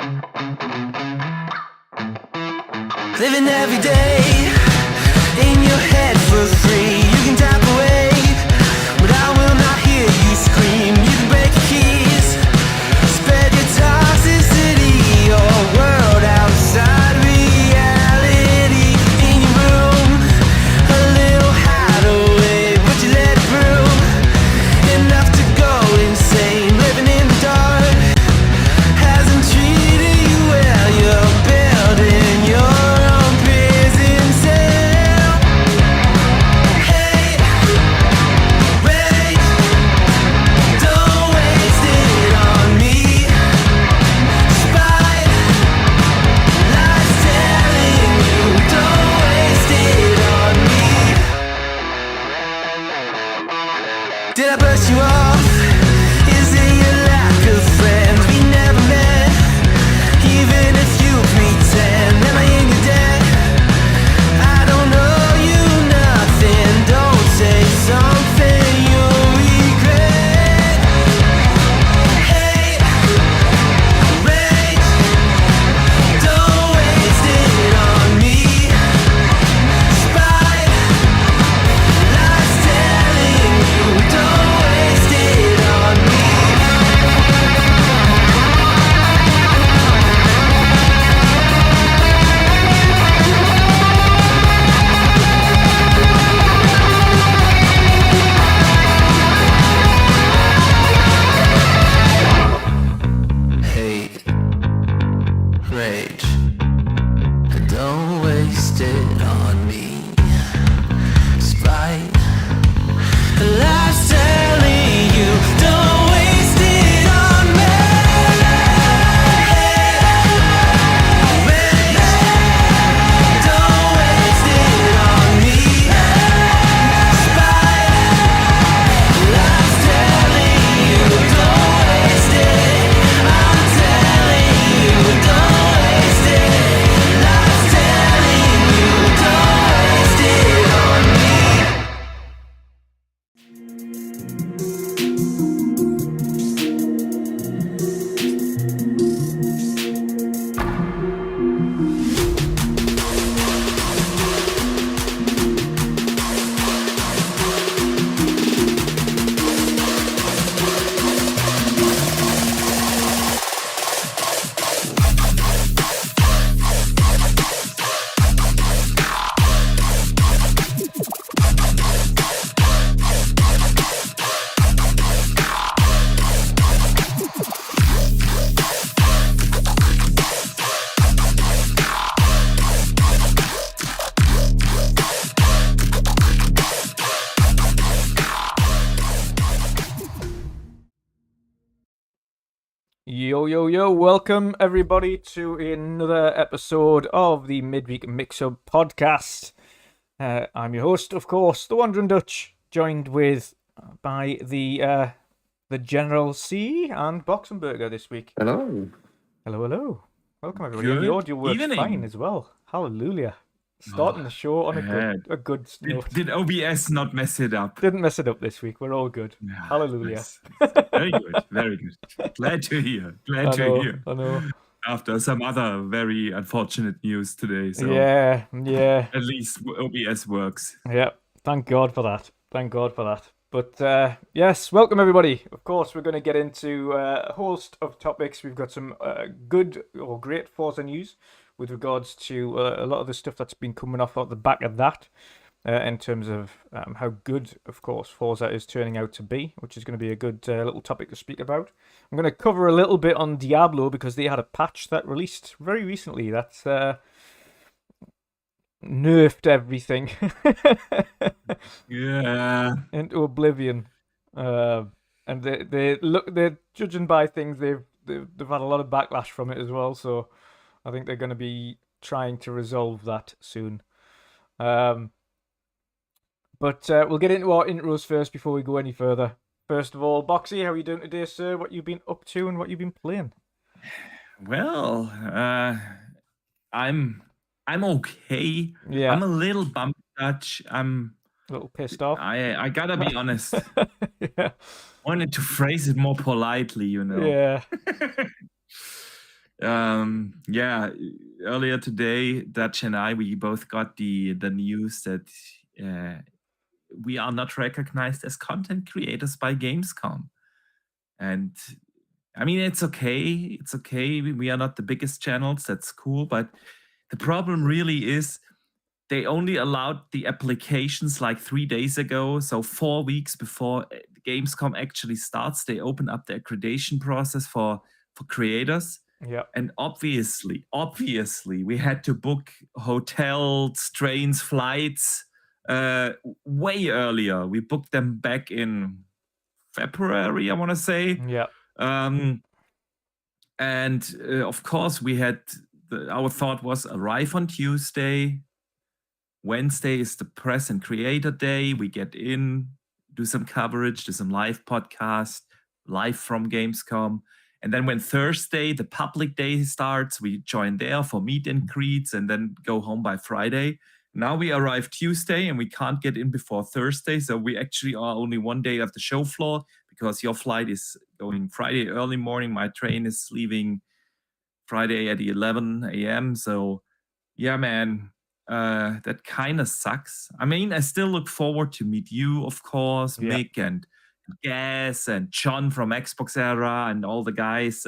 Living every day in your head for free. You can tap away, but I will not hear you scream. You can break your keys, spread your toxicity, your world outside reality. In your room, a little hideaway, but you let it through. Enough to go insane, living in the dark hasn't treated you well. You're building your own prison cell. Hey, wait, don't waste it on me. Spite, lies telling you, don't waste it on me. Did I brush you off? Is it your lack of friends? We never met, even if you pretend. Am I in your debt? I don't owe you nothing. Don't say something you'll regret. Hey, wait, don't waste it on me. Spite, lies telling you, don't waste it on me. Hate, rage, don't waste it on me. Spite, lies telling you, don't waste it on me. Rage, don't waste it on me. Spite, lies telling you, don't waste it. I'm telling you, don't waste it. Lies telling you, don't waste it on me. Yo, yo, yo, welcome everybody to another episode of the Midweek Mix-Up podcast. I'm your host, of course, the WandrinDutch, joined with by the General C and Boxenberger this week. Hello. Hello, hello. Welcome everybody. And the Good audio works evening. fine as well. Hallelujah. Starting the show on a good note. Did OBS not mess it up? Didn't mess it up this week. We're all good. Yeah, Hallelujah. nice. Very good, very good. Glad to hear. Glad to hear. I know. After some other very unfortunate news today, so Yeah. at least OBS works. Yeah, thank God for that. Thank God for that. But yes, welcome everybody. Of course, we're going to get into a host of topics. We've got some good or great Forza news with regards to a lot of the stuff that's been coming off the back of that in terms of how good, of course, Forza is turning out to be, which is going to be a good little topic to speak about. I'm going to cover a little bit on Diablo because they had a patch that released very recently that's nerfed everything Yeah. into oblivion. And they're judging by things they've had a lot of backlash from it as well, so I think they're going to be trying to resolve that soon. But we'll get into our intros first before we go any further. First of all, Boxy, how are you doing today, sir? What you've been up to and what you've been playing? Well, I'm okay. Yeah. I'm a little bummed, Dutch. I'm A little pissed off. I gotta be honest. Yeah. Wanted to phrase it more politely, you know. Yeah. Yeah, earlier today, Dutch and I, we both got the news that we are not recognized as content creators by Gamescom. And I mean, it's okay. It's okay. We are not the biggest channels. That's cool. But the problem really is they only allowed the applications like 3 days ago. So 4 weeks before Gamescom actually starts, they open up the accreditation process for creators. Yeah. And obviously, we had to book hotels, trains, flights way earlier. We booked them back in February, I want to say. Yeah. And of course, we had our thought was arrive on Tuesday. Wednesday is the press and creator day. We get in, do some coverage, do some live podcast, live from Gamescom. And then when Thursday, the public day starts, we join there for meet and greets and then go home by Friday. Now we arrive Tuesday and we can't get in before Thursday. So we actually are only one day at the show floor because your flight is going Friday early morning. My train is leaving Friday at 11 a.m. So yeah, man, that kind of sucks. I mean, I still look forward to meet you, of course, Yeah. Mick and Gas and John from Xbox Era and all the guys.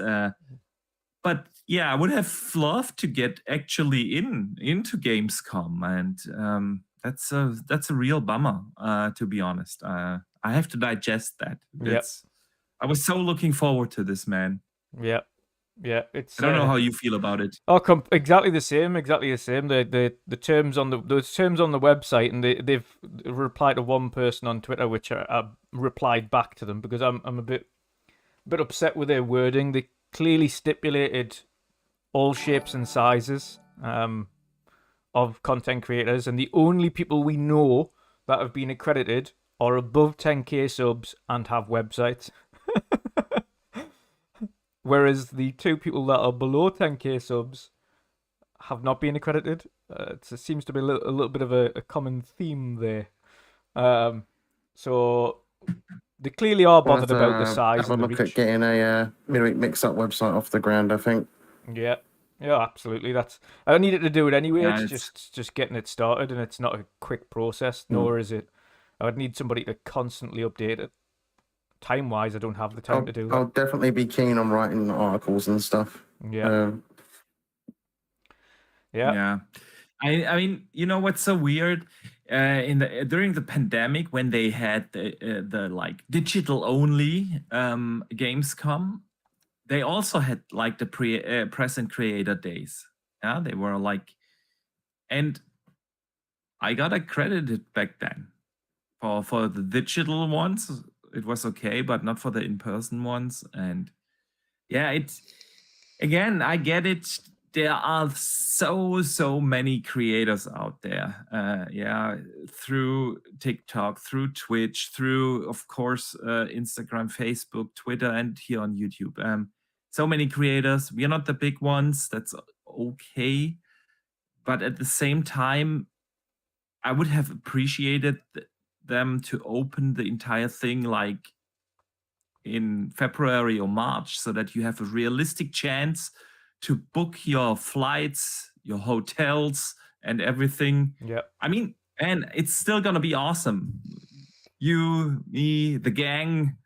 But yeah, I would have loved to get actually into Gamescom, and that's a real bummer, to be honest. I have to digest that. Yep. I was so looking forward to this, man. Yeah. Yeah. It's I don't know how you feel about it. Oh, exactly the same. Exactly the same. The terms on those terms on the website, and they've replied to one person on Twitter, which I replied back to them because I'm a bit upset with their wording. They clearly stipulated all shapes and sizes of content creators, and the only people we know that have been accredited are above 10k subs and have websites. Whereas the two people that are below 10k subs have not been accredited. It seems to be a little bit of a common theme there. So they clearly are bothered about the size have a and the look reach. at getting a midweek mix-up website off the ground, I think. Yeah, absolutely. I needed to do it anyway. Yeah, it's just getting it started, and it's not a quick process. Nor is it. I would need somebody to constantly update it. Time-wise, I don't have the time to do that. I'll definitely be keen on writing articles and stuff. Yeah. Yeah. I mean, you know what's so weird? During the pandemic, when they had the like digital only Gamescom, they also had like the press and creator days. Yeah, they were like, and I got accredited back then for the digital ones. It was okay, but not for the in-person ones. And yeah, it's again, I get it. There are so many creators out there. Yeah, through TikTok, through Twitch, through of course Instagram, Facebook, Twitter, and here on YouTube. So many creators. We are not the big ones. That's okay, but at the same time, I would have appreciated them to open the entire thing like in February or March so that you have a realistic chance to book your flights, your hotels, and everything. Yeah. I mean, and it's still gonna be awesome. You, me, the gang,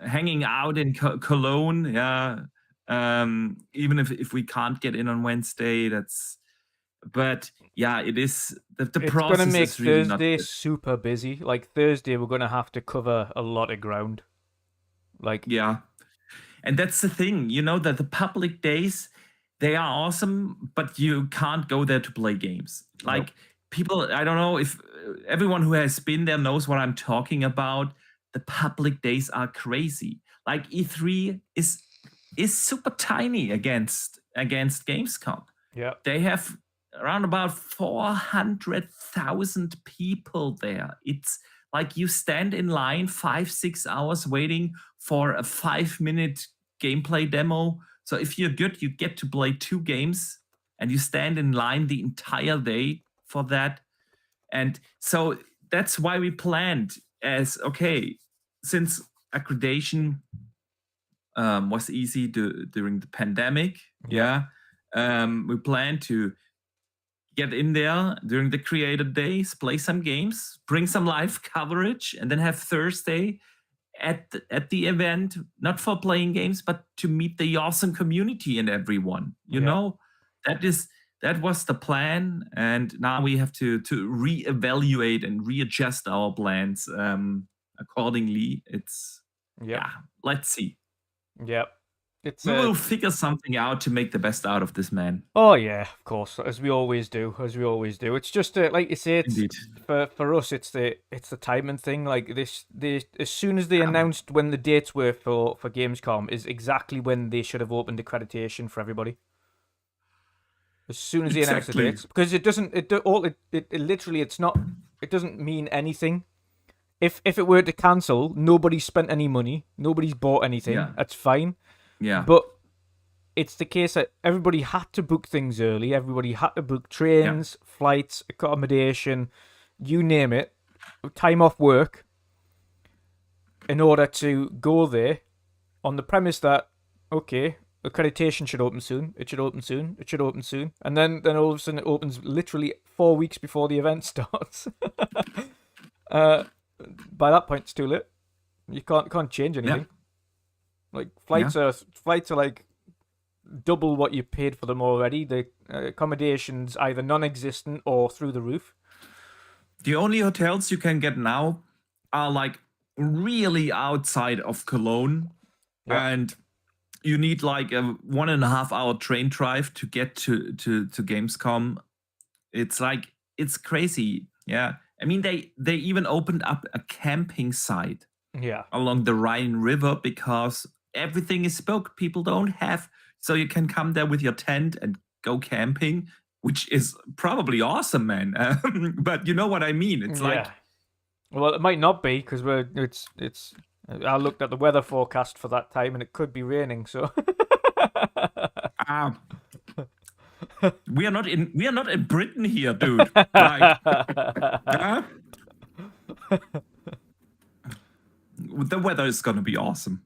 hanging out in Cologne. Yeah. Even if we can't get in on Wednesday, but yeah, it is the it's process gonna make is really Thursday not super busy. Like Thursday, we're gonna have to cover a lot of ground. Like yeah, and that's the thing, you know, that the public days, they are awesome, but you can't go there to play games. Like people, I don't know if everyone who has been there knows what I'm talking about. The public days are crazy. Like E3 is super tiny against Gamescom. Yeah, they have around about 400,000 people there. It's like you stand in line 5-6 hours waiting for a 5-minute gameplay demo. So if you're good, you get to play 2 games and you stand in line the entire day for that. And so that's why we planned as, okay, since accreditation was easy during the pandemic. Yeah. We plan to get in there during the creator days, play some games, bring some live coverage, and then have Thursday at the event, not for playing games, but to meet the awesome community and everyone. You know, that was the plan, and now we have to reevaluate and readjust our plans accordingly. It's let's see. Yep. It's We will figure something out to make the best out of this, man. Oh yeah, of course, as we always do, It's just like you say, it's Indeed. for us, it's the timing thing. Like this, as soon as they announced when the dates were for Gamescom is exactly when they should have opened accreditation for everybody. As soon as they announced the dates, because it literally, it's not, it doesn't mean anything. If it were to cancel, nobody's spent any money, nobody's bought anything. Yeah. That's fine. Yeah. But it's the case that everybody had to book things early. Everybody had to book trains, flights, accommodation, you name it, time off work, in order to go there on the premise that, okay, accreditation should open soon. It should open soon. It should open soon. And then all of a sudden it opens literally 4 weeks before the event starts. By that point, it's too late. You can't change anything. Like flights are like double what you paid for them already. The accommodation's either non-existent or through the roof. The only hotels you can get now are like really outside of Cologne, and you need like a 1.5 hour train drive to get to Gamescom. It's crazy. Yeah, I mean they even opened up a camping site along the Rhine River because everything is booked. People don't have, so you can come there with your tent and go camping, which is probably awesome, man. But you know what I mean? It's like, well, it might not be because it's. I looked at the weather forecast for that time and it could be raining. So we are not in Britain here, dude. Like, the weather is gonna be awesome.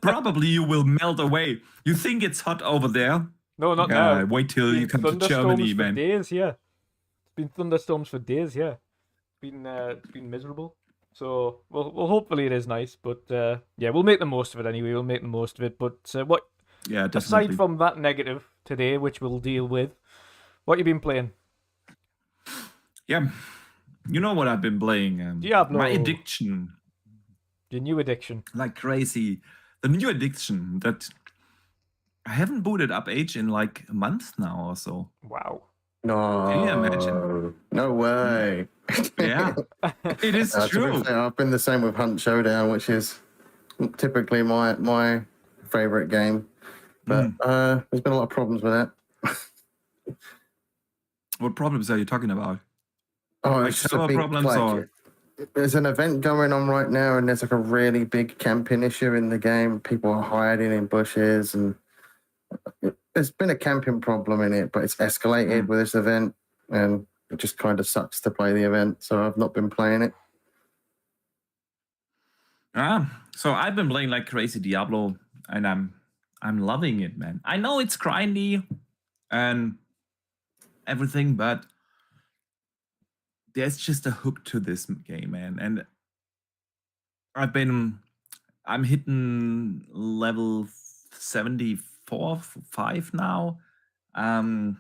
Probably you will melt away. You think it's hot over there? No, not now. Wait till you come to Germany, man. Days, It's been thunderstorms for days, It's been miserable. So, well, hopefully it is nice, but we'll make the most of it anyway. We'll make the most of it. But what? Yeah, definitely. Aside from that negative today, which we'll deal with, what you been playing? Yeah, you know what I've been playing? Diablo. My addiction. Your new addiction. Like crazy. The new addiction that I haven't booted up Age in like a month now or so. Wow. No. Can you imagine? No way. Yeah, it is true. I've been the same with Hunt Showdown, which is typically my favorite game. But there's been a lot of problems with that. What problems are you talking about? Oh, Like it's just a server big, problems or? there's an event going on right now, and there's like a really big camping issue in the game. People are hiding in bushes, and there's been a camping problem in it, but it's escalated with this event, and it just kind of sucks to play the event. So I've not been playing it. So I've been playing like crazy Diablo, and I'm loving it, man. I know it's grindy and everything, but there's just a hook to this game, man. And I'm hitting level 74, 5 now. I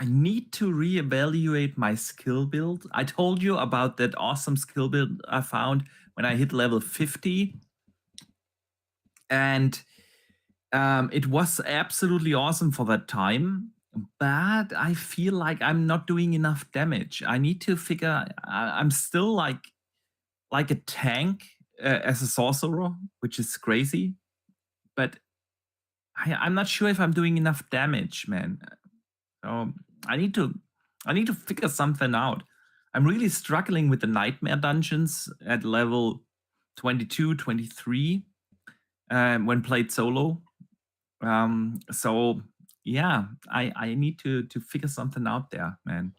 need to reevaluate my skill build. I told you about that awesome skill build I found when I hit level 50. And it was absolutely awesome for that time. But I feel like I'm not doing enough damage. I need to figure. I'm still like a tank as a sorcerer, which is crazy. But I'm not sure if I'm doing enough damage, man. So I need to figure something out. I'm really struggling with the nightmare dungeons at level 22, 23 when played solo. So yeah, I need to figure something out there, man.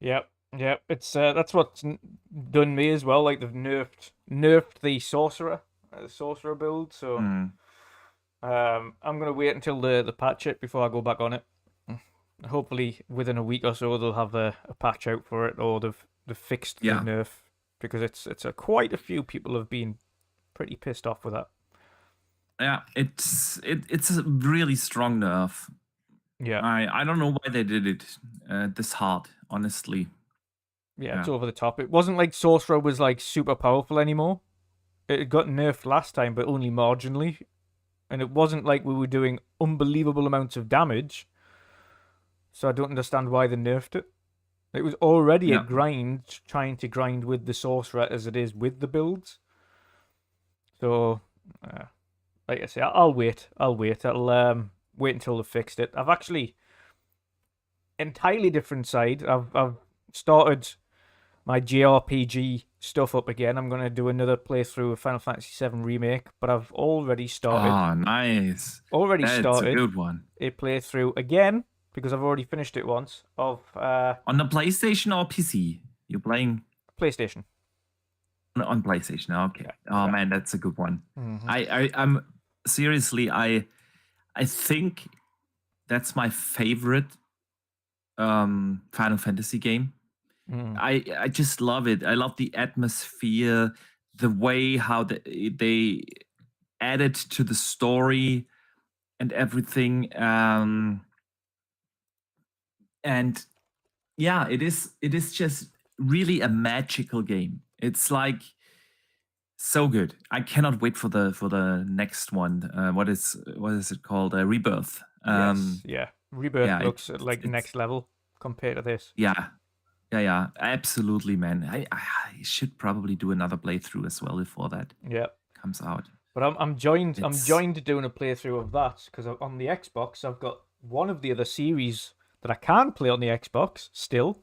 Yep. It's that's what's done me as well. Like they've nerfed the sorcerer. sorcerer build, so Mm. I'm gonna wait until the patch it before I go back on it. Hopefully within a week or so they'll have a patch out for it, or they've fixed the Yeah. nerf, because it's quite a few people have been pretty pissed off with that. Yeah, it's a really strong nerf. Yeah, I don't know why they did it this hard, honestly. yeah, it's Yeah. over the top. It wasn't like sorcerer was like super powerful anymore. It got nerfed last time, but only marginally, and it wasn't like we were doing unbelievable amounts of damage. So I don't understand why they nerfed it. It was already a Yeah. grind, trying to grind with the sorcerer as it is with the builds. So, like I say, I'll wait. I'll wait until they've fixed it. I've actually entirely different side. I've started my JRPG stuff up again. I'm gonna do another playthrough of Final Fantasy VII Remake, but I've already started. Oh, nice. Already That's started a good one. a playthrough again because I've already finished it once of On the PlayStation or PC? You're playing PlayStation. on PlayStation. Okay. Yeah, Oh yeah. man, that's a good one. Mhm. I'm seriously, I think that's my favorite Final Fantasy game. Mhm. I just love it. I love the atmosphere, the way how they added to the story and everything. And yeah, it is just really a magical game. It's like so good. I cannot wait for the next one. What is it called? Rebirth. Yes, yeah. Rebirth yeah, looks like it's- next level compared to this. Yeah, absolutely, man. I should probably do another playthrough as well before that Yeah, comes out. but I'm joined. I'm It's- joined doing a playthrough of that because on the Xbox I've got one of the other series that I can play on the Xbox still.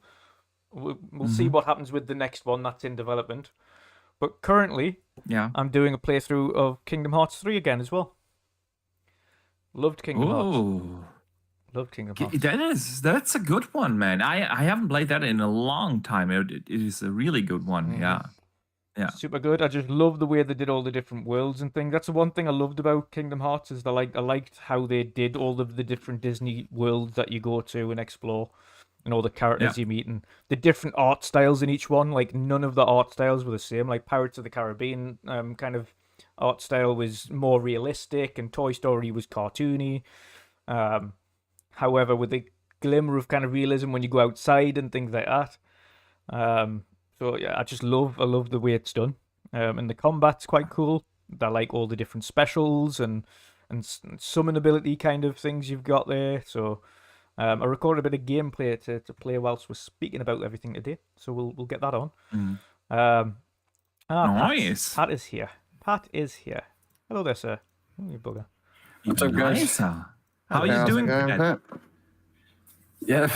We'll see what happens with the next one that's in development. But currently, Yeah. I'm doing a playthrough of Kingdom Hearts 3 again as well. Loved Kingdom Hearts. Oh, Loved Kingdom Hearts. that's a good one, man. I haven't played that in a long time. It is a really good one. Mhm. Yeah. Super good. I just love the way they did all the different worlds and things. That's the one thing I loved about Kingdom Hearts is I liked how they did all of the different Disney worlds that you go to and explore, and all the characters you meet, and the different art styles in each one. Like none of the art styles were the same. Like Pirates of the Caribbean kind of art style was more realistic, and Toy Story was cartoony. However, with a glimmer of kind of realism when you go outside and things like that. So yeah, I love the way it's done. And the combat's quite cool. I like all the different specials and summon ability kind of things you've got there. So I recorded a bit of gameplay to play whilst we're speaking about everything today. So we'll get that on. Nice. Pat is here. Pat is here. Hello there, sir. Oh, you bugger. What's up, guys? Nice. How are you How's it doing, going, Pat? Pat? Yeah,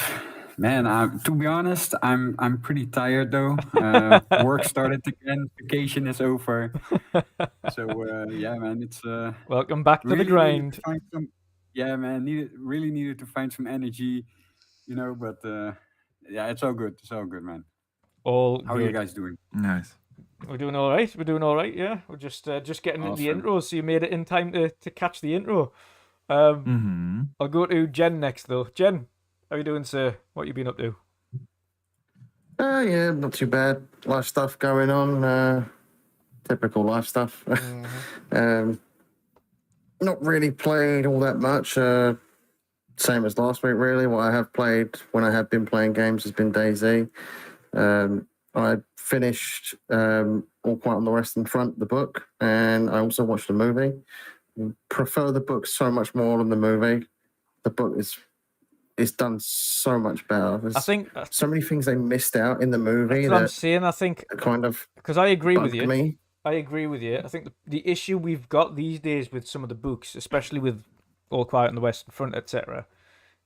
man. To be honest, I'm pretty tired though. Work started again. Vacation is over. So yeah, man. It's Welcome back to the really needed grind. to find some. Yeah, man. Really needed to find some energy, But yeah, it's all good. It's all good, man. All How are you good. guys doing? Nice. We're doing all right. We're doing all right. Yeah, we're just getting into the Awesome. intro, so you made it in time to catch the intro. I'll go to Jen next though. Jen, how you doing, sir? What you been up to? Yeah, not too bad. Life stuff going on. Typical life stuff. Not really played all that much. Same as last week, really. What I have played when I have been playing games has been DayZ. I finished All Quiet on the Western Front, the book, and I also watched the movie. Prefer the book so much more than the movie. The book is done so much better. There's I think so many things they missed out in the movie that's what I'm that saying. I think kind of because I agree with bugged you. me. I agree with you. I think the issue we've got these days with some of the books, especially with All Quiet on the Western Front, etc.,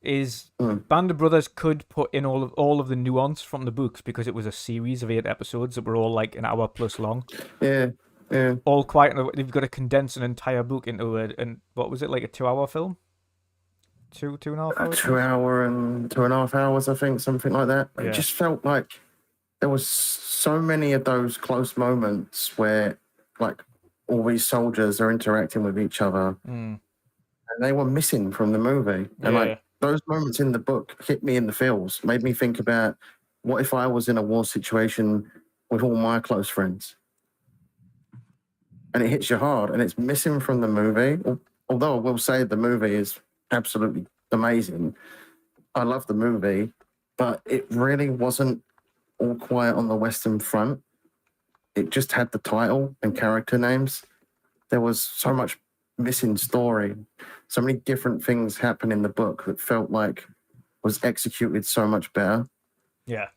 is Band of Brothers could put in all of the nuance from the books because it was a series of 8 episodes that were all like an hour plus long. Yeah. All Quiet, they've got to condense an entire book into and what was it, like a 2-hour film? 2.5 hours? 2 hour and 2.5 hours, I think, something like that. Yeah. It just felt like there was so many of those close moments where, like, all these soldiers are interacting with each other, and they were missing from the movie. And like those moments in the book hit me in the feels, made me think about what if I was in a war situation with all my close friends, and it hits you hard, and it's missing from the movie. Although I will say the movie is absolutely amazing. I love the movie, but it really wasn't All Quiet on the Western Front. It just had the title and character names. There was so much missing story, so many different things happen in the book that felt like was executed so much better. Yeah.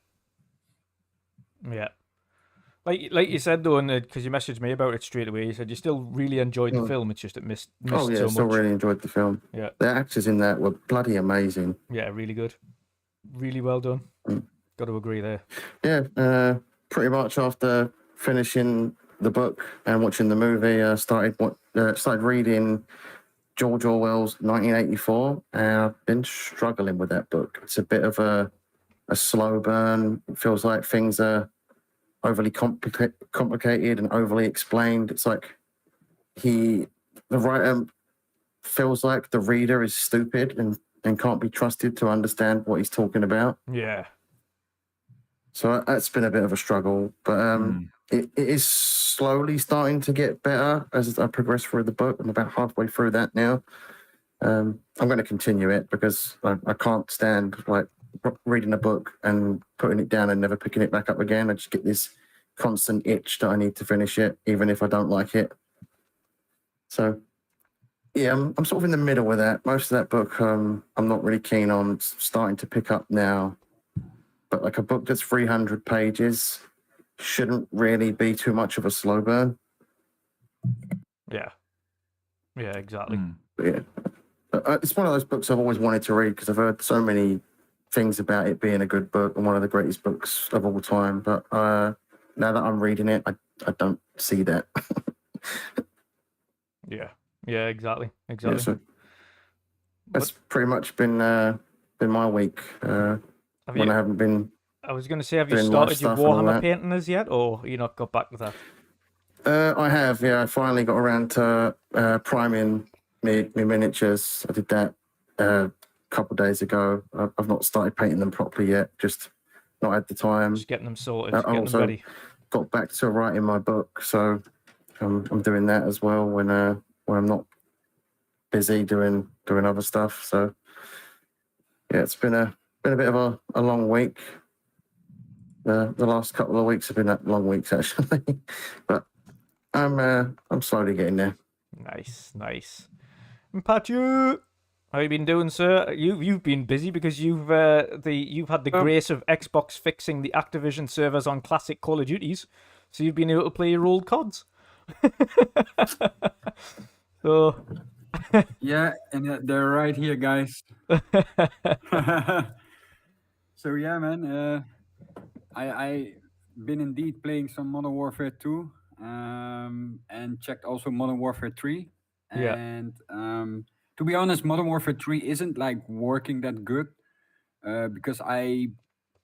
Like you said though, because you messaged me about it straight away, you said you still really enjoyed the film. It's just it missed Oh yeah, so still much. really enjoyed the film. Yeah, the actors in that were bloody amazing. Yeah, really good, really well done. Got to agree there. Yeah, pretty much after finishing the book and watching the movie, started reading George Orwell's 1984, and I've been struggling with that book. It's a bit of a slow burn. It feels like things are overly complicated and overly explained. It's like the writer feels like the reader is stupid and can't be trusted to understand what he's talking about. Yeah. So that's been a bit of a struggle, but it is slowly starting to get better as I progress through the book. I'm about halfway through that now. I'm going to continue it because I can't stand like reading a book and putting it down and never picking it back up again. I just get this constant itch that I need to finish it, even if I don't like it. So yeah, I'm sort of in the middle with that. Most of that book, I'm not really keen on starting to pick up now. But like a book that's 300 pages shouldn't really be too much of a slow burn. Yeah, exactly. Yeah, it's one of those books I've always wanted to read because I've heard so many things about it being a good book and one of the greatest books of all time. But now that I'm reading it, I don't see that. Yeah, exactly. Yeah, so that's pretty much been my week. When I haven't been. I was going to say, have you started your Warhammer painting as yet, or you not got back to that? I have, yeah. I finally got around to priming my miniatures. I did that a couple of days ago. I've not started painting them properly yet, just not had the time. Just getting them sorted, I getting also them ready. Got back to writing my book, so I'm doing that as well when I'm not busy doing other stuff. So yeah, it's been a bit of a long week. The last couple of weeks have been long weeks actually, but I'm slowly getting there. Nice. And Patchu, how you been doing, sir? You've been busy because you've had the grace of Xbox fixing the Activision servers on classic Call of Duties, so you've been able to play your old CODs. So yeah, and they're right here, guys. So yeah, man. I been indeed playing some Modern Warfare 2, and checked also Modern Warfare 3. And to be honest, Modern Warfare 3 isn't like working that good, because I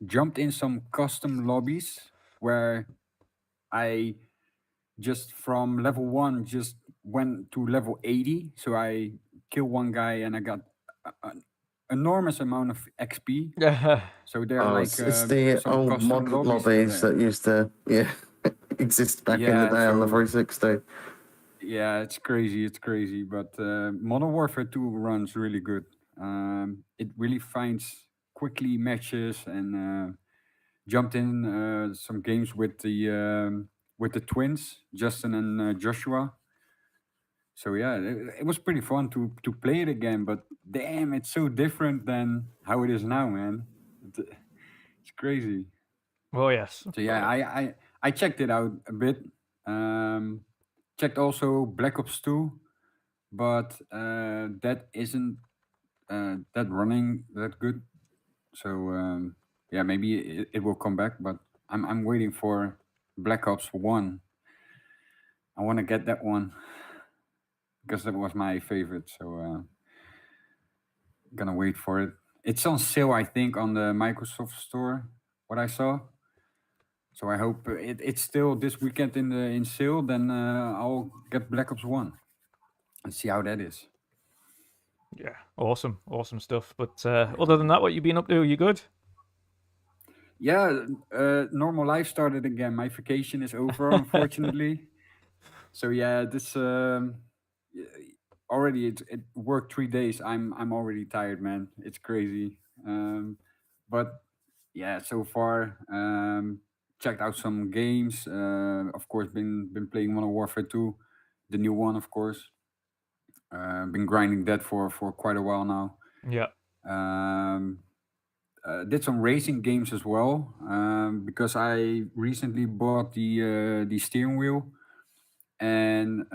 jumped in some custom lobbies where I just from level 1 just went to level 80. So I killed one guy and I got an enormous amount of XP. So they're like it's the old mod lobbies that used to exist back in the day on the 360. Yeah, it's crazy. But Modern Warfare 2 runs really good. It really finds quickly matches, and jumped in some games with the twins, Justin and Joshua. So yeah, it was pretty fun to play it again. But damn, it's so different than how it is now, man. It's crazy. Oh yes. So yeah, I checked it out a bit. Checked also Black Ops 2, but that isn't that running that good. So yeah, maybe it will come back, but I'm waiting for Black Ops 1. I want to get that one because that was my favorite. So gonna wait for it. It's on sale, I think, on the Microsoft Store. What I saw. So I hope it's still this weekend in sale. Then I'll get Black Ops 1 and see how that is. Yeah, awesome stuff. But other than that, what you been up to? You good? Yeah, normal life started again. My vacation is over, unfortunately. So yeah, this already it worked 3 days. I'm already tired, man. It's crazy. But yeah, so far checked out some games. Of course, been playing Modern Warfare 2, the new one, of course. Been grinding that for quite a while now. Yeah. Did some racing games as well because I recently bought the steering wheel and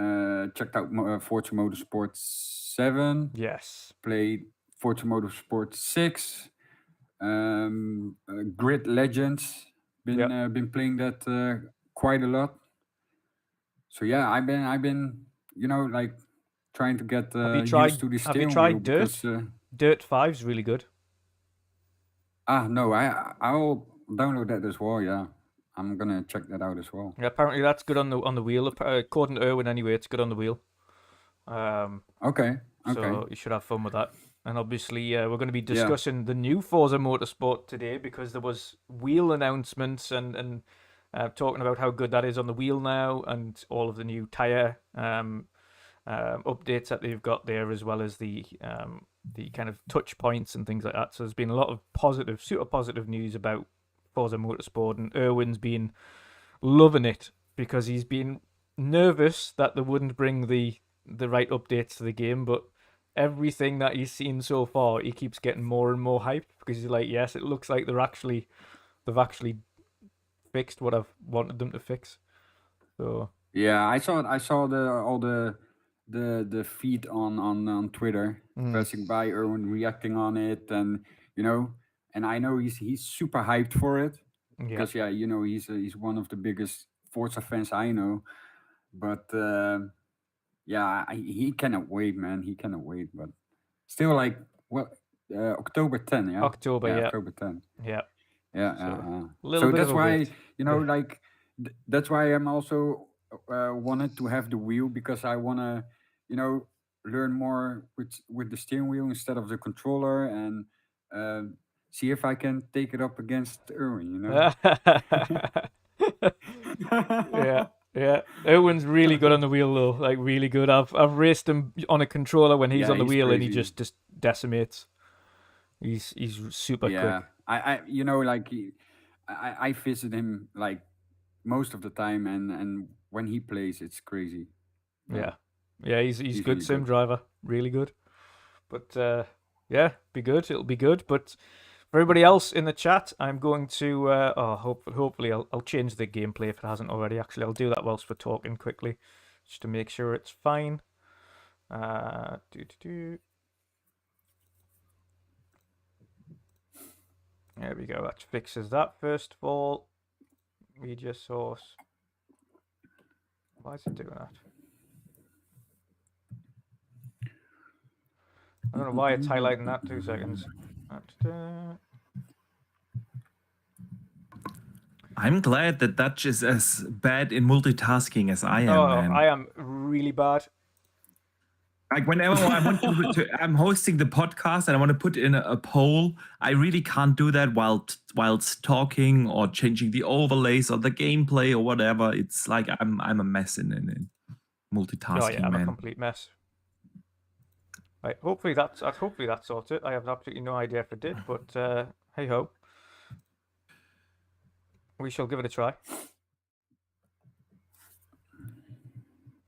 checked out Forza Motorsport 7. Yes. Played Forza Motorsport 6. Grid Legends. Been playing that quite a lot. So yeah, I've been like trying to get used to the steering Have you tried wheel Dirt? because Dirt 5's really good. no, I'll download that as well. Yeah, I'm gonna check that out as well. Yeah, apparently that's good on the wheel. According to Erwin, anyway, it's good on the wheel. Okay. So you should have fun with that. And obviously, we're going to be discussing the new Forza Motorsport today because there was wheel announcements and talking about how good that is on the wheel now and all of the new tire updates that they've got there, as well as the kind of touch points and things like that. So there's been a lot of positive, super positive news about Forza Motorsport, and Erwin's been loving it because he's been nervous that they wouldn't bring the right updates to the game, but everything that he's seen so far, he keeps getting more and more hyped because he's like, yes, it looks like they've actually fixed what I've wanted them to fix. So yeah, I saw all the feed on Twitter passing by, Erwin reacting on it, and and I know he's super hyped for it because he's one of the biggest Forza fans I know, but he cannot wait, man. He cannot wait, but still, like, October 10, yeah? October, yeah. October 10. Yeah. So that's why, like, that's why I'm also wanted to have the wheel because I want to, learn more with the steering wheel instead of the controller and see if I can take it up against Erwin, Yeah. Erwin's really good on the wheel though, like really good. I've raced him on a controller when he's on the wheel, crazy. And he just decimates. He's super quick. I like I visit him like most of the time, and when he plays, it's crazy. Yeah, he's good really sim driver, really good. But be good. It'll be good. But for everybody else in the chat, I'm going to hopefully I'll change the gameplay if it hasn't already. Actually, I'll do that whilst we're talking quickly, just to make sure it's fine. There we go. That fixes that first of all. Media source. Why is it doing that? I don't know why it's highlighting that. 2 seconds. I'm glad that Dutch is as bad in multitasking as I am. Man. I am really bad. Like whenever I want I'm hosting the podcast and I want to put in a poll, I really can't do that whilst talking or changing the overlays or the gameplay or whatever. It's like I'm a mess in multitasking. Oh yeah, I'm man. a complete mess. Right, hopefully that sorts it. I have absolutely no idea if it did, but hey ho. We shall give it a try.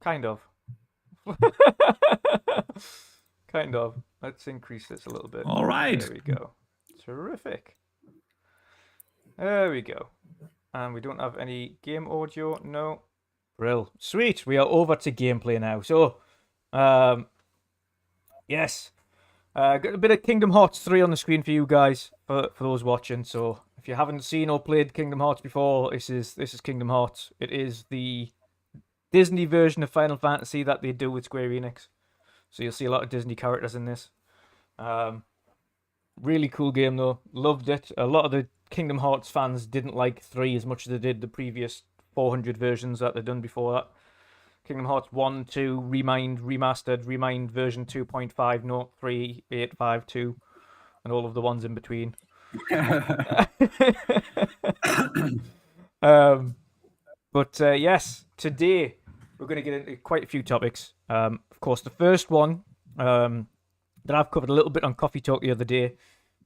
Kind of. Kind of. Let's increase this a little bit. All right. There we go. Terrific. There we go. And we don't have any game audio. No. Brill. Sweet. We are over to gameplay now. So, yes. Got a bit of Kingdom Hearts 3 on the screen for you guys, for those watching. So, if you haven't seen or played Kingdom Hearts before, this is Kingdom Hearts. It is the Disney version of Final Fantasy that they do with Square Enix. So you'll see a lot of Disney characters in this. Really cool game though. Loved it. A lot of the Kingdom Hearts fans didn't like 3 as much as they did the previous 400 versions that they'd done before that. Kingdom Hearts 1, 2, Remastered, Remind version 2.5, Note 3, 8, 5, 2, and all of the ones in between. But yes, today we're going to get into quite a few topics. Of course, the first one that I've covered a little bit on Coffee Talk the other day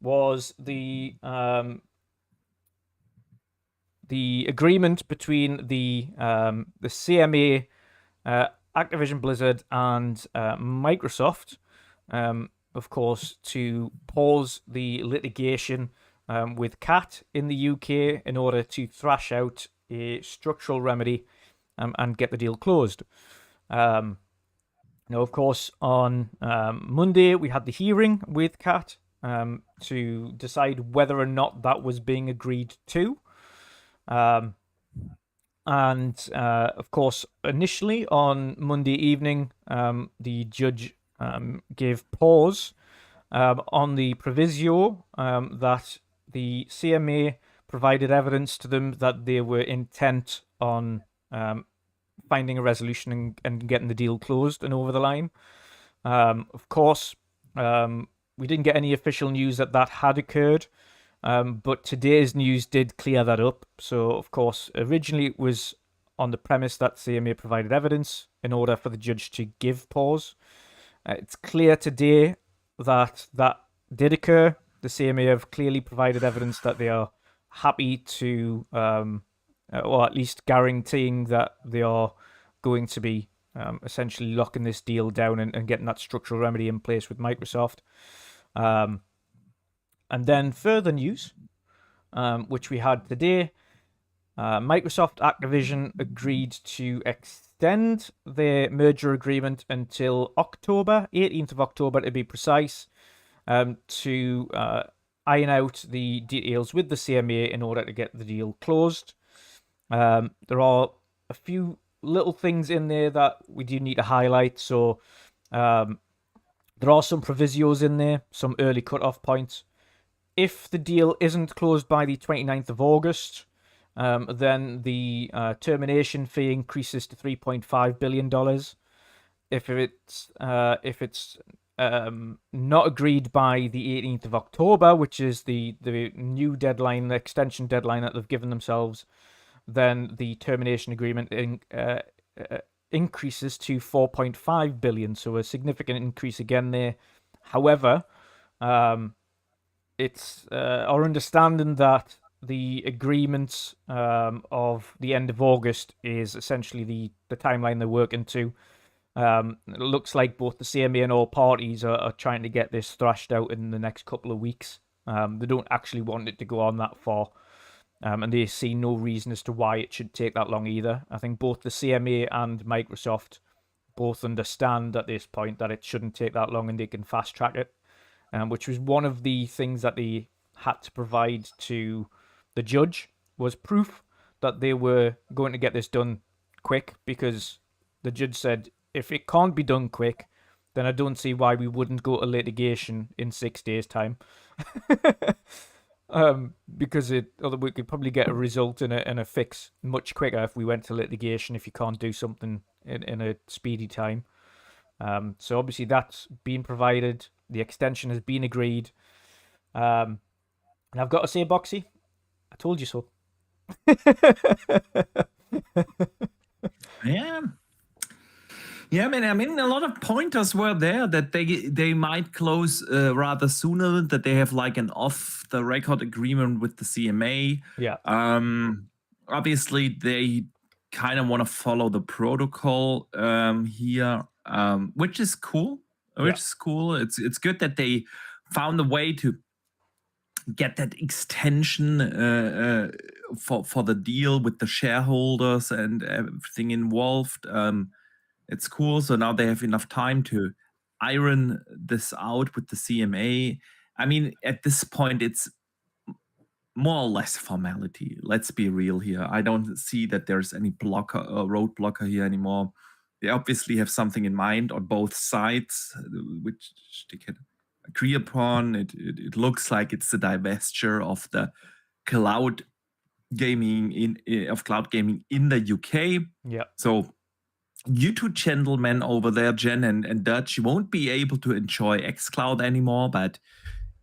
was the agreement between the CMA, Activision Blizzard, and Microsoft, of course, to pause the litigation with CAT in the UK in order to thrash out a structural remedy and get the deal closed. Now, of course, on Monday we had the hearing with CAT to decide whether or not that was being agreed to. And of course, initially on Monday evening, the judge gave pause on the proviso that the CMA provided evidence to them that they were intent on finding a resolution and getting the deal closed and over the line. Of course, we didn't get any official news that had occurred. But today's news did clear that up. So, of course, originally it was on the premise that CMA provided evidence in order for the judge to give pause. It's clear today that did occur. The CMA have clearly provided evidence that they are happy to, or at least guaranteeing that they are going to be essentially locking this deal down and getting that structural remedy in place with Microsoft. And then further news, which we had today, Microsoft Activision agreed to extend their merger agreement until October, 18th of October to be precise, to iron out the details with the CMA in order to get the deal closed. There are a few little things in there that we do need to highlight. So there are some provisos in there, some early cut-off points. If the deal isn't closed by the 29th of August, then the termination fee increases to $3.5 billion. If it's not agreed by the 18th of October, which is the new deadline, the extension deadline that they've given themselves, then the termination agreement increases to $4.5 billion. So a significant increase again there. However, it's our understanding that the agreement of the end of August is essentially the timeline they're working to. It looks like both the CMA and all parties are trying to get this thrashed out in the next couple of weeks. They don't actually want it to go on that far. And they see no reason as to why it should take that long either. I think both the CMA and Microsoft both understand at this point that it shouldn't take that long and they can fast track it. Which was one of the things that they had to provide to the judge, was proof that they were going to get this done quick, because the judge said, if it can't be done quick, then I don't see why we wouldn't go to litigation in 6 days' time. Because we could probably get a result and a fix much quicker if we went to litigation, if you can't do something in a speedy time. So obviously that's been provided. The extension has been agreed. And I've got to say, Boxy, I told you so. Yeah, man. I mean, a lot of pointers were there that they might close rather sooner, that they have like an off-the-record agreement with the CMA. Yeah. Obviously, they kind of want to follow the protocol here, which is cool. It's good that they found a way to get that extension for the deal with the shareholders and everything involved. It's cool. So now they have enough time to iron this out with the CMA. I mean, at this point, it's more or less formality. Let's be real here. I don't see that there's any road blocker here anymore. They obviously have something in mind on both sides, which they can agree upon. It looks like it's the divestiture of the cloud gaming of cloud gaming in the UK. Yeah. So you two gentlemen over there, Jen and Dutch, won't be able to enjoy xCloud anymore, but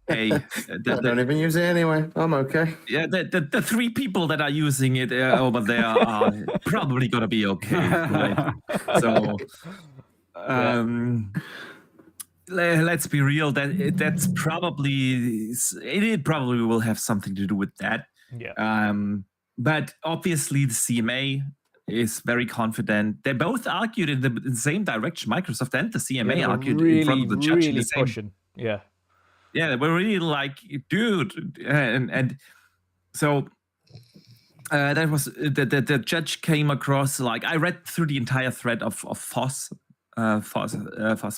hey, I don't even use it anyway. I'm okay. yeah, the three people that are using it over there are probably gonna be okay, right? So, let's be real. That's probably it. Probably will have something to do with that. Yeah. But obviously the CMA is very confident. They both argued in the same direction. Microsoft and the CMA Yeah, argued really, in front of the judge in really the same. pushing. Yeah. Yeah, we're really like, dude, and so that was the judge came across, like, I read through the entire thread of FOSS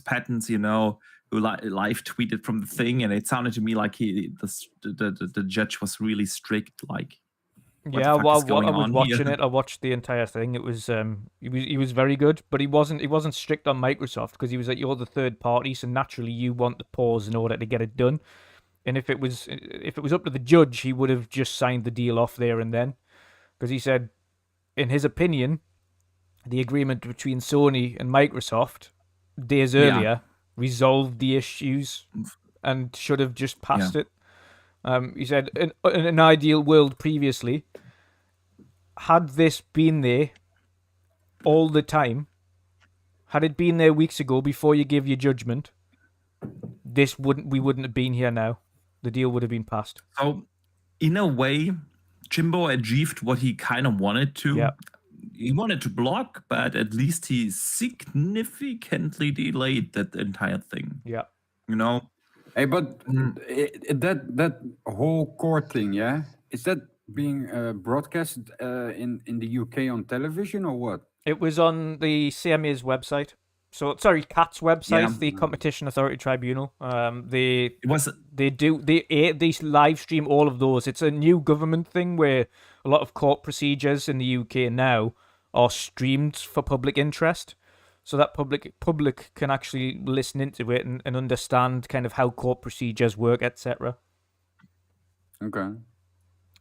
Patents, you know, who live tweeted from the thing, and it sounded to me like the judge was really strict, like. Yeah, well, I was watching it. I watched the entire thing. It was he was very good, but he wasn't strict on Microsoft because he was like, you're the third party, so naturally you want the pause in order to get it done. And if it was up to the judge, he would have just signed the deal off there and then, because he said, in his opinion, the agreement between Sony and Microsoft days earlier resolved the issues and should have just passed it. He said, in an ideal world previously, had this been there all the time, had it been there weeks ago before you give your judgment, we wouldn't have been here now. The deal would have been passed. So, in a way, Jimbo achieved what he kind of wanted to. Yeah. He wanted to block, but at least he significantly delayed that entire thing. Yeah. You know? Hey, but that whole court thing, yeah, is that being broadcast in the UK on television or what? It was on the CMA's website. So sorry, CAT's website, the Competition Authority Tribunal. They live stream all of those. It's a new government thing where a lot of court procedures in the UK now are streamed for public interest. So that public can actually listen into it and understand kind of how court procedures work, etc. Okay.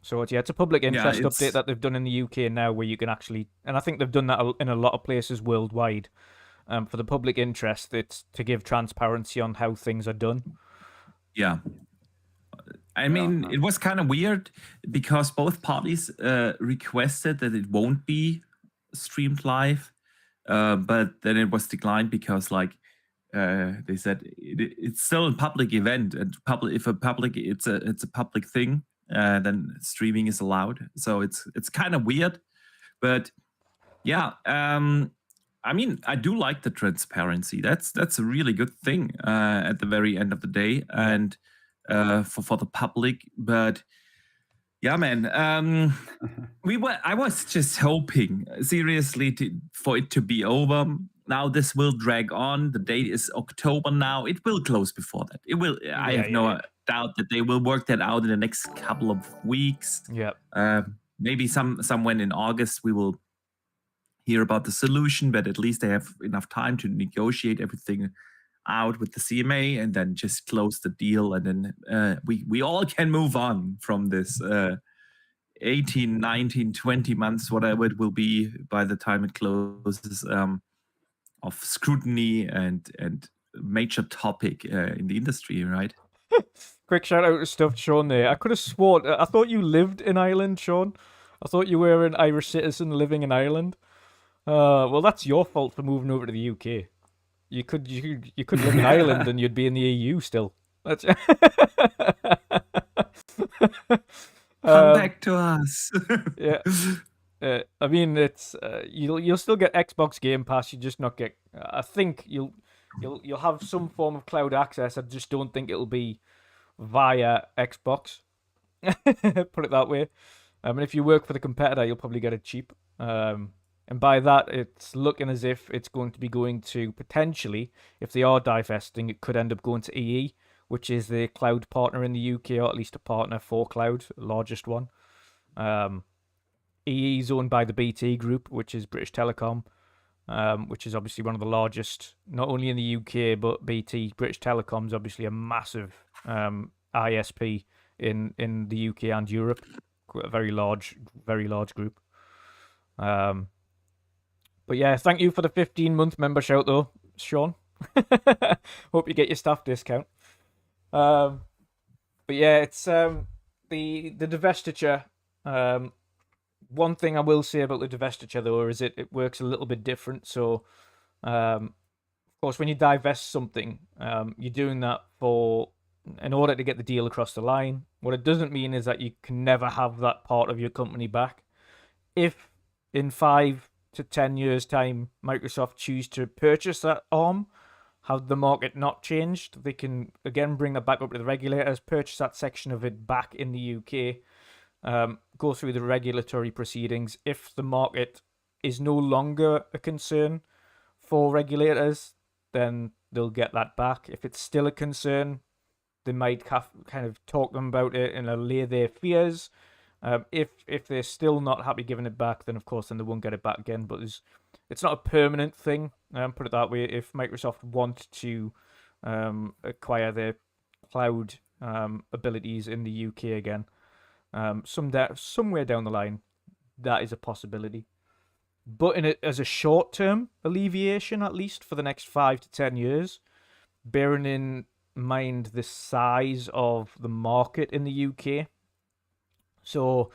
So it's a public interest update that they've done in the UK now, where you can actually, and I think they've done that in a lot of places worldwide. For the public interest, it's to give transparency on how things are done. Yeah. I mean, it was kind of weird because both parties requested that it won't be streamed live. But then it was declined because, like, they said it's still a public event, and it's a public thing. Then streaming is allowed, so it's kind of weird. But yeah, I mean, I do like the transparency. That's a really good thing at the very end of the day, and for the public. But yeah, man. I was just hoping, seriously, for it to be over. Now this will drag on. The date is October now. It will close before that. It will. I have no doubt that they will work that out in the next couple of weeks. Yeah. Maybe somewhere in August we will hear about the solution, but at least they have enough time to negotiate everything out with the CMA and then just close the deal, and then we all can move on from this 18, 19, 20 months, whatever it will be by the time it closes, of scrutiny and major topic in the industry, right? Quick shout out to Stuffed Sean there. I could have sworn, I thought you lived in Ireland, Sean. I thought you were an Irish citizen living in Ireland. Well, that's your fault for moving over to the UK. You could live in Ireland and you'd be in the EU still. That's Come back to us. Yeah. I mean, it's you'll still get Xbox Game Pass. You just not get. I think you'll have some form of cloud access. I just don't think it'll be via Xbox. Put it that way. And if you work for the competitor, you'll probably get it cheap. And by that, it's looking as if it's going to be going to potentially, if they are divesting, it could end up going to EE, which is the cloud partner in the UK, or at least a partner for cloud, the largest one. EE is owned by the BT Group, which is British Telecom, which is obviously one of the largest, not only in the UK, but BT, British Telecom, is obviously a massive ISP in the UK and Europe. a very large group. But yeah, thank you for the 15-month member shout though, Sean. Hope you get your staff discount. But yeah, it's the divestiture. One thing I will say about the divestiture though is it works a little bit different. So, of course, when you divest something, you're doing that in order to get the deal across the line. What it doesn't mean is that you can never have that part of your company back. If in 5 to 10 years' time, Microsoft choose to purchase that arm, have the market not changed, they can again bring that back up to the regulators, purchase that section of it back in the UK, go through the regulatory proceedings. If the market is no longer a concern for regulators, then they'll get that back. If it's still a concern, they might kind of talk them about it and allay their fears. If they're still not happy giving it back, then of course they won't get it back again. But it's not a permanent thing. Put it that way. If Microsoft want to acquire their cloud abilities in the UK again, somewhere down the line, that is a possibility. But as a short-term alleviation, at least for the next 5 to 10 years, bearing in mind the size of the market in the UK. So,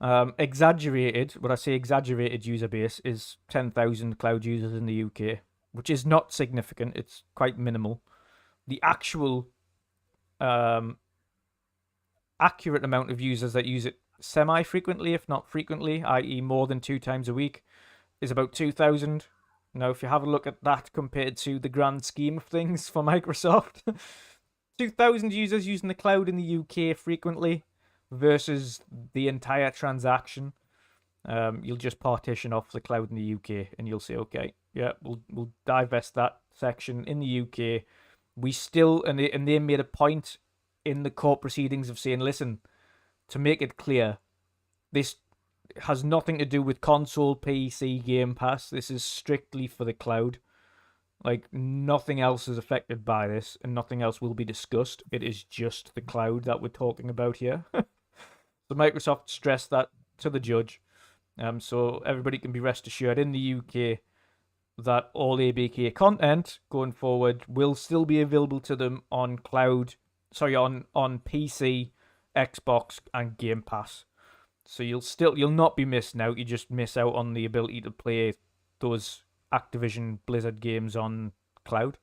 exaggerated, when I say exaggerated user base, is 10,000 cloud users in the UK, which is not significant. It's quite minimal. The actual accurate amount of users that use it semi-frequently, if not frequently, i.e. more than 2 times a week, is about 2,000. Now, if you have a look at that compared to the grand scheme of things for Microsoft, 2,000 users using the cloud in the UK frequently versus the entire transaction, you'll just partition off the cloud in the UK and you'll say, okay, yeah, we'll divest that section in the UK. We still, and they made a point in the court proceedings of saying, listen, to make it clear, this has nothing to do with console, PC, Gamepass. This is strictly for the cloud. Like, nothing else is affected by this, and nothing else will be discussed. It is just the cloud that we're talking about here. So Microsoft stressed that to the judge. So everybody can be rest assured in the UK that all ABK content going forward will still be available to them on cloud, on PC, Xbox, and Game Pass. So you'll not be missing out. You just miss out on the ability to play those Activision Blizzard games on cloud.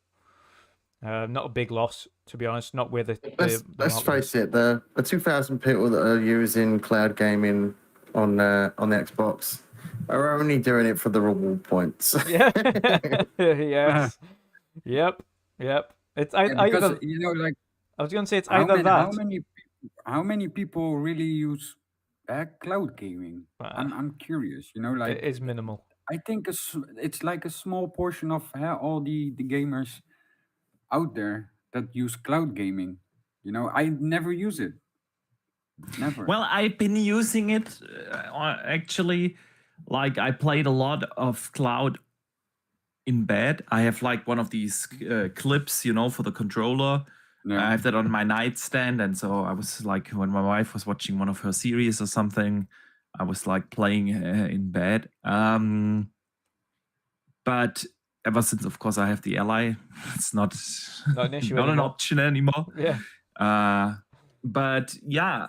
Not a big loss, to be honest. Not where let's face it. The 2,000 people that are using cloud gaming on the Xbox are only doing it for the reward points. Yeah. Yes. Yep. It's because you know, like I was gonna say it's either that. How many people really use cloud gaming? I'm curious. You know, like It is minimal. I think it's like a small portion of all the gamers out there that use cloud gaming. You know, I never use it. Never. Well, I've been using it actually. Like, I played a lot of cloud in bed. I have like one of these clips, you know, for the controller. Yeah. I have that on my nightstand, and so I was like, when my wife was watching one of her series or something, I was like playing in bed. But ever since, of course, I have the Ally, it's not an issue not an anymore. option anymore. Yeah. But yeah,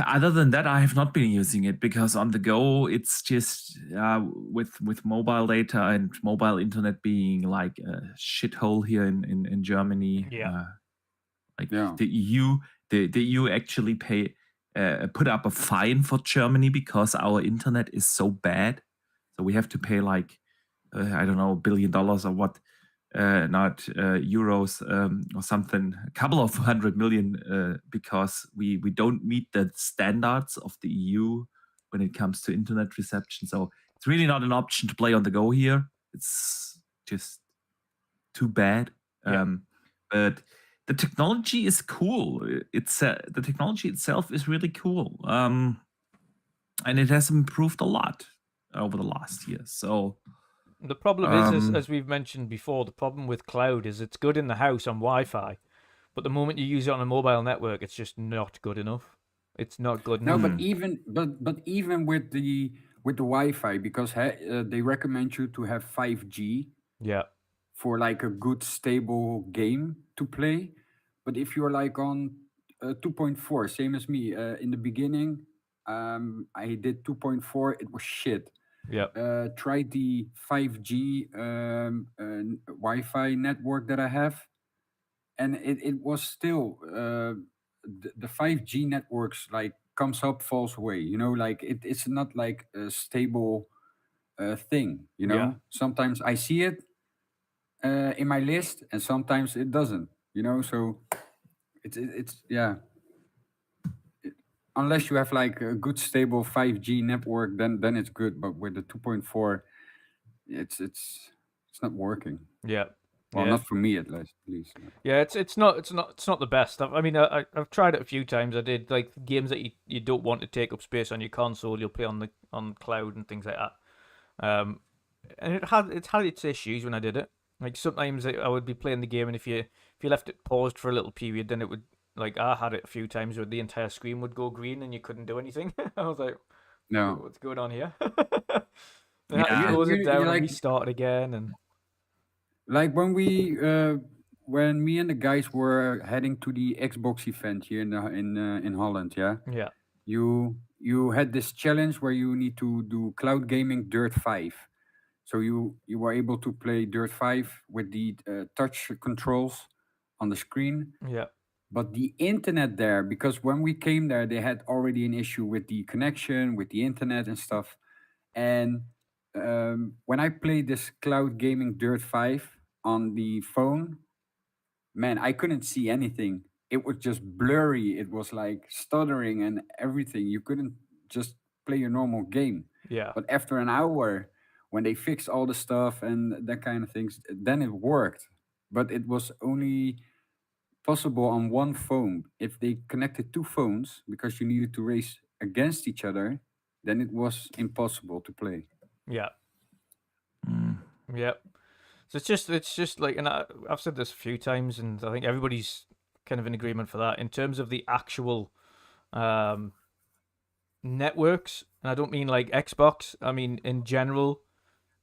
other than that, I have not been using it because on the go, it's just with mobile data and mobile internet being like a shithole here in Germany. Yeah. The EU actually put up a fine for Germany because our internet is so bad. So we have to pay like, I don't know, $1 billion or what, not euros or something, a couple of 100 million because we don't meet the standards of the EU when it comes to internet reception. So it's really not an option to play on the go here. It's just too bad. Yeah. But the technology is cool. The technology itself is really cool. And it has improved a lot over the last year. So the problem is, as we've mentioned before, the problem with cloud is it's good in the house on Wi-Fi, but the moment you use it on a mobile network, it's just not good enough. It's not good No, enough. but even with the Wi-Fi, because they recommend you to have 5G Yeah. for like a good stable game to play. But if you're like on 2.4, same as me, in the beginning, I did 2.4. It was shit. Yeah. Tried the 5G Wi-Fi network that I have, and it was still the 5G networks like comes up, falls away. You know, like it's not like a stable thing. You know, Yeah. sometimes I see it in my list, and sometimes it doesn't. You know, so it's yeah. Unless you have like a good stable 5G network, then it's good. But with the 2.4, it's not working. Yeah. Well, Yeah. not for me at least. Yeah, it's not the best. I mean, I've tried it a few times. I did like games that you don't want to take up space on your console. You'll play on cloud and things like that. And it had its issues when I did it. Like sometimes I would be playing the game, and if you left it paused for a little period, then it would, like, I had it a few times where the entire screen would go green and you couldn't do anything. I was like, No, what's going on here? Then I had to Yeah. close it You down and like restart it again, and like when me and the guys were heading to the Xbox event here in Holland, yeah. yeah, You had this challenge where you need to do cloud gaming Dirt 5. So you were able to play Dirt 5 with the touch controls on the screen. yeah, But the internet there, because when we came there, they had already an issue with the connection, with the internet and stuff. And when I played this cloud gaming Dirt 5 on the phone, man, I couldn't see anything. It was just blurry. It was like stuttering and everything. You couldn't just play your normal game. yeah, But after an hour, when they fixed all the stuff and that kind of things, then it worked. But it was only possible on one phone. If they connected two phones because you needed to race against each other, then it was impossible to play. yeah, Mm. yeah. So it's just like, and I've said this a few times, and I think everybody's kind of in agreement for that in terms of the actual networks. And I don't mean like Xbox. I mean in general,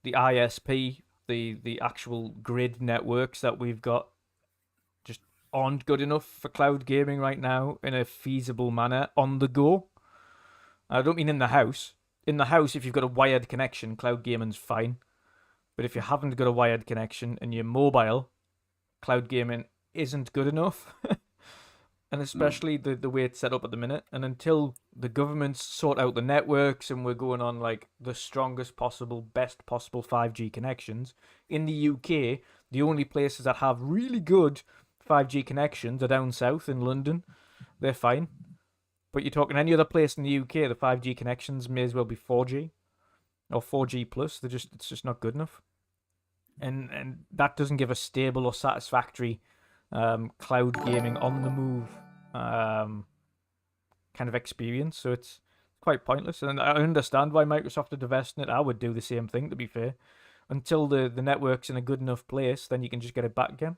the ISP, the actual grid networks that we've got just aren't good enough for cloud gaming right now in a feasible manner on the go. I don't mean in the house. In the house, if you've got a wired connection, cloud gaming's fine. But if you haven't got a wired connection and you're mobile, cloud gaming isn't good enough. And especially the way it's set up at the minute. And until the governments sort out the networks and we're going on like the strongest possible, best possible 5G connections, in the UK, the only places that have really good 5G connections are down south in London. They're fine. But you're talking any other place in the UK, the 5G connections may as well be 4G or 4G plus. It's just not good enough. And that doesn't give a stable or satisfactory cloud gaming on the move kind of experience. So it's quite pointless. And I understand why Microsoft are divesting it. I would do the same thing, to be fair. Until the network's in a good enough place, then you can just get it back again.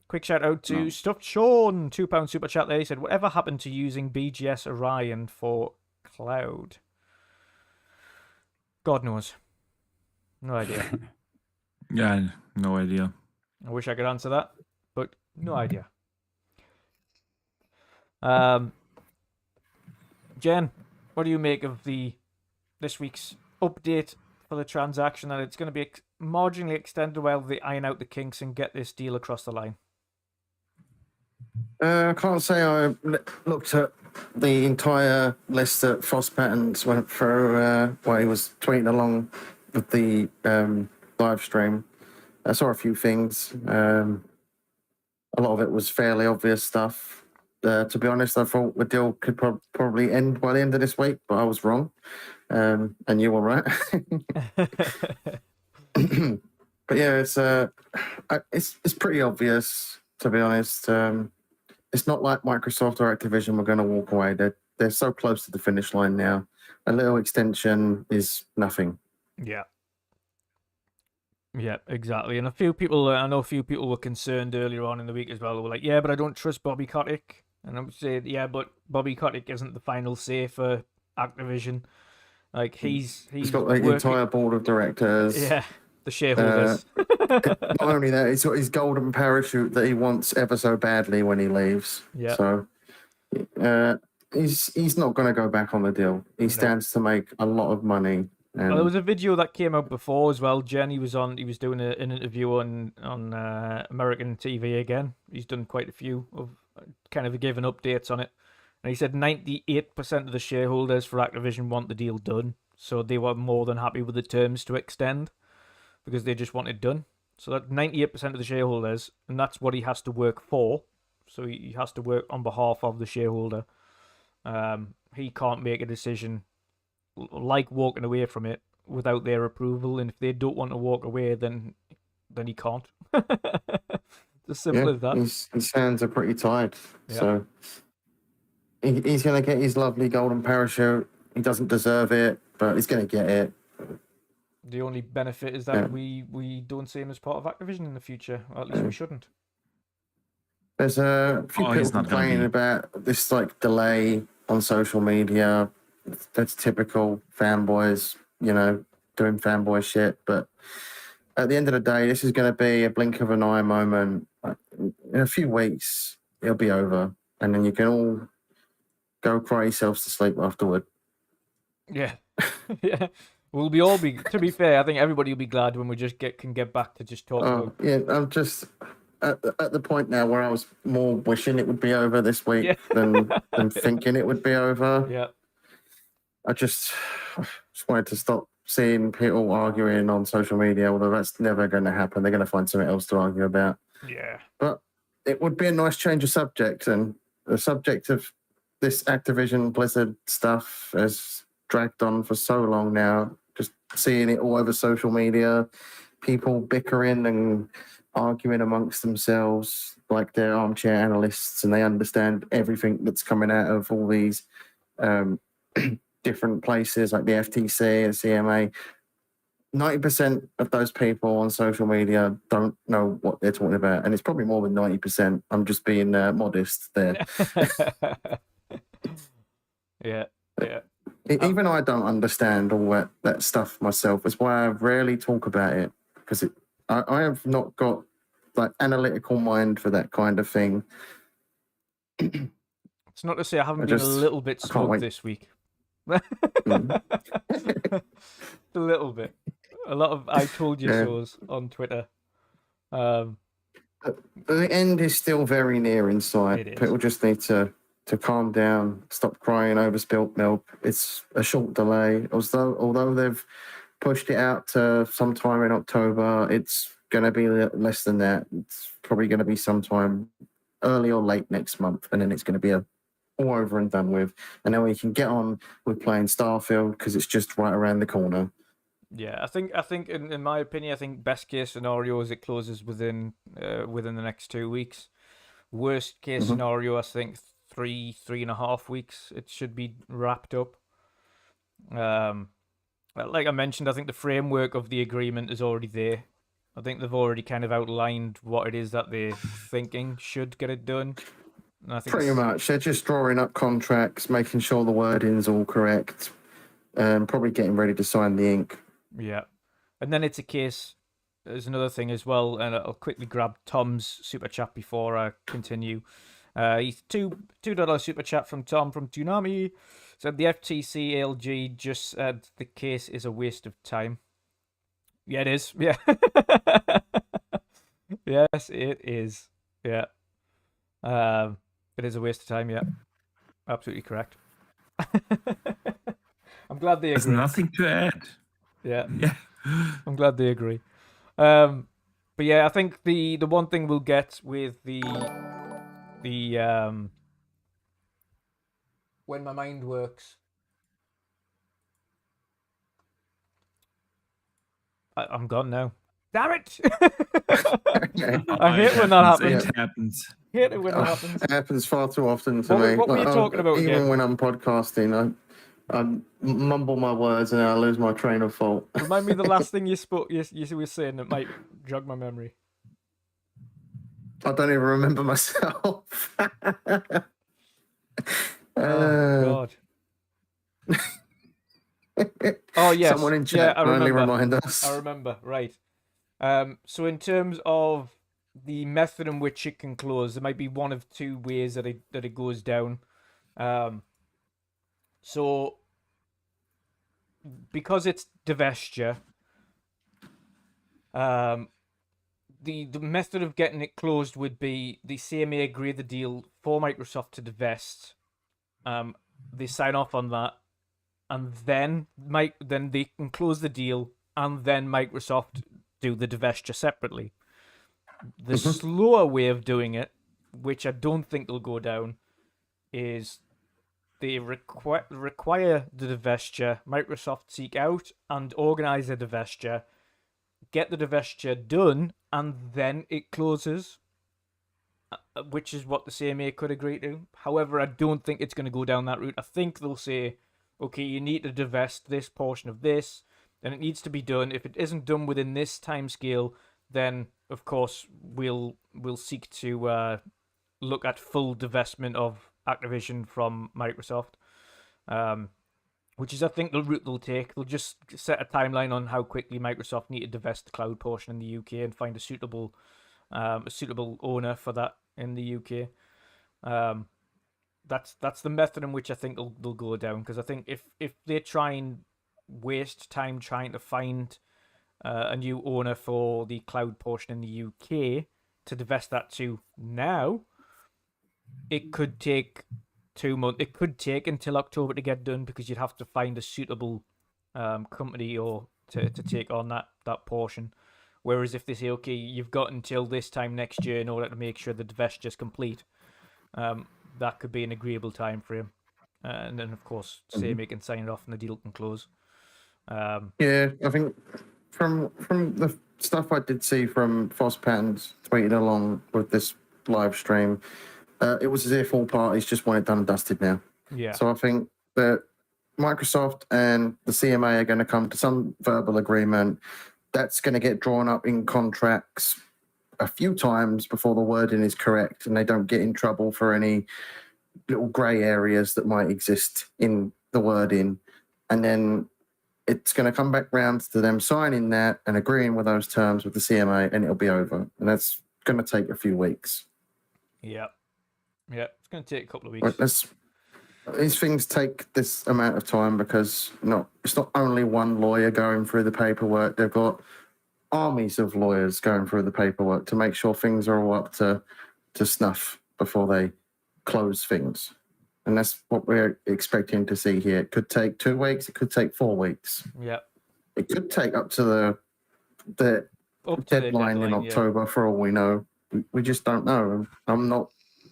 Quick shout out to Stuffed Sean, £2 super chat there. He said, whatever happened to using BGS Orion for cloud? God knows. No idea. Yeah, no idea. I wish I could answer that, but no idea. Jen, what do you make of this week's update for the transaction, that it's going to be marginally extended while they iron out the kinks and get this deal across the line? I can't say I looked at the entire list that Frost Patterns went through while he was tweeting along with the live stream. I saw a few things. A lot of it was fairly obvious stuff. To be honest, I thought the deal could probably end by the end of this week, but I was wrong. And you were right. But yeah, it's pretty obvious, to be honest. It's not like Microsoft or Activision were going to walk away. They're so close to the finish line now. A little extension is nothing. Yeah. Yeah, exactly. And I know a few people were concerned earlier on in the week as well. They were like, yeah, but I don't trust Bobby Kotick. And I would say, yeah, but Bobby Kotick isn't the final say for Activision. Like he's He's got the working- entire board of directors. yeah, the shareholders. Not only that, he's got his golden parachute that he wants ever so badly when he leaves. Yeah. So he's not going to go back on the deal. He stands to make a lot of money. And Well, there was a video that came out before as well. Jen, he was doing an interview on American TV again. He's done quite a few of kind of giving updates on it. And he said 98% of the shareholders for Activision want the deal done. So they were more than happy with the terms to extend because they just want it done. So that 98% of the shareholders, and that's what he has to work for. So he has to work on behalf of the shareholder. He can't make a decision like walking away from it without their approval, and if they don't want to walk away, then he can't. As simple as that. His hands are pretty tied. Yeah. So he's going to get his lovely golden parachute. He doesn't deserve it, but he's going to get it. The only benefit is that we don't see him as part of Activision in the future. Or at least we shouldn't. There's a few he's people not gonna complaining be. about this like delay on social media. That's typical fanboys, doing fanboy shit. But at the end of the day, this is going to be a blink of an eye moment. In a few weeks, it'll be over, and then you can all go cry yourselves to sleep afterward. Yeah, yeah. We'll be all be. To be fair, I think everybody will be glad when we just can get back to just talking. Oh, yeah, I'm just at the point now where I was more wishing it would be over this week than thinking it would be over. Yeah. I just wanted to stop seeing people arguing on social media, although that's never going to happen. They're going to find something else to argue about. Yeah. But it would be a nice change of subject, and the subject of this Activision Blizzard stuff has dragged on for so long now. Just seeing it all over social media, people bickering and arguing amongst themselves like they're armchair analysts, and they understand everything that's coming out of all these different places like the FTC and CMA. 90% of those people on social media don't know what they're talking about, and it's probably more than 90%. I'm just being modest there. Yeah. Even I don't understand all that stuff myself. That's why I rarely talk about it, because I have not got like analytical mind for that kind of thing. It's not to say I haven't been a little bit can't smug wait. this week. A little bit. A lot of I told you so's on Twitter. The end is still very near in sight. It is. People just need to calm down, stop crying over spilt milk. It's a short delay. Although they've pushed it out to sometime in October, it's going to be less than that. It's probably going to be sometime early or late next month, and then it's going to be all over and done with. And then we can get on with playing Starfield because it's just right around the corner. Yeah, I think in my opinion, I think best case scenario is it closes within the next 2 weeks. Worst case scenario, I think 3.5 weeks. It should be wrapped up. Like I mentioned, I think the framework of the agreement is already there. I think they've already kind of outlined what it is that they're thinking should get it done. And I think Pretty much. They're just drawing up contracts, making sure the wording's all correct, probably getting ready to sign the ink. Yeah. And then it's a case, there's another thing as well, and I'll quickly grab Tom's super chat before I continue. He's $2 super chat from Tom from Tsunami. Said the FTC ALG just said the case is a waste of time. Yeah, it is. Yeah. Yes, it is. Yeah. It is a waste of time, yeah. Absolutely correct. I'm glad they There's agree. nothing to add. Yeah. Yeah. I'm glad they agree. But yeah, I think the one thing we'll get with the when my mind works. I'm gone now. Damn it! I hate when that happens. It happens. Hate it when that happens. It happens far too often to me. What were you talking about Even again? when I'm podcasting, I mumble my words and I lose my train of thought. Remind me the last thing you were saying that might jog my memory. I don't even remember myself. God. Oh yes, Someone in yeah, chat I kindly remember. remind us. I remember. Right. So in terms of the method in which it can close, there might be one of two ways that it goes down. So because it's divestiture, the method of getting it closed would be the CMA agree the deal for Microsoft to divest. They sign off on that, and then they can close the deal, and then Microsoft do the divestiture separately. The slower way of doing it, which I don't think they'll go down, is they require the divestiture, Microsoft seek out and organize a divestiture, get the divestiture done, and then it closes, which is what the CMA could agree to. However, I don't think it's going to go down that route. I think they'll say, okay, you need to divest this portion of this, and it needs to be done. If it isn't done within this time scale, then of course we'll seek to look at full divestment of Activision from Microsoft, which is I think the route they'll take. They'll just set a timeline on how quickly Microsoft need to divest the cloud portion in the UK and find a suitable owner for that in the UK. That's the method in which I think they'll go down, because I think if they try and waste time trying to find a new owner for the cloud portion in the UK to divest that to now, it could take 2 months. It could take until October to get done, because you'd have to find a suitable company or to take on that portion. Whereas if they say, okay, you've got until this time next year in order to make sure the divestiture is complete, that could be an agreeable time frame. And then, of course, CMA can sign it off and the deal can close. Yeah, I think from the stuff I did see from FOSS Patterns tweeting along with this live stream, it was as if all parties just want it done and dusted now. Yeah. So I think that Microsoft and the CMA are going to come to some verbal agreement that's going to get drawn up in contracts a few times before the wording is correct, and they don't get in trouble for any little grey areas that might exist in the wording. And then it's going to come back round to them signing that and agreeing with those terms with the CMA, and it'll be over. And that's going to take a few weeks. Yeah. It's going to take a couple of weeks. But these things take this amount of time because it's not only one lawyer going through the paperwork. They've got armies of lawyers going through the paperwork to make sure things are all up to snuff before they close things. And that's what we're expecting to see here. It could take 2 weeks. It could take 4 weeks. Yeah. It could take up to the deadline in October, for all we know. We just don't know. I'm not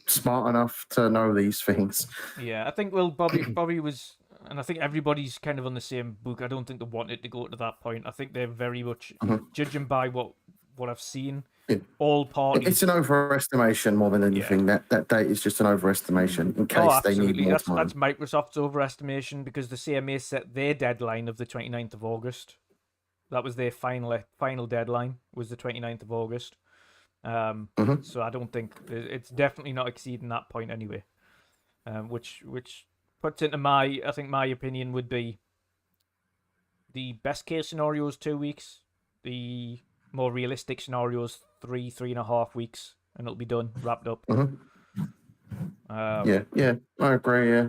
smart enough to know these things. Yeah, I think Bobby was, and I think everybody's kind of on the same book. I don't think they wanted to go to that point. I think they're very much judging by what I've seen. All parties. It's an overestimation more than anything. Yeah. That date is just an overestimation in case they need more time. That's Microsoft's overestimation, because the CMA set their deadline of the 29th of August. That was their final deadline, was the 29th of August. So I don't think it's definitely not exceeding that point anyway. Which puts into my opinion would be the best case scenario is 2 weeks. The more realistic scenario is 3.5 weeks, and it'll be done, wrapped up. Yeah, I agree. Yeah.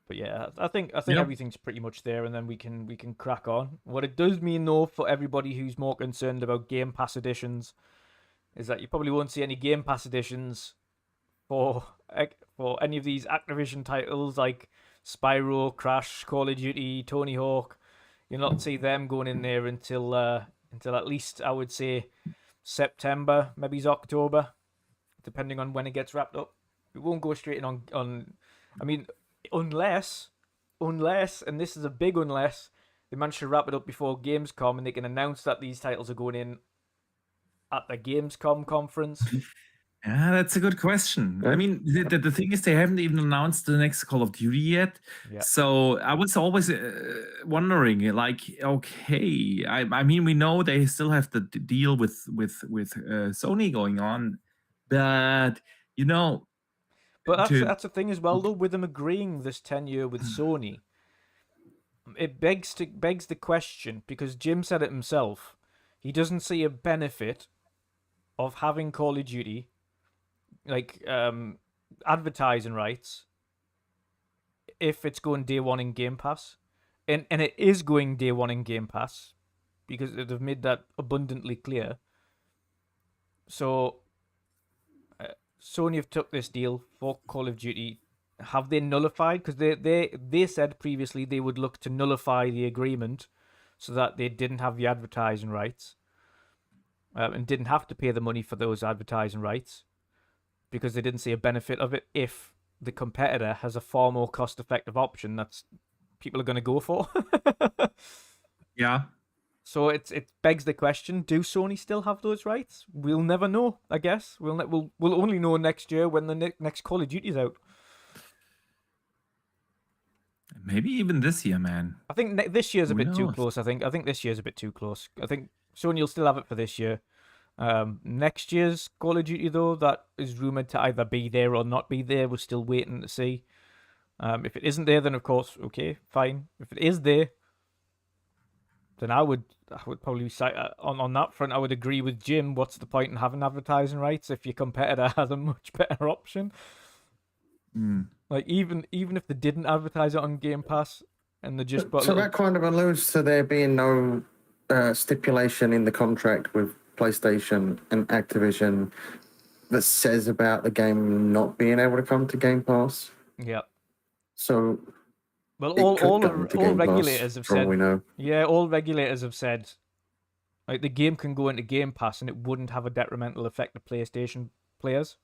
But yeah, I think everything's pretty much there, and then we can crack on. What it does mean, though, for everybody who's more concerned about Game Pass editions, is that you probably won't see any Game Pass editions for any of these Activision titles like Spyro, Crash, Call of Duty, Tony Hawk. You'll not see them going in there until at least, I would say, September, maybe October, depending on when it gets wrapped up. It won't go straight in on. I mean, unless, and this is a big unless, they manage to wrap it up before Gamescom and they can announce that these titles are going in at the Gamescom conference. Yeah, that's a good question. I mean, the thing is, they haven't even announced the next Call of Duty yet. Yeah. So I was always wondering, like, okay, I mean, we know they still have the deal with Sony going on, but But to- that's the thing as well, though. With them agreeing this 10-year with Sony, it begs the question, because Jim said it himself. He doesn't see a benefit of having Call of Duty, like advertising rights, if it's going day one in Game Pass, and it is going day one in Game Pass, because they've made that abundantly clear. So Sony have took this deal for Call of Duty. Have they nullified? Because they said previously they would look to nullify the agreement so that they didn't have the advertising rights and didn't have to pay the money for those advertising rights, because they didn't see a benefit of it if the competitor has a far more cost-effective option that's people are going to go for. Yeah. So it begs the question: do Sony still have those rights? We'll never know. I guess we'll only know next year when the next Call of Duty's out. Maybe even this year, man. I think this year's a Who bit too knows? close. I think this year's a bit too close. I think Sony will still have it for this year. Next year's Call of Duty, though, that is rumored to either be there or not be there. We're still waiting to see. If it isn't there, then of course, okay, fine. If it is there, then I would probably say on that front, I would agree with Jim. What's the point in having advertising rights if your competitor has a much better option? Like even if they didn't advertise it on Game Pass and they just So that kind of alludes to there being no stipulation in the contract with PlayStation and Activision that says about the game not being able to come to Game Pass. yeah. So Well, it all could come to Game Pass, regulators have for all said. we know. Yeah, all regulators have said, like, the game can go into Game Pass and it wouldn't have a detrimental effect to PlayStation players.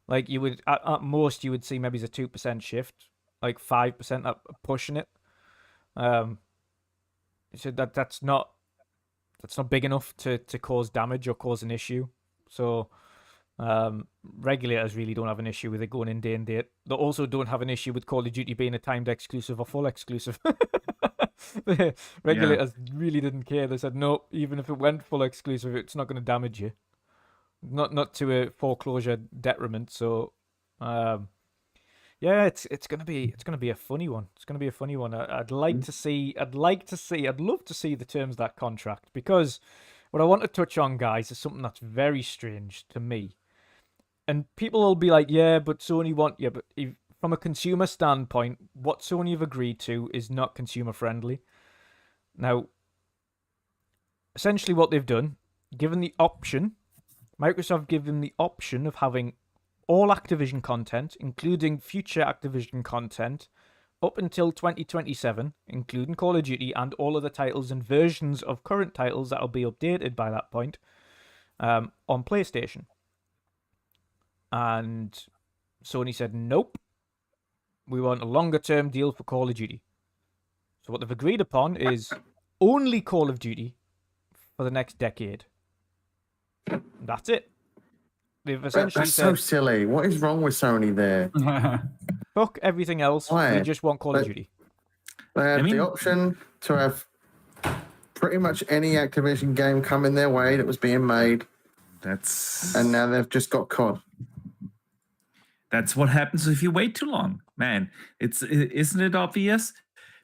Like, you would at most you would see maybe a 2% shift, like 5% up pushing it. So that's not big enough to cause damage or cause an issue. So regulators really don't have an issue with it going in day and date. They also don't have an issue with Call of Duty being a timed exclusive or full exclusive. The regulators really didn't care. They said, no, even if it went full exclusive, it's not going to damage you. Not to a foreclosure detriment. So yeah, it's gonna be a funny one. It's gonna be a funny one. I'd love to see the terms of that contract, because what I want to touch on, guys, is something that's very strange to me. And people will be like, yeah, but Sony want... Yeah, but from a consumer standpoint, what Sony have agreed to is not consumer friendly. Now, essentially what they've done, Microsoft given the option of having all Activision content, including future Activision content, up until 2027, including Call of Duty and all other titles and versions of current titles that will be updated by that point, on PlayStation. And Sony said, nope, we want a longer-term deal for Call of Duty. So what they've agreed upon is only Call of Duty for the next decade. That's it. They've essentially That's said, so silly. What is wrong with Sony there? fuck everything else, Why? we just want Call of Duty. They had mean- the option to have pretty much any Activision game coming their way that was being made, That's and now they've just got COD. That's what happens if you wait too long, man. Isn't it obvious?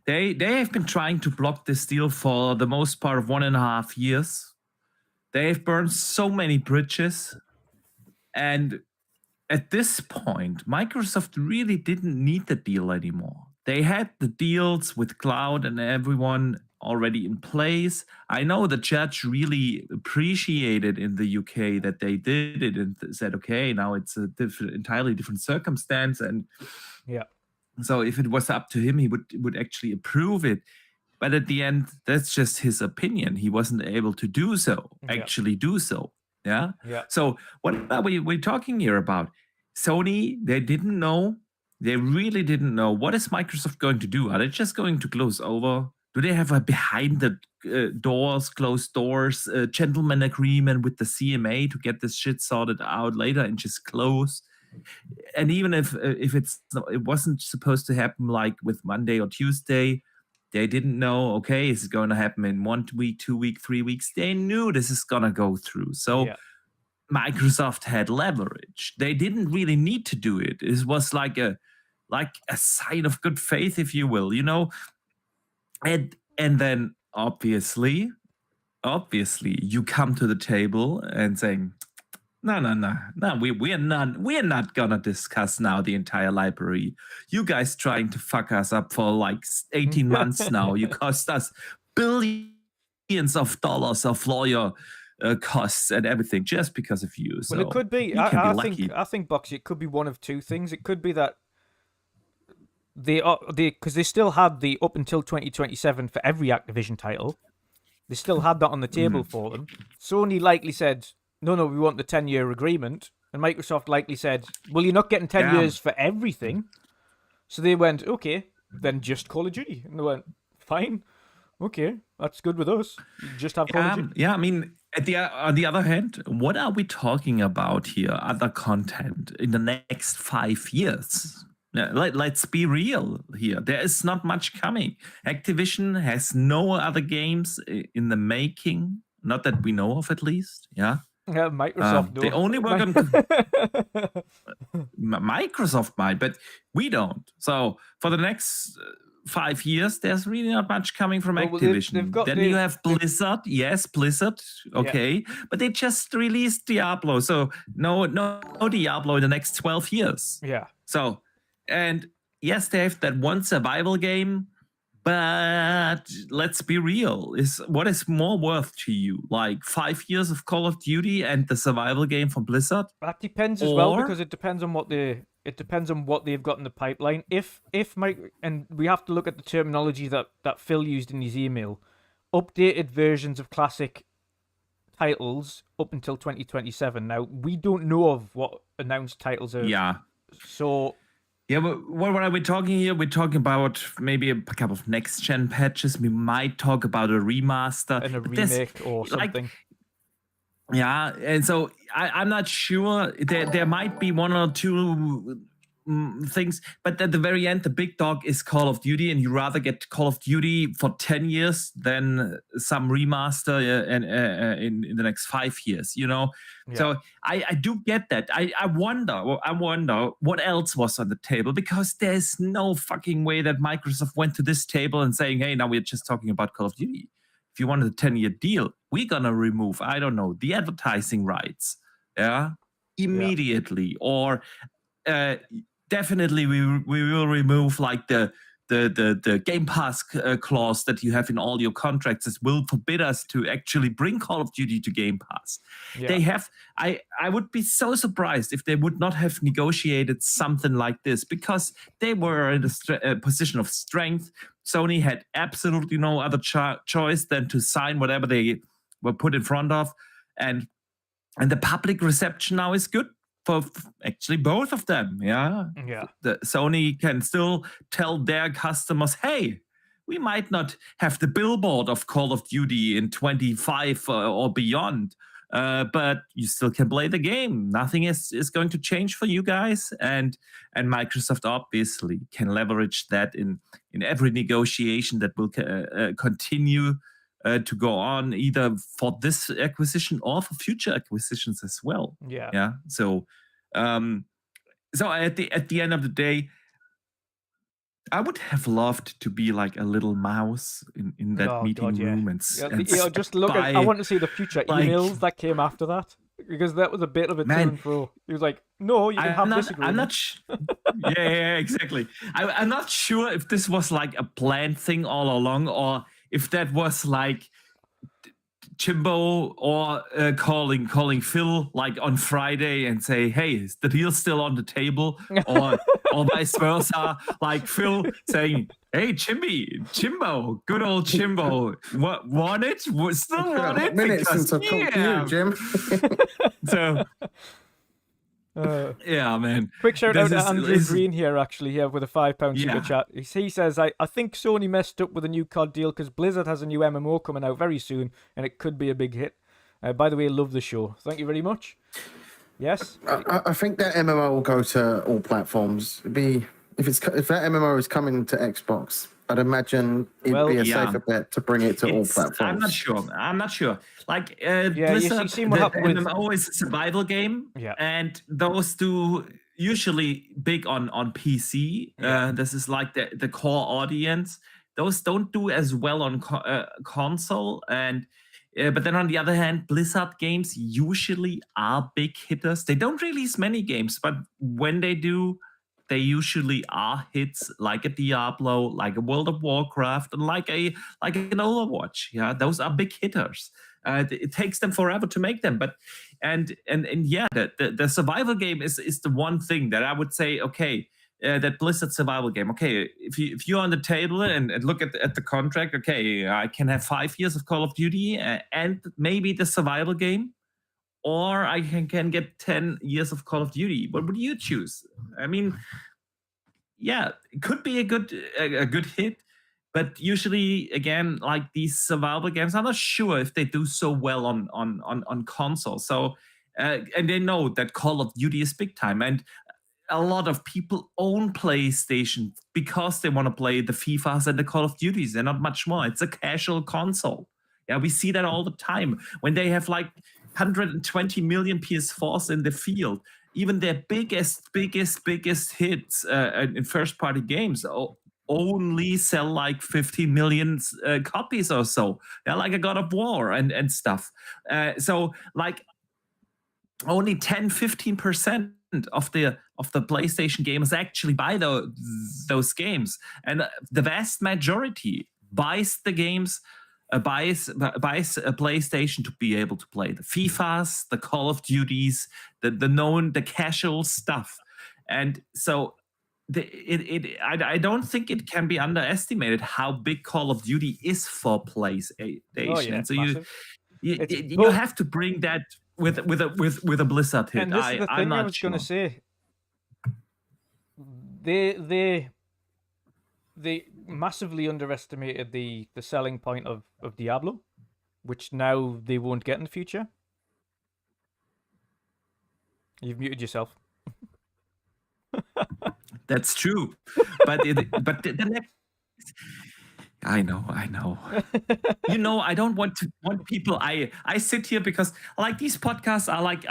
They have been trying to block this deal for the most part of 1.5 years. They've burned so many bridges, and at this point, Microsoft really didn't need the deal anymore. They had the deals with cloud and everyone already in place. I know the judge really appreciated in the UK that they did it and said, okay, now it's a entirely different circumstance. And Yeah. so if it was up to him, he would actually approve it. But at the end, that's just his opinion. He wasn't able to do so, actually do so. Yeah. Yeah. So what are we talking here about? Sony, they didn't know. They really didn't know. What is Microsoft going to do? Are they just going to close over? Do they have a behind the closed doors, gentleman agreement with the CMA to get this shit sorted out later and just close? And even if it wasn't supposed to happen like with Monday or Tuesday, they didn't know, okay, is it going to happen in 1 week, 2 weeks, 3 weeks? They knew this is going to go through. So Yeah. Microsoft had leverage. They didn't really need to do it. It was like a sign of good faith, if you will, you know. And then obviously you come to the table and saying, no, we're not gonna discuss now the entire library. You guys trying to fuck us up for like 18 months now. You cost us billions of dollars of lawyer costs and everything just because of you. So Well, it could be. you can be lucky. I think, Boxy, it could be one of two things. It could be that because they still had the up until 2027 for every Activision title. They still had that on the table for them. Sony likely said, no, we want the 10-year agreement. And Microsoft likely said, well, you're not getting 10 years for everything. So they went, okay, then just Call of Duty. And they went, fine. Okay, that's good with us. You just have Call of Duty. Yeah, I mean, on the other hand, what are we talking about here? Other content in the next 5 years? Let's be real here. There is not much coming. Activision has no other games in the making, not that we know of, at least. Yeah. Microsoft. They only work on Microsoft might, but we don't. So for the next 5 years, there's really not much coming from Activision. Then you have Blizzard. Yes, Blizzard. Okay, but they just released Diablo, so no Diablo in the next 12 years. Yeah. So. And yes, they have that one survival game, but let's be real. What is more worth to you? Like 5 years of Call of Duty and the survival game from Blizzard? That depends as well, because it depends on what they've got in the pipeline. And we have to look at the terminology that Phil used in his email. Updated versions of classic titles up until 2027. Now, we don't know of what announced titles are. Yeah. So. Yeah, but what are we talking here? We're talking about maybe a couple of next-gen patches. We might talk about a remaster. And a remake or something. Yeah, and so I'm not sure. There might be one or two things, but at the very end, the big dog is Call of Duty, and you rather get Call of Duty for 10 years than some remaster in the next 5 years, you know? Yeah. So I do get that. I wonder what else was on the table, because there's no fucking way that Microsoft went to this table and saying, hey, now we're just talking about Call of Duty. If you wanted a 10-year deal, we're gonna remove, I don't know, the advertising rights, immediately, or definitely we will remove like the Gamepass clause that you have in all your contracts that will forbid us to actually bring Call of Duty to Gamepass. Yeah. They have. I would be so surprised if they would not have negotiated something like this, because they were in a position of strength. Sony had absolutely no other choice than to sign whatever they were put in front of, and the public reception now is good for actually both of them. Yeah. The Sony can still tell their customers, hey, we might not have the billboard of Call of Duty in 25 or beyond, but you still can play the game. Nothing is going to change for you guys, and Microsoft obviously can leverage that in every negotiation that will continue to go on, either for this acquisition or for future acquisitions as well. Yeah. So at the end of the day, I would have loved to be like a little mouse in that meeting room and just look at. I want to see the future emails that came after that, because that was a bit of a to and fro. He was like, "No, you can have this agreement." I'm not. Yeah, exactly. I'm not sure if this was like a planned thing all along, or if that was like Jimbo or calling Phil like on Friday and say, hey, is the deal still on the table? Or vice versa, like Phil saying, hey, Jimbo, good old Jimbo, want it? Still want it? Minutes since I've talked to you, Jim. So... yeah, man. Quick shout out to Andrew Green here, actually, here with a £5 super chat. He says, I think Sony messed up with a new COD deal because Blizzard has a new MMO coming out very soon, and it could be a big hit. By the way, love the show. Thank you very much. Yes? I think that MMO will go to all platforms. If that MMO is coming to Xbox, I'd imagine it'd Well, be a yeah. safer bet to bring it to all platforms. I'm not sure. Like you Blizzard, seen what happened with- MMO is a survival game, Yeah. and those do usually big on PC. Yeah. This is like the core audience. Those don't do as well on console, and but then on the other hand, Blizzard games usually are big hitters. They don't release many games, but when they do, they usually are hits, like a Diablo, like a World of Warcraft, and like an Overwatch. Yeah, those are big hitters. It takes them forever to make them, but and yeah, the survival game is the one thing that I would say, okay, that Blizzard survival game. Okay, if you're on the table and look at the contract, okay, I can have 5 years of Call of Duty and maybe the survival game, or I can get 10 years of Call of Duty. What would you choose? I mean, yeah, it could be a good hit, but usually, again, like these survival games, I'm not sure if they do so well on console. So, and they know that Call of Duty is big time, and a lot of people own PlayStation because they want to play the FIFAs and the Call of Duties and not much more. It's a casual console. Yeah, we see that all the time when they have like 120 million PS4s in the field. Even their biggest hits in first-party games only sell like 15 million copies or so. Yeah, like a God of War and stuff. So like only 10-15% of the PlayStation gamers actually buy those games, and the vast majority buys the games. Buys a PlayStation to be able to play the FIFAs, the Call of Duties, the casual stuff, and so I don't think it can be underestimated how big Call of Duty is for PlayStation. Oh, yeah, and so massive. you have to bring that with a Blizzard hit. And this is the thing I was going to say. They massively underestimated the selling point of Diablo, which now they won't get in the future. You've muted yourself. That's true, but the next. I know. I don't want people. I sit here because like these podcasts are like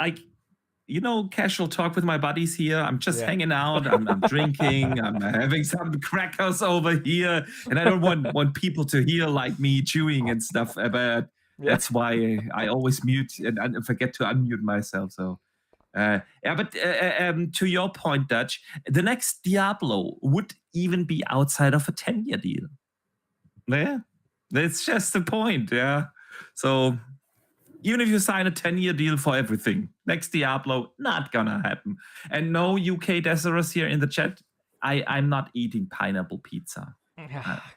casual talk with my buddies here. I'm just hanging out. I'm drinking. I'm having some crackers over here, and I don't want people to hear like me chewing and stuff. But that's why I always mute and forget to unmute myself. So, but to your point, Dutch, the next Diablo would even be outside of a 10-year deal. Yeah, that's just the point. Yeah, so. Even if you sign a 10-year deal for everything, next Diablo, not gonna happen. And no UK Desirous here in the chat, I'm not eating pineapple pizza.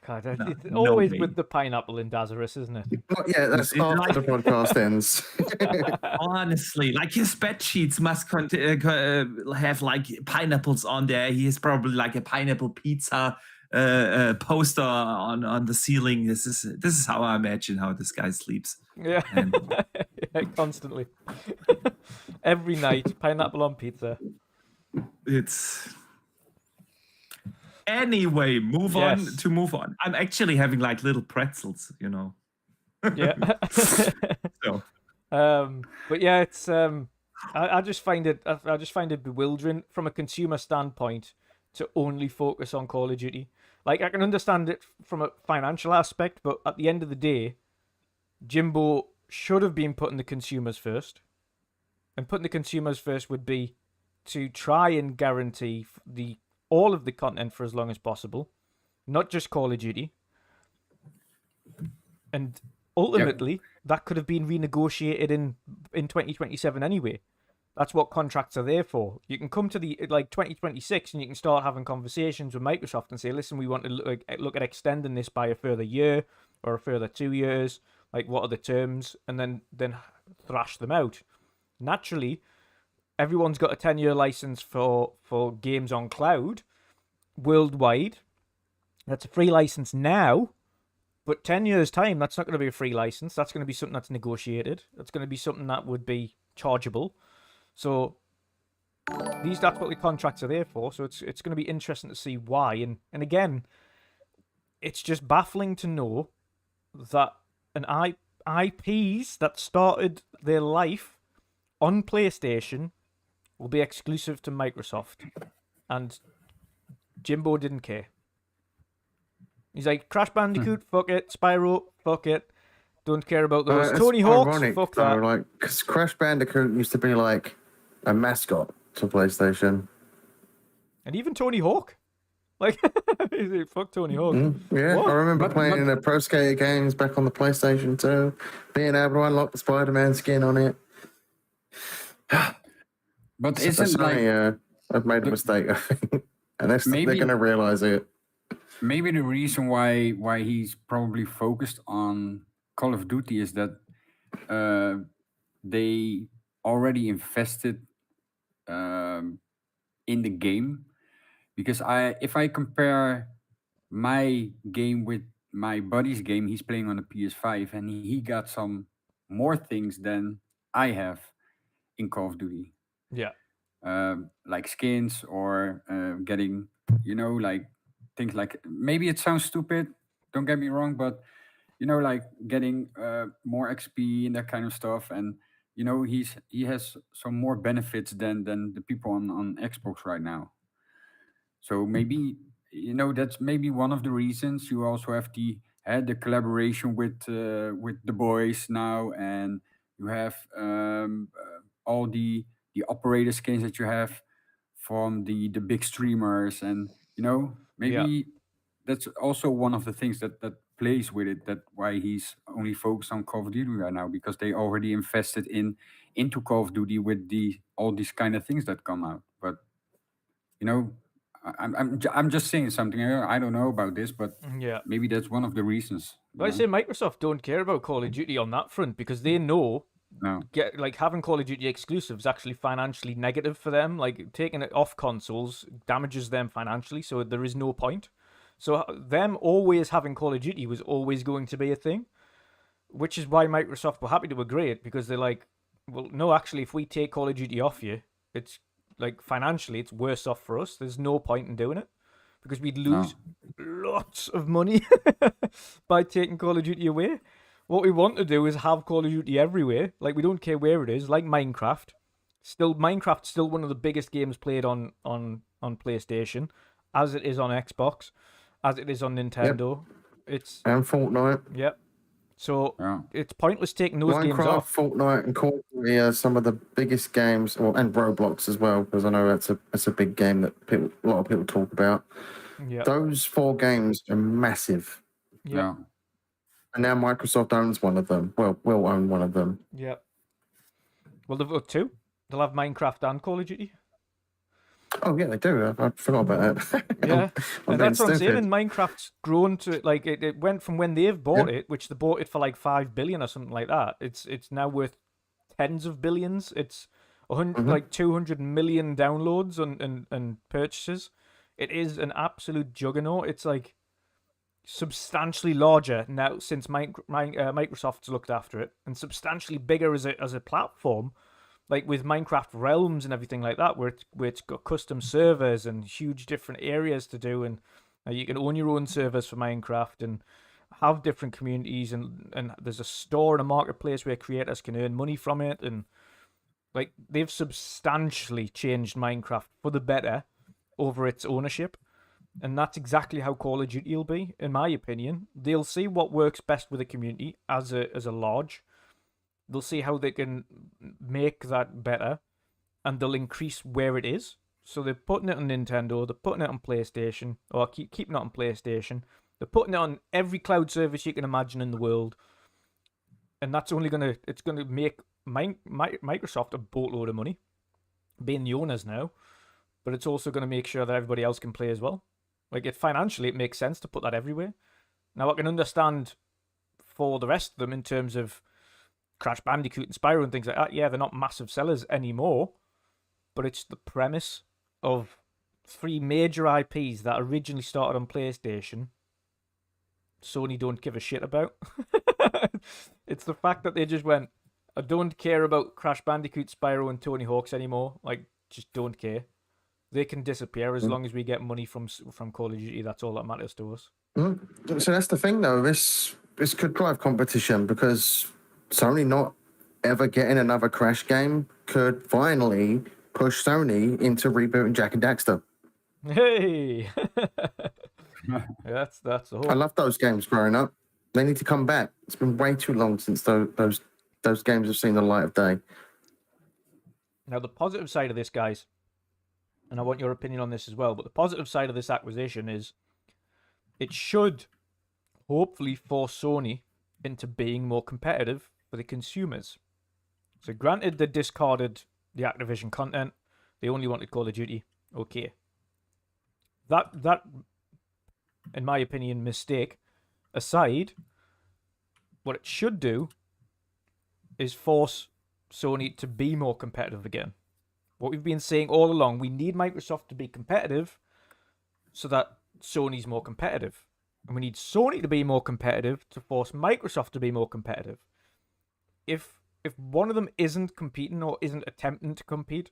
God, it's no always way. with the pineapple in Desirous, isn't it? Yeah, that's It's after like- the podcast ends. Honestly, like his bed sheets must have like pineapples on there. He has probably like a pineapple pizza poster on the ceiling. This is how I imagine how this guy sleeps. Yeah, And- yeah, constantly. Every night, pineapple on pizza. It's anyway. Move on. I'm actually having like little pretzels, Yeah. So But yeah, it's I just find it bewildering from a consumer standpoint to only focus on Call of Duty. Like I can understand it from a financial aspect, but at the end of the day, Jimbo should have been putting the consumers first. And putting the consumers first would be to try and guarantee all of the content for as long as possible, not just Call of Duty. And ultimately, that could have been renegotiated in 2027 anyway. That's what contracts are there for. You can come to the 2026 and you can start having conversations with Microsoft and say, listen, we want to look at extending this by a further year or a further 2 years. Like, what are the terms? And then thrash them out. Naturally, everyone's got a 10-year license for games on cloud worldwide. That's a free license now. But 10 years' time, that's not going to be a free license. That's going to be something that's negotiated. That's going to be something that would be chargeable. So that's what the contracts are there for. So it's going to be interesting to see why. And again, it's just baffling to know that IPs that started their life on PlayStation will be exclusive to Microsoft, and Jimbo didn't care. He's like, Crash Bandicoot, fuck it. Spyro, fuck it. Don't care about those. It's Tony Hawk's, ironic, fuck though, that. like, because Crash Bandicoot used to be like a mascot to PlayStation. And even Tony Hawk. Like, he's like, fuck Tony Hawk. Yeah, What? I remember playing in the Pro Skater games back on the PlayStation 2, being able to unlock the Spider-Man skin on it. But So isn't Sony, like I've made a mistake, I think, and they're Maybe- going to realize it. maybe the reason why he's probably focused on Call of Duty is that they already invested in the game. Because if I compare my game with my buddy's game, he's playing on the PS5, and he got some more things than I have in Call of Duty. Yeah. Like skins or getting, like things like, maybe it sounds stupid, don't get me wrong, but like getting more XP and that kind of stuff, and he has some more benefits than the people on Xbox right now. So maybe that's maybe one of the reasons. You also have the collaboration with the boys now, and you have all the operator skins that you have from the big streamers, and maybe that's also one of the things that plays with it. That why he's only focused on Call of Duty right now, because they already invested into Call of Duty with all these kind of things that come out. But I'm just saying something. I don't know about this, but Yeah. maybe that's one of the reasons. But I say Microsoft don't care about Call of Duty on that front, because they know No. having Call of Duty exclusives actually financially negative for them. Like, taking it off consoles damages them financially, so there is no point. So them always having Call of Duty was always going to be a thing, which is why Microsoft were happy to agree it, because they're like, well, no, actually, if we take Call of Duty off you, it's like financially it's worse off for us. There's no point in doing it, because we'd lose lots of money by taking Call of Duty away. What we want to do is have Call of Duty everywhere. Like, we don't care where it is. Like Minecraft. Minecraft's still one of the biggest games played on PlayStation, as it is on Xbox, as it is on Nintendo. It's And Fortnite. Yep. So Yeah. it's pointless taking those games Minecraft, off. Fortnite, and Call of Duty are some of the biggest games, and Roblox as well, because I know that's a big game that a lot of people talk about. Yeah. Those 4 games are massive, Yeah. and now Microsoft owns one of them. Well, will own one of them. Yeah. Well, they've got 2. They'll have Minecraft and Call of Duty. Oh yeah, they do. I forgot about that. Yeah, I'm and that's being what I'm saying. stupid. And Minecraft's grown to, like, it went from when they've bought it, which they bought it for like 5 billion or something like that. It's now worth tens of billions. It's 100, like 200 million downloads and purchases. It is an absolute juggernaut. It's like substantially larger now since Microsoft's looked after it, and substantially bigger as a platform. Like with Minecraft Realms and everything like that, where it's got custom servers and huge different areas to do, and you can own your own servers for Minecraft and have different communities, and there's a store and a marketplace where creators can earn money from it, and like they've substantially changed Minecraft for the better over its ownership, and that's exactly how Call of Duty will be, in my opinion. They'll see what works best with the community as a large. They'll see how they can make that better, and they'll increase where it is. So they're putting it on Nintendo, they're putting it on PlayStation, or keeping it on PlayStation. They're putting it on every cloud service you can imagine in the world, and that's only gonna make Microsoft a boatload of money, being the owners now. But it's also gonna make sure that everybody else can play as well. Like, financially, it makes sense to put that everywhere. Now, I can understand for the rest of them in terms of Crash Bandicoot and Spyro and things like that. Yeah, they're not massive sellers anymore, but it's the premise of 3 major IPs that originally started on PlayStation. Sony don't give a shit about. It's the fact that they just went, I don't care about Crash Bandicoot, Spyro, and Tony Hawk's anymore. Like, just don't care. They can disappear as long as we get money from Call of Duty. That's all that matters to us. So that's the thing, though. This could drive competition because Sony not ever getting another Crash game could finally push Sony into rebooting Jak and Daxter. Hey, that's the I hope. love those games growing up. They need to come back. It's been way too long since those games have seen the light of day. Now, the positive side of this, guys, and I want your opinion on this as well, but the positive side of this acquisition is it should hopefully force Sony into being more competitive for the consumers. So granted, they discarded the Activision content. They only wanted Call of Duty. Okay. That, in my opinion, mistake aside, what it should do is force Sony to be more competitive again. What we've been saying all along, we need Microsoft to be competitive so that Sony's more competitive. And we need Sony to be more competitive to force Microsoft to be more competitive. If one of them isn't competing or isn't attempting to compete,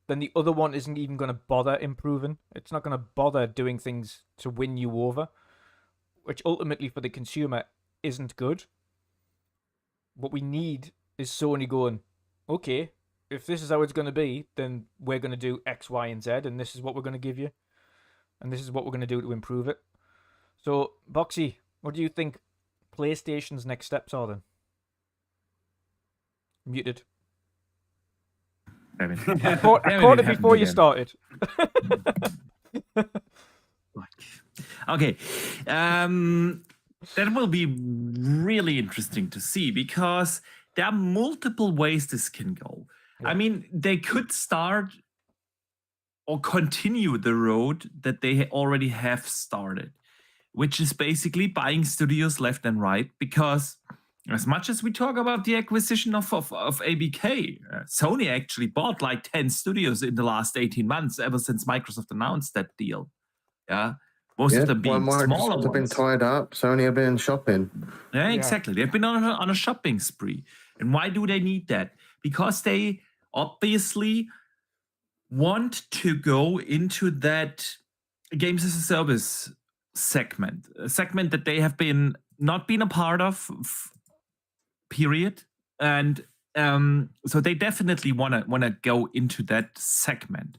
then the other one isn't even going to bother improving. It's not going to bother doing things to win you over, which ultimately for the consumer isn't good. What we need is Sony going, okay, if this is how it's going to be, then we're going to do X, Y, and Z, and this is what we're going to give you. And this is what we're going to do to improve it. So, Boxy, what do you think PlayStation's next steps are then? Muted. I caught it before you started. Okay. That will be really interesting to see because there are multiple ways this can go. Yeah. I mean, they could start or continue the road that they already have started, which is basically buying studios left and right, because as much as we talk about the acquisition of ABK, Sony actually bought like 10 studios in the last 18 months, ever since Microsoft announced that deal. Yeah. Most of them being while smaller Microsoft have been ones. tied up, Sony have been shopping. Yeah, exactly. They've been on a shopping spree. And why do they need that? Because they obviously want to go into that games as a service segment, a segment that they have not been a part of, period. And so they definitely want to go into that segment.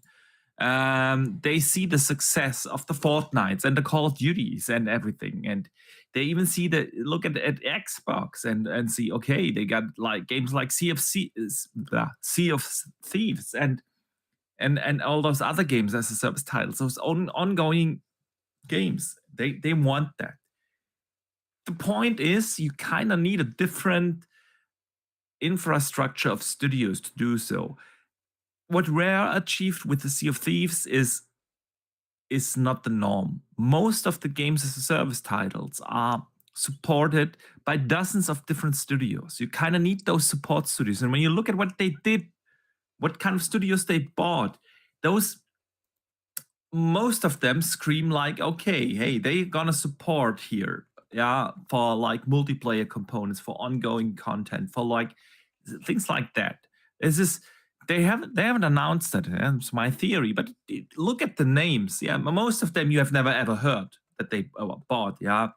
They see the success of the Fortnites and the Call of Duties and everything, and they even see look at Xbox and see, okay, they got like games like Sea of Thieves and all those other games as a service titles, those ongoing games. They want that. The point is, you kind of need a different infrastructure of studios to do so. What Rare achieved with the Sea of Thieves is not the norm. Most of the games as a service titles are supported by dozens of different studios. You kind of need those support studios. And when you look at what they did, what kind of studios they bought, most of them scream like, okay, hey, they're gonna support here, yeah, for like multiplayer components, for ongoing content, for like things like that. They haven't announced that. It's my theory, but look at the names. Yeah, most of them you have never ever heard that they bought. Yeah,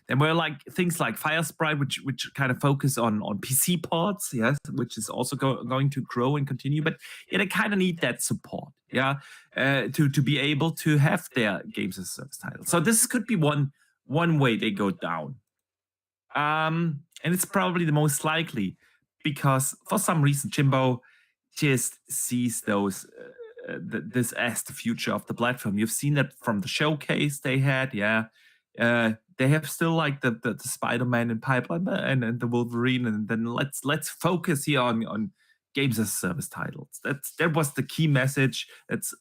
there were like things like Firesprite, which kind of focus on PC ports. Yes, which is also going to grow and continue. But yeah, they kind of need that support. Yeah, to be able to have their games as a service title. So this could be one way they go down. And it's probably the most likely, because for some reason Jimbo just sees this as the future of the platform. You've seen that from the showcase they had. Yeah, they have still like the Spider-Man in pipeline and the Wolverine, and then let's focus here on games as a service titles. That was the key message. That's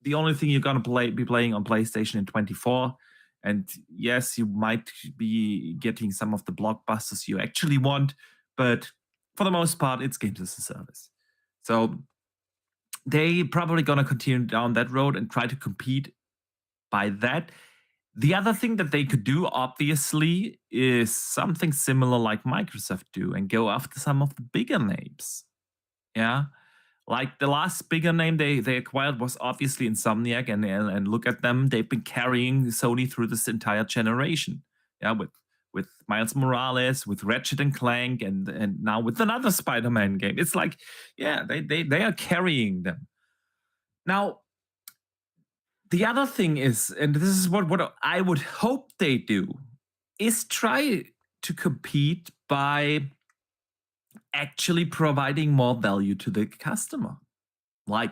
the only thing you're gonna be playing on PlayStation in 2024. And yes, you might be getting some of the blockbusters you actually want, but for the most part, it's games as a service. So they probably gonna continue down that road and try to compete by that. The other thing that they could do, obviously, is something similar like Microsoft do and go after some of the bigger names. Yeah, Like the last bigger name they acquired was obviously Insomniac, and look at them, they've been carrying Sony through this entire generation. Yeah, with Miles Morales, with Ratchet and Clank, and now with another Spider-Man game. It's like, yeah, they are carrying them. Now, the other thing is, and this is what I would hope they do, is try to compete by actually providing more value to the customer, like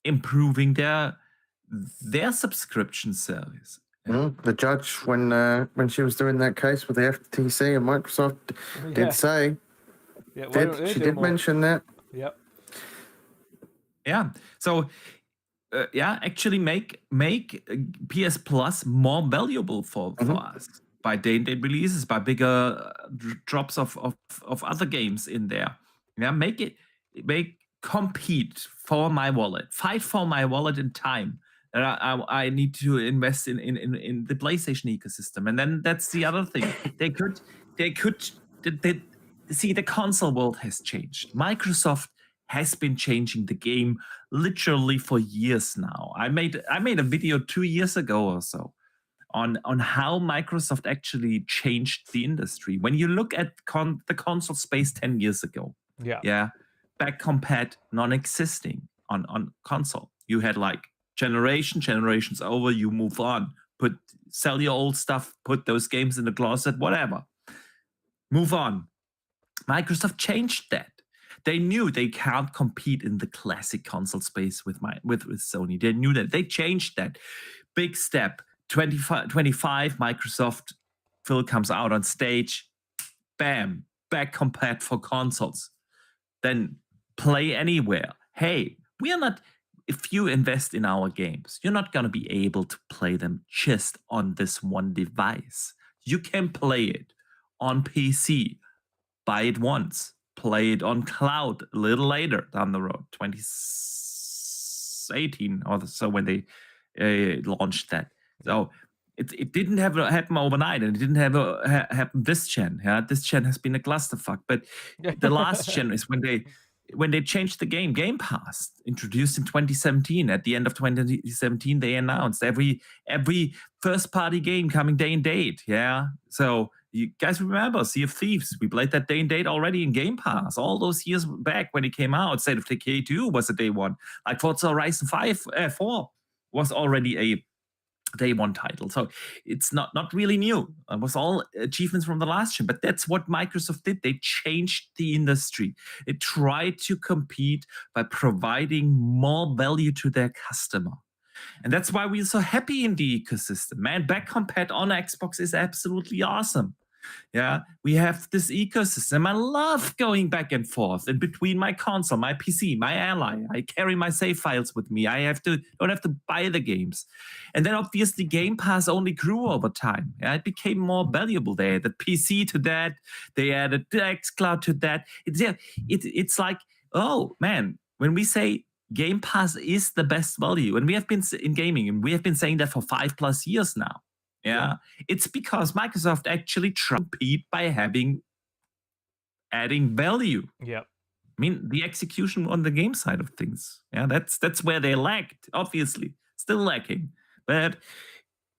improving their subscription service. The judge, when she was doing that case with the FTC and Microsoft, did say, she did mention that. Yep. Yeah. So, actually make PS Plus more valuable for us by day-and-date releases, by bigger drops of other games in there. Yeah, make compete for my wallet, fight for my wallet in time. I need to invest in the PlayStation ecosystem, and then that's the other thing. They could see the console world has changed. Microsoft has been changing the game literally for years now. I made a video 2 years ago or so on how Microsoft actually changed the industry. When you look at the console space 10 years ago, back compat non-existing on console. You had like generations over, you move on, sell your old stuff, put those games in the closet, whatever. Move on. Microsoft changed that. They knew they can't compete in the classic console space with Sony. They knew that. They changed that. Big step. 25, Microsoft, Phil comes out on stage. Bam. Back compat for consoles. Then play anywhere. Hey, we are not... If you invest in our games, you're not going to be able to play them just on this one device. You can play it on PC. Buy it once. Play it on cloud a little later down the road, 2018 or so, when they launched that. So it didn't happen overnight, and it didn't happen this gen. Yeah, this gen has been a clusterfuck. But the last gen is when they changed the game. Gamepass, introduced in 2017. At the end of 2017, they announced every first-party game coming day and date. Yeah, so you guys remember Sea of Thieves? We played that day and date already in Gamepass all those years back when it came out. State of Decay 2 was a day one. Like Forza Horizon 4 was already a day one title. So it's not really new. It was all achievements from the last gen, but that's what Microsoft did. They changed the industry. They tried to compete by providing more value to their customer. And that's why we're so happy in the ecosystem. Man, back compat on Xbox is absolutely awesome. Yeah, we have this ecosystem. I love going back and forth in between my console, my PC, my ally. I carry my save files with me. I don't have to buy the games. And then obviously Game Pass only grew over time. Yeah, it became more valuable. They added PC to that. They added the xCloud to that. It's like, oh man, when we say Game Pass is the best value, and we have been in gaming, and we have been saying that for 5+ years now. Yeah, it's because Microsoft actually compete by adding value. Yeah, I mean, the execution on the game side of things. Yeah, that's where they lacked. Obviously, still lacking. But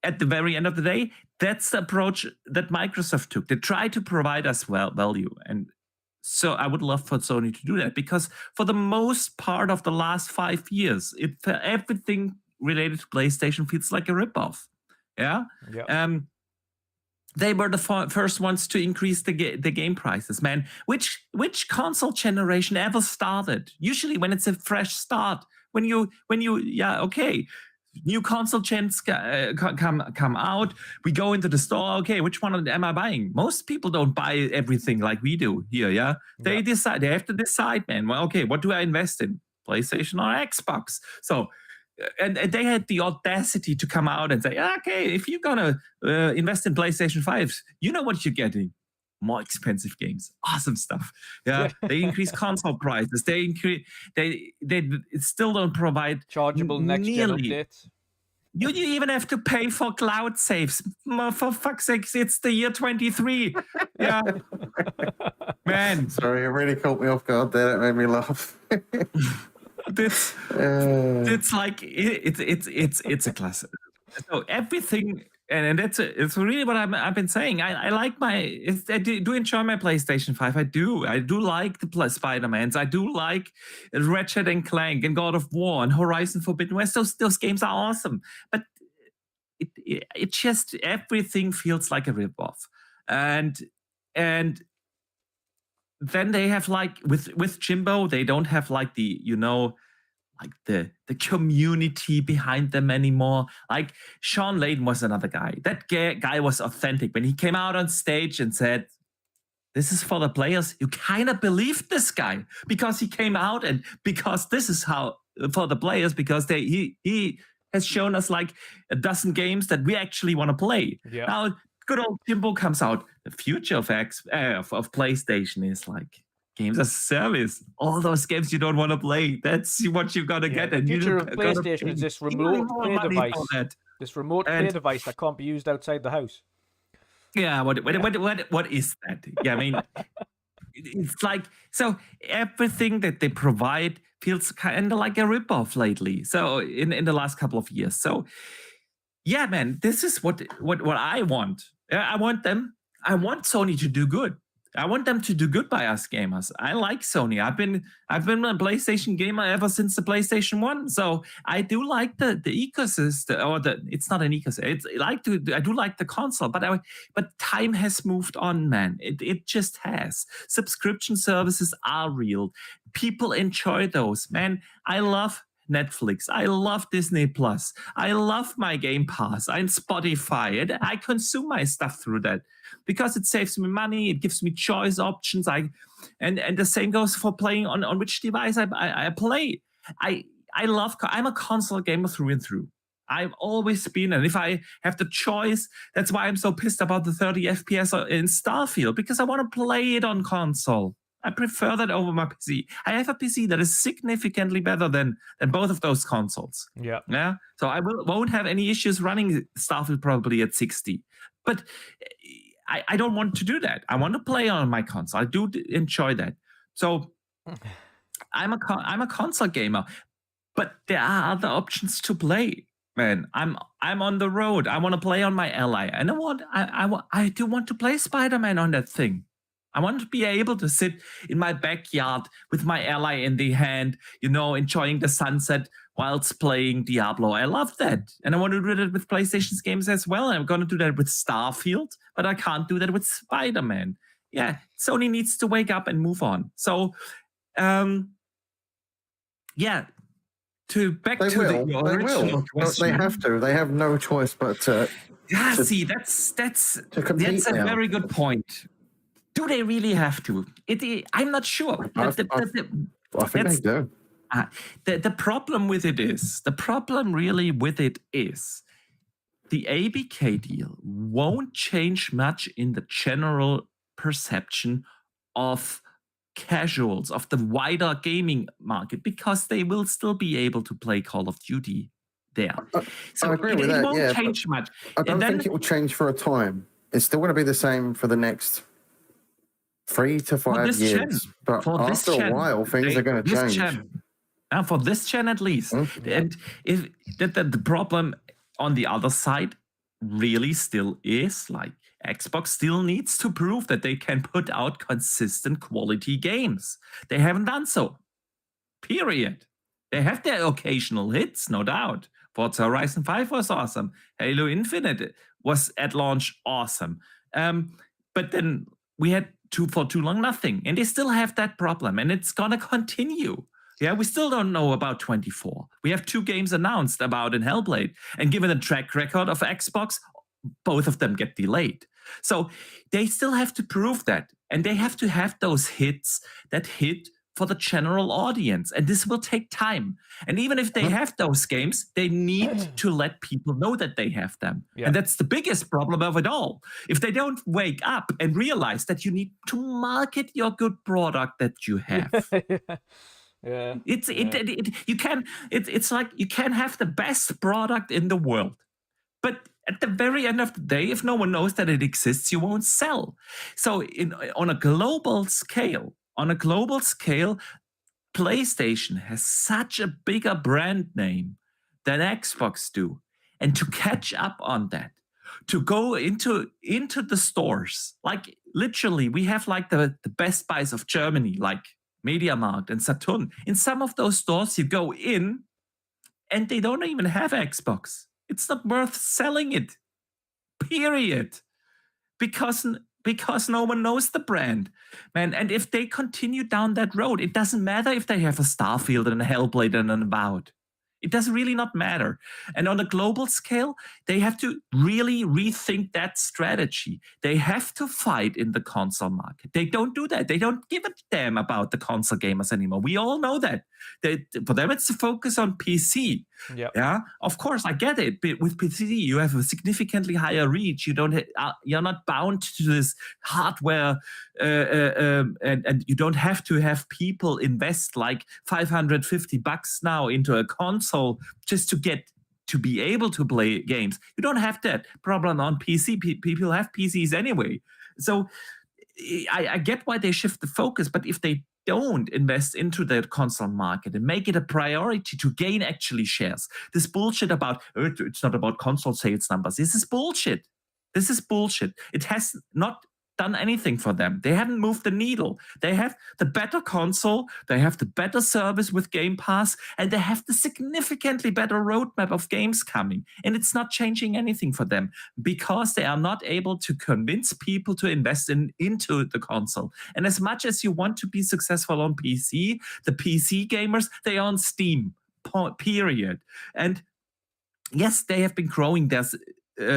at the very end of the day, that's the approach that Microsoft took. They tried to provide us value, and so I would love for Sony to do that, because for the most part of the last 5 years, everything related to PlayStation feels like a ripoff. Yeah. They were the first ones to increase the game prices, man. Which console generation ever started? Usually when it's a fresh start, when you new console gens come out, we go into the store. Okay, which one am I buying? Most people don't buy everything like we do here. Yeah, they decide. They have to decide, man. Well, okay, what do I invest in? PlayStation or Xbox? So. And they had the audacity to come out and say, okay, if you're going to invest in PlayStation 5, you know what you're getting. More expensive games. Awesome stuff. Yeah. They increase console prices. They still don't provide chargeable next-gen updates. You even have to pay for cloud saves. For fuck's sake, it's the year 23. Yeah. Man. Sorry, it really caught me off guard there. That made me laugh. This it's like it's a classic. So everything, and it's really what I've been saying. I like I do enjoy my PlayStation 5. I do like the Spider-Mans. I do like Ratchet and Clank and God of War and Horizon Forbidden West. Those games are awesome, but it just everything feels like a ripoff, and then they have like with Jimbo, they don't have like the like the community behind them anymore. Like Sean Layden was another guy. That guy was authentic. When he came out on stage and said, "This is for the players," you kind of believed this guy because he came out and because this is how for the players, because he has shown us like a dozen games that we actually want to play. Yeah. Now, good old Jimbo comes out. The future of PlayStation is like games as a service. All those games you don't want to play. That's what you got to get. The And future of PlayStation is this remote play device. This remote play device that can't be used outside the house. Yeah, what is that? Yeah, I mean, it's like, so everything that they provide feels kind of like a ripoff lately. So in the last couple of years. So yeah, man, this is what I want. I want Sony to do good. I want them to do good by us gamers. I like Sony. I've been a PlayStation gamer ever since the PlayStation 1. So I do like the ecosystem, or it's not an ecosystem. I do like the console, but time has moved on, man. It just has. Subscription services are real. People enjoy those, man. I love Netflix. I love Disney Plus. I love my Gamepass and Spotify. And I consume my stuff through that because it saves me money. It gives me choice options. And the same goes for playing on which device I play. I'm a console gamer through and through. I've always been, and if I have the choice, that's why I'm so pissed about the 30 FPS in Starfield, because I want to play it on console. I prefer that over my PC. I have a PC that is significantly better than both of those consoles. Yeah. Yeah. So I won't have any issues running Starfield probably at 60. But I don't want to do that. I want to play on my console. I do enjoy that. So I'm a console gamer, but there are other options to play. Man, I'm on the road. I want to play on my Ally, and I do want to play Spider-Man on that thing. I want to be able to sit in my backyard with my Ally in the hand, enjoying the sunset whilst playing Diablo. I love that. And I want to do that with PlayStation's games as well. I'm going to do that with Starfield, but I can't do that with Spider-Man. Yeah, Sony needs to wake up and move on. So, yeah, back to the original question. They have to. They have no choice but to. Yeah, see, that's a very good point. Do they really have to? I'm not sure. I think they do. The problem with it is, the ABK deal won't change much in the general perception of casuals, of the wider gaming market, because they will still be able to play Call of Duty there. So I agree with that. It won't change much. I don't think it will change for a time. It's still going to be the same for the next 3 to 5 years. But after a while, things are going to change. For this gen at least. Mm-hmm. And if the problem on the other side really still is, like, Xbox still needs to prove that they can put out consistent quality games. They haven't done so. Period. They have their occasional hits, no doubt. Forza Horizon 5 was awesome. Halo Infinite was at launch awesome. But then we had for too long nothing. And they still have that problem. And it's going to continue. Yeah, we still don't know about 24. We have 2 games announced about in Hellblade. And given the track record of Xbox, both of them get delayed. So they still have to prove that. And they have to have those hits that hit for the general audience. And this will take time. And even if they have those games, they need to let people know that they have them. Yeah. And that's the biggest problem of it all. If they don't wake up and realize that you need to market your good product that you have. Yeah. It's like you can have the best product in the world, but at the very end of the day, if no one knows that it exists, you won't sell. So on a global scale, PlayStation has such a bigger brand name than Xbox do. And to catch up on that, to go into the stores, like literally, we have like the Best Buys of Germany, like MediaMarkt and Saturn. In some of those stores, you go in and they don't even have Xbox. It's not worth selling it, period. Because no one knows the brand, man. And if they continue down that road, it doesn't matter if they have a Starfield and a Hellblade and an Avowed. It does really not matter. And on a global scale, they have to really rethink that strategy. They have to fight in the console market. They don't do that. They don't give a damn about the console gamers anymore. We all know that. For them, it's the focus on PC. Yep. Yeah, of course, I get it. But with PC, you have a significantly higher reach. You're not bound to this hardware, and you don't have to have people invest like $550 now into a console just to be able to play games. You don't have that problem on PC. People have PCs anyway. So I get why they shift the focus, but if they don't invest into the console market and make it a priority to gain actually shares, this bullshit about it's not about console sales numbers. This is bullshit. This is bullshit. It has not done anything for them. They haven't moved the needle. They have the better console, they have the better service with Gamepass, and they have the significantly better roadmap of games coming. And it's not changing anything for them because they are not able to convince people to invest into the console. And as much as you want to be successful on PC, the PC gamers, they are on Steam, period. And yes, they have been growing their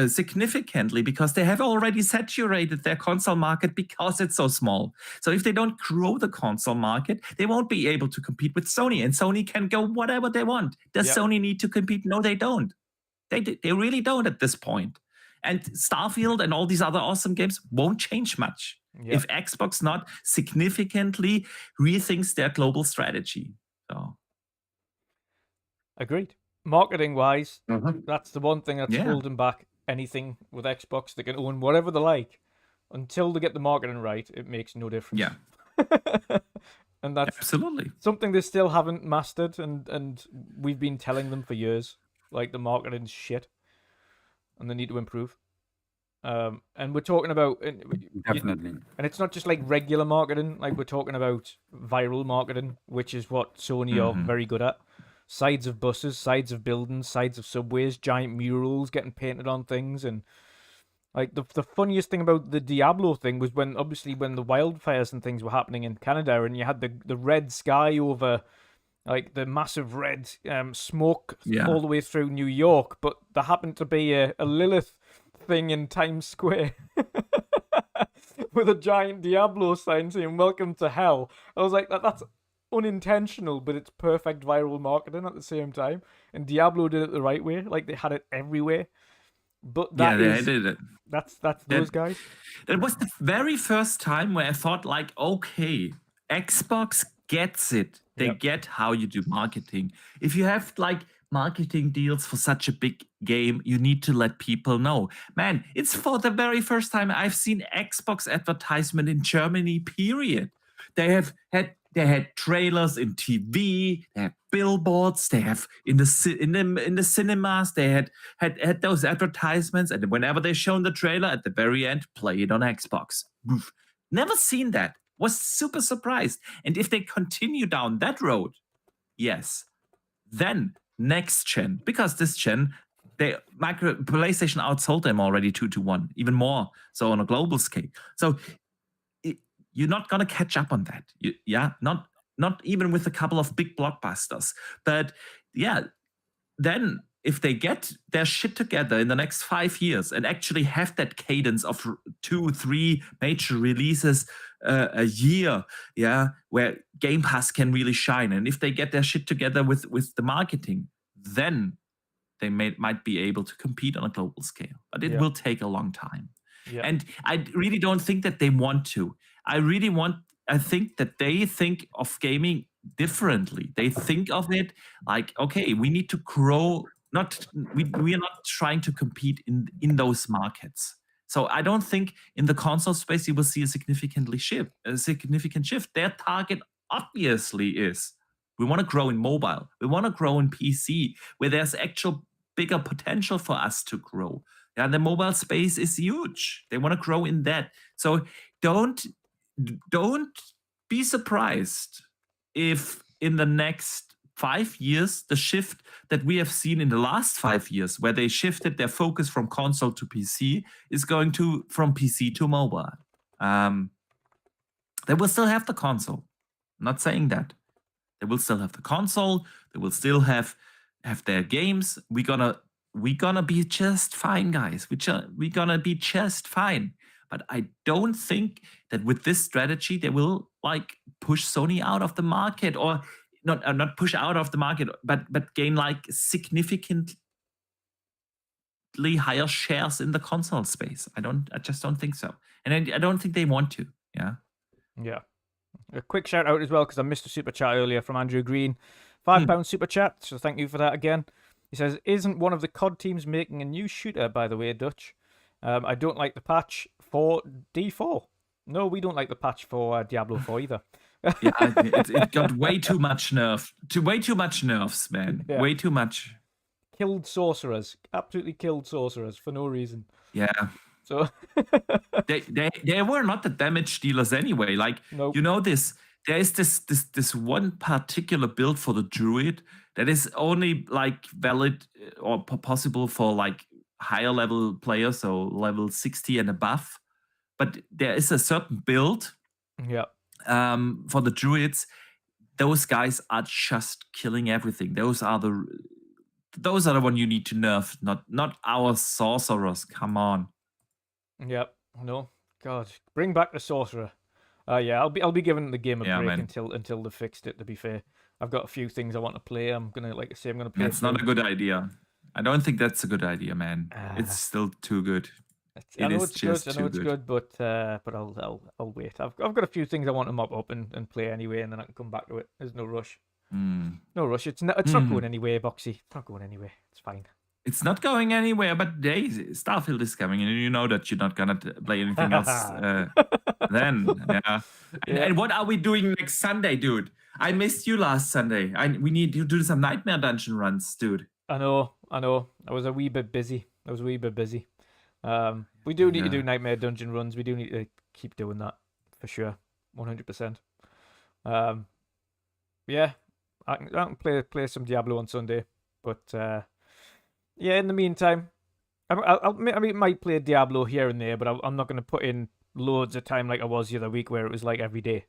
significantly because they have already saturated their console market because it's so small. So if they don't grow the console market, they won't be able to compete with Sony, and Sony can go whatever they want. Does Sony need to compete? No, they don't. They really don't at this point. And Starfield and all these other awesome games won't change much if Xbox not significantly rethinks their global strategy. So, agreed. Marketing wise, that's the one thing that's Yeah. holding back anything with Xbox. They can own whatever they like until they get the marketing right. It makes no difference. Yeah. And that's Absolutely. something they still haven't mastered, and we've been telling them for years, like the marketing's shit and they need to improve. And we're talking about Definitely. and it's not just like regular marketing, like we're talking about viral marketing, which is what Sony are very good at. Sides of buses, sides of buildings, sides of subways, giant murals getting painted on things. And like the funniest thing about the Diablo thing was when the wildfires and things were happening in Canada, and you had the red sky over like the massive red smoke all the way through New York, but there happened to be a Lilith thing in Times Square with a giant Diablo sign saying "Welcome to Hell." I was like, that's unintentional, but it's perfect viral marketing at the same time. And Diablo did it the right way, like they had it everywhere. But they did it. That's those guys. That was the very first time where I thought, like, okay, Xbox gets it. They get how you do marketing. If you have like marketing deals for such a big game, you need to let people know. Man, it's for the very first time I've seen Xbox advertisement in Germany, period. They had trailers in TV, they had billboards, they have in the cinemas, they had those advertisements, and whenever they shown the trailer at the very end, play it on Xbox. Never seen that. Was super surprised. And if they continue down that road, yes, then next gen, because this gen, PlayStation outsold them already 2-1, even more so on a global scale. So you're not gonna catch up on that. Not even with a couple of big blockbusters. But yeah, then if they get their shit together in the next 5 years and actually have that cadence of 2-3 major releases a year, where Game Pass can really shine, and if they get their shit together with the marketing, then they might be able to compete on a global scale. But it will take a long time. Yeah. And I really don't think that they want to. I think that they think of gaming differently. They think of it like, okay, we need to grow. We are not trying to compete in those markets. So I don't think in the console space you will see a significant shift. Their target obviously is We want to grow in mobile. We want to grow in PC, where there's actual bigger potential for us to grow. Yeah, the mobile space is huge. They want to grow in that. So don't be surprised if in the next 5 years, the shift that we have seen in the last 5 years, where they shifted their focus from console to PC, is going to from PC to mobile. They will still have the console. I'm not saying that. They will still have the console. They will still have their games. We're gonna be just fine, guys. We're gonna be just fine. But I don't think that with this strategy they will like push Sony out of the market, or not push out of the market, but gain like significantly higher shares in the console space. I just don't think so, and I don't think they want to. Yeah. Yeah. A quick shout out as well, because I missed a super chat earlier from Andrew Green. £5 super chat, so thank you for that again. He says, isn't one of the COD teams making a new shooter, by the way, Dutch? I don't like the patch for D4. No, we don't like the patch for Diablo 4 either. Yeah, it got way too much way too much nerfs, man. Yeah. Way too much. Killed sorcerers. Absolutely killed sorcerers for no reason. Yeah. So they were not the damage dealers anyway. Like, Nope. you know, there is this one particular build for the druid that is only like valid or possible for like higher level players, so level 60 and above. But there is a certain build yeah. for the druids. Those guys are just killing everything. Those are the one you need to nerf, not our sorcerers. Come on. Yep. No. God. Bring back the sorcerer. Yeah, I'll be giving the game a break man. until they fixed it, to be fair. I've got a few things I want to play. I'm gonna play. That's not a good idea. I don't think that's a good idea, man. It's still too good. I know it's good, but I'll wait. I've got a few things I want to mop up and play anyway, and then I can come back to it. There's no rush. No rush. It's not going anywhere, Boxy. It's not going anywhere. It's fine. It's not going anywhere, but Starfield is coming, and you know that you're not gonna play anything else. Then, yeah. And what are we doing next Sunday, dude? I missed you last Sunday. We need to do some Nightmare Dungeon runs, dude. I know. I was a wee bit busy. We do need to do Nightmare Dungeon runs. We do need to keep doing that for sure, 100%. Yeah, I can play some Diablo on Sunday, but yeah. In the meantime, I might play Diablo here and there, but I'm not going to put in loads of time like I was the other week, where it was like every day.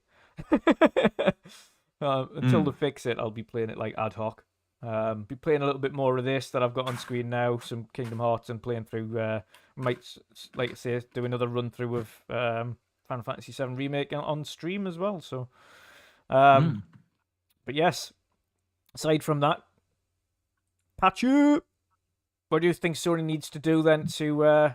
Until they fix it, I'll be playing it like ad hoc. Be playing a little bit more of this that I've got on screen now, some Kingdom Hearts, and playing through. Might, like I say, do another run through of Final Fantasy VII Remake on stream as well. So, but yes. Aside from that, Pachu, what do you think Sony needs to do then to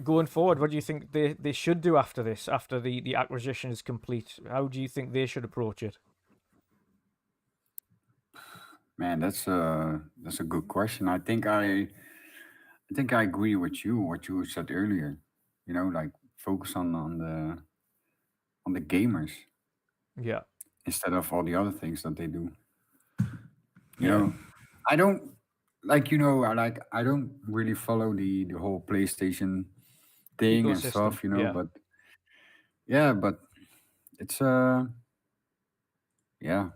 going forward? What do you think they should do after this? After the acquisition is complete, how do you think they should approach it? Man, that's a good question. I think I agree with you. What you said earlier, you know, like focus on the gamers, Yeah, instead of all the other things that they do. You know, I don't like, you know, I don't really follow the whole PlayStation thing and Ecosystem, stuff, you know, yeah. but yeah, but it's yeah.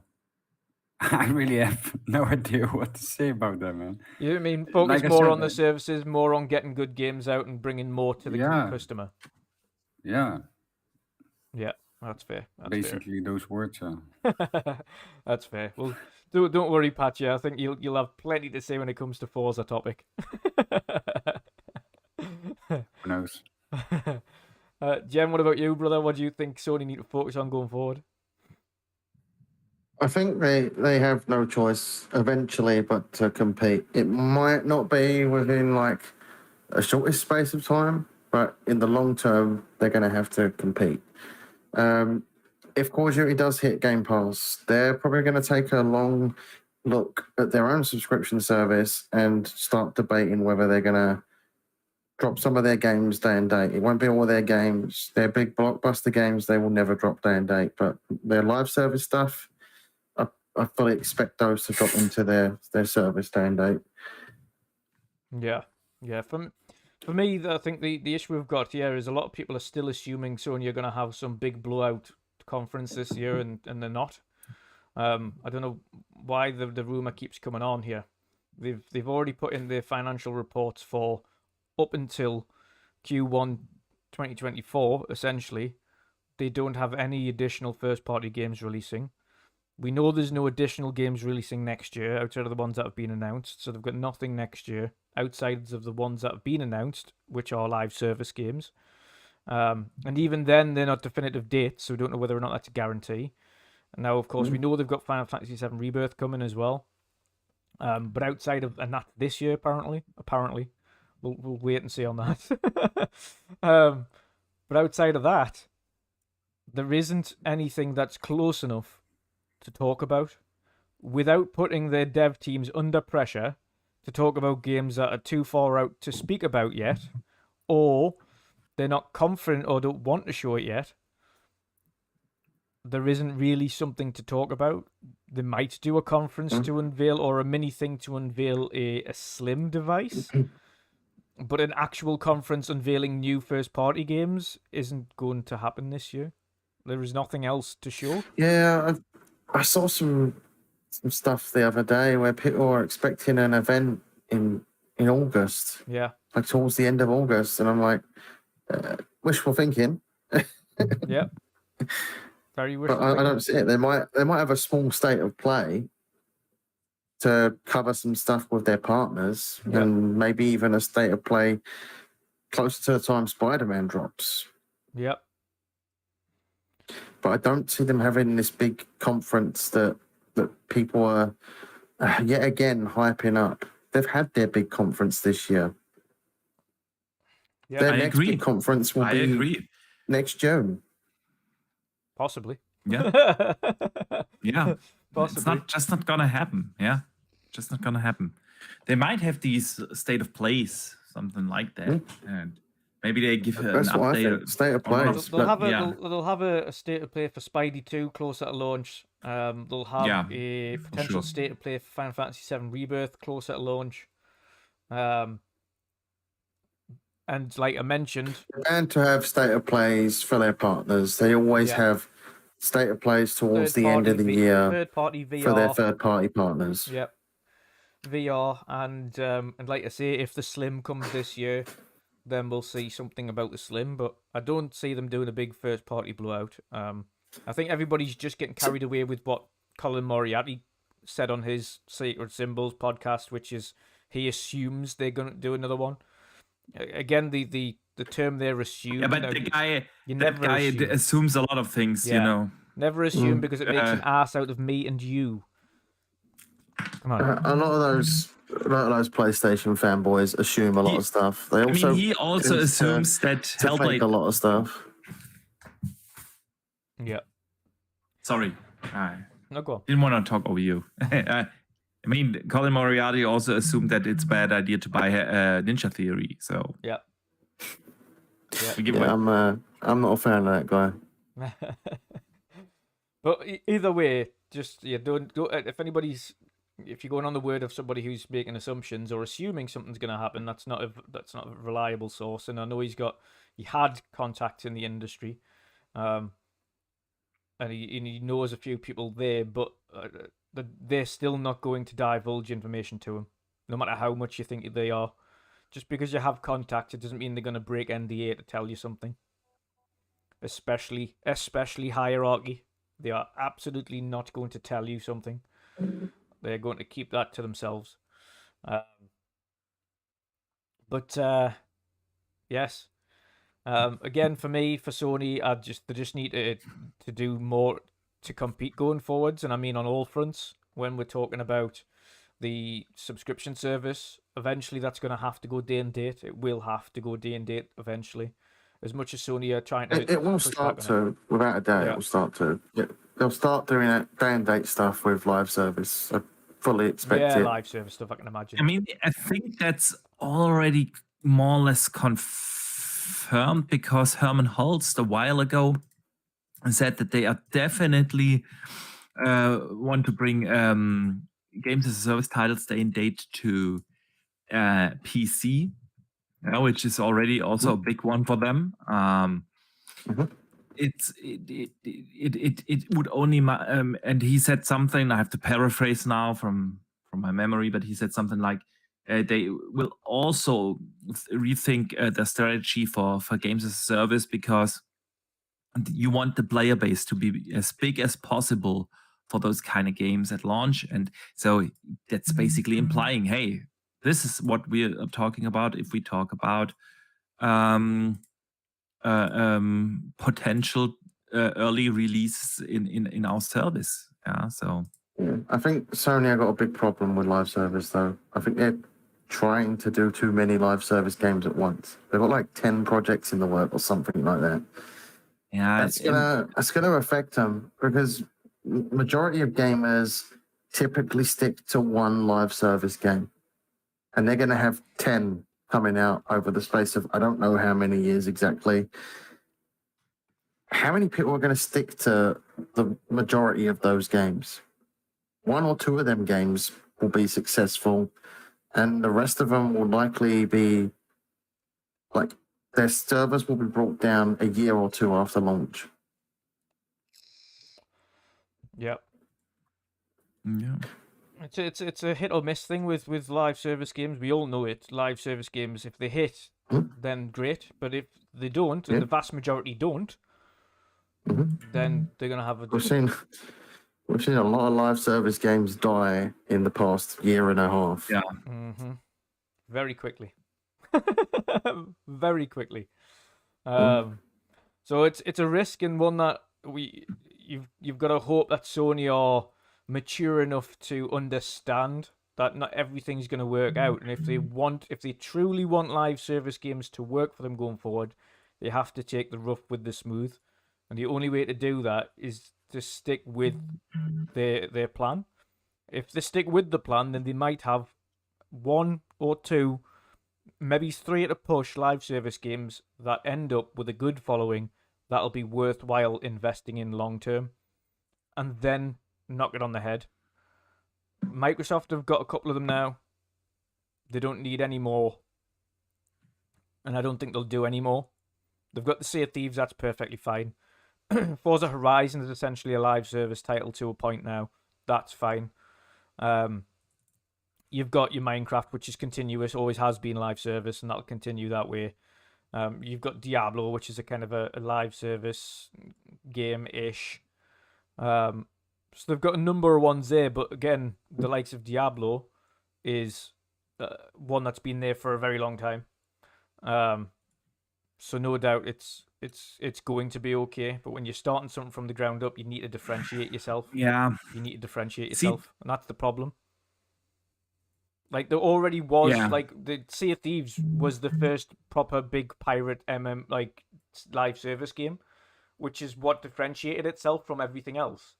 I really have no idea what to say about that, man. You know what I mean? Focus Like I more said, on the services, more on getting good games out and bringing more to the Yeah. customer. Yeah, Yeah, that's fair. basically those words. That's fair. Well, don't worry, Patchy. I think you'll have plenty to say when it comes to Forza topic. Who knows? Jen, what about you, brother? What do you think Sony need to focus on going forward? I think they have no choice eventually but to compete. It might not be within like a shortest space of time, but in the long term, they're going to have to compete. If Call of Duty does hit Game Pass, they're probably going to take a long look at their own subscription service and start debating whether they're going to drop some of their games day and date. It won't be all their games. Their big blockbuster games, they will never drop day and date, but their live service stuff, I fully expect those to drop into their service day and date. Yeah. For me, I think the issue we've got here is a lot of people are still assuming Sony are going to have some big blowout conference this year, and they're not. I don't know why the rumor keeps coming on here. They've already put in their financial reports for up until Q1 2024. Essentially, they don't have any additional first-party games releasing. We know there's no additional games releasing next year outside of the ones that have been announced. So they've got nothing next year outside of the ones that have been announced, which are live service games. And even then, they're not definitive dates, so we don't know whether or not that's a guarantee. And now, of course, we know they've got Final Fantasy VII Rebirth coming as well. But outside of, and not this year, apparently. We'll wait and see on that. But outside of that, there isn't anything that's close enough to talk about without putting their dev teams under pressure to talk about games that are too far out to speak about yet, or they're not confident or don't want to show it yet. There isn't really something to talk about. They might do a conference to unveil, or a mini thing to unveil a slim device, but an actual conference unveiling new first-party games isn't going to happen this year. There is nothing else to show. Yeah, I saw some stuff the other day where people are expecting an event in August. Yeah. Like towards the end of August, and I'm like, wishful thinking. Yep. Very wishful. But I don't see it. They might have a small state of play to cover some stuff with their partners, and maybe even a state of play closer to the time Spider-Man drops. Yep. But I don't see them having this big conference that people are yet again hyping up. They've had their big conference this year. Yeah, Their next big conference will be next June. Possibly. Yeah. Yeah. Possibly. It's not gonna happen. Yeah. Just not gonna happen. They might have these state of plays, something like that. And maybe they give an That's what I update. think. State of play. They'll have a state of play for Spidey 2 closer to launch. They'll have a potential state of play for Final Fantasy VII Rebirth closer to launch. And like I mentioned, and to have state of plays for their partners. They always have state of plays towards the end of the year third-party VR for their third-party partners. Yep. VR and like I say, if the Slim comes this year, then we'll see something about the Slim. But I don't see them doing a big first-party blowout. I think everybody's just getting carried away with what Colin Moriarty said on his Sacred Symbols podcast, which is he assumes they're going to do another one. Again, the term there, assume. Yeah, but the guy assumes a lot of things, you know. Never assume because it makes an ass out of me and you. Come on. A lot of those PlayStation fanboys assume a lot of stuff. They also he also assumes that Hellblade a lot of stuff. Yeah. Sorry. No, go on. Didn't want to talk over you. I mean, Colin Moriarty also assumed that it's a bad idea to buy Ninja Theory. So yeah, I'm not a fan of that guy. But either way, just don't if you're going on the word of somebody who's making assumptions or assuming something's going to happen, that's not a reliable source. And I know he had contacts in the industry, and he knows a few people there, but they're still not going to divulge information to him, no matter how much you think they are. Just because you have contacts, it doesn't mean they're going to break NDA to tell you something. Especially Hierarchy. They are absolutely not going to tell you something. They're going to keep that to themselves. Yes. Again, for me, for Sony, they just need to do more to compete going forwards, and I mean on all fronts. When we're talking about the subscription service, eventually that's going to have to go day and date. It will have to go day and date eventually. As much as Sony are trying to, it will start to, without a doubt, it will start to. They'll start doing that day and date stuff with live service. I fully expect it. Yeah, live service stuff, I can imagine. I mean, I think that's already more or less confirmed because Herman Holst a while ago said that they are definitely want to bring games as a service titles day and date to PC, which is already also a big one for them. It would only and he said something, I have to paraphrase now from my memory, but he said something like they will also rethink the strategy for games as a service, because you want the player base to be as big as possible for those kind of games at launch. And so that's basically implying, hey, this is what we are talking about if we talk about potential early release in our service. Yeah, so Yeah, I think Sony have got a big problem with live service, though. I think they're trying to do too many live service games at once. They've got like 10 projects in the work or something like that. yeah, That's gonna affect them, because majority of gamers typically stick to one live service game, and they're gonna have 10 coming out over the space of I don't know how many years exactly. How many people are going to stick to the majority of those games? One or two of them games will be successful, and the rest of them will likely be like their servers will be brought down a year or two after launch. Yep. yeah. It's a hit or miss thing with live service games. We all know it. Live service games, if they hit, then great. But if they don't, and the vast majority don't, then they're gonna have a. We've seen a lot of live service games die in the past year and a half. Yeah. Very quickly. Very quickly. So it's a risk, and one that you've got to hope that Sony are mature enough to understand that not everything's going to work out, and if they truly want live service games to work for them going forward, they have to take the rough with the smooth, and the only way to do that is to stick with their plan. If they stick with the plan, then they might have 1 or 2, maybe 3 at a push live service games that end up with a good following that'll be worthwhile investing in long term, and then knock it on the head. Microsoft have got a couple of them now. They don't need any more, and I don't think they'll do any more. They've got the Sea of Thieves, that's perfectly fine. Forza Horizon is essentially a live service title to a point now. That's fine. You've got your Minecraft, which is continuous, always has been live service, and that'll continue that way. You've got Diablo, which is a kind of a live service game-ish. So they've got a number of ones there, but again, the likes of Diablo is one that's been there for a very long time. So no doubt it's going to be okay. But when you're starting something from the ground up, you need to differentiate yourself. Yeah. You need to differentiate yourself, and that's the problem. Like there already was, like the Sea of Thieves was the first proper big pirate like live service game, which is what differentiated itself from everything else.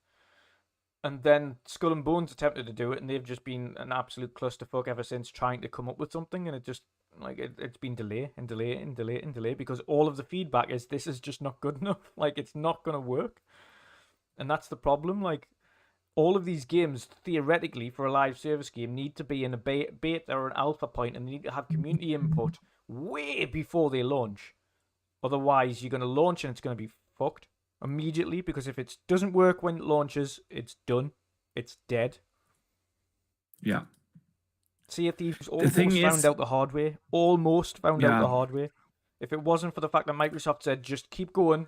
And then Skull and Bones attempted to do it, and they've just been an absolute clusterfuck ever since, trying to come up with something, and it just like it's been delay and delay and delay and delay, because all of the feedback is this is just not good enough. Like it's not gonna work, and that's the problem. Like all of these games, theoretically, for a live service game, need to be in a beta or an alpha point, and they need to have community input way before they launch. Otherwise, you're going to launch and it's going to be fucked immediately, because if it doesn't work when it launches, it's done. It's dead. Yeah. Sea of Thieves found out the hard way. Almost found out the hard way. If it wasn't for the fact that Microsoft said, just keep going,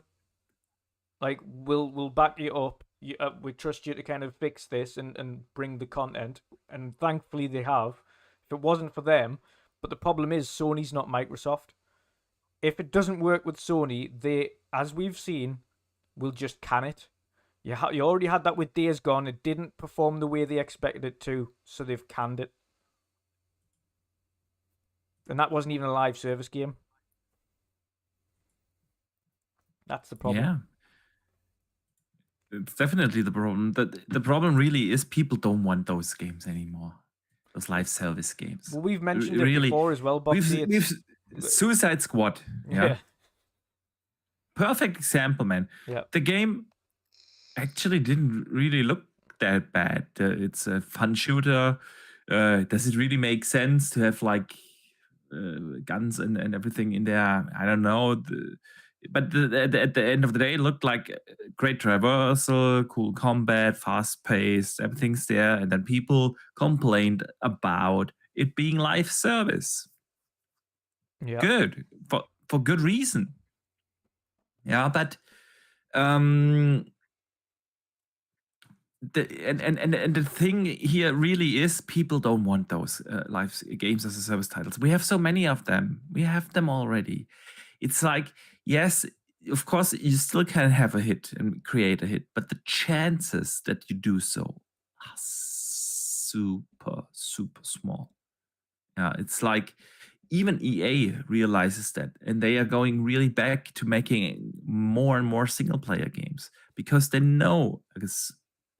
like, we'll back you up. We trust you to kind of fix this and bring the content, and thankfully they have. If it wasn't for them, but the problem is Sony's not Microsoft. If it doesn't work with Sony, they, as we've seen, will just can it. You already had that with Days Gone. It didn't perform the way they expected it to, so they've canned it. And that wasn't even a live service game. That's the problem. Yeah. It's definitely the problem. The problem really is people don't want those games anymore. Those live service games. Well, we've mentioned it before as well, Boxy. We've Suicide Squad. Yeah. Perfect example, man. Yeah. The game actually didn't really look that bad. It's a fun shooter. Does it really make sense to have like guns and everything in there? I don't know. But at the end of the day, it looked like great traversal, cool combat, fast paced, everything's there. And then people complained about it being live service. Yeah. Good, for good reason. Yeah, but the thing here really is people don't want those live games as a service titles. We have so many of them. We have them already. It's like, yes, of course, you still can have a hit and create a hit, but the chances that you do so are super, super small. Yeah, it's like even EA realizes that, and they are going really back to making more and more single player games because they know a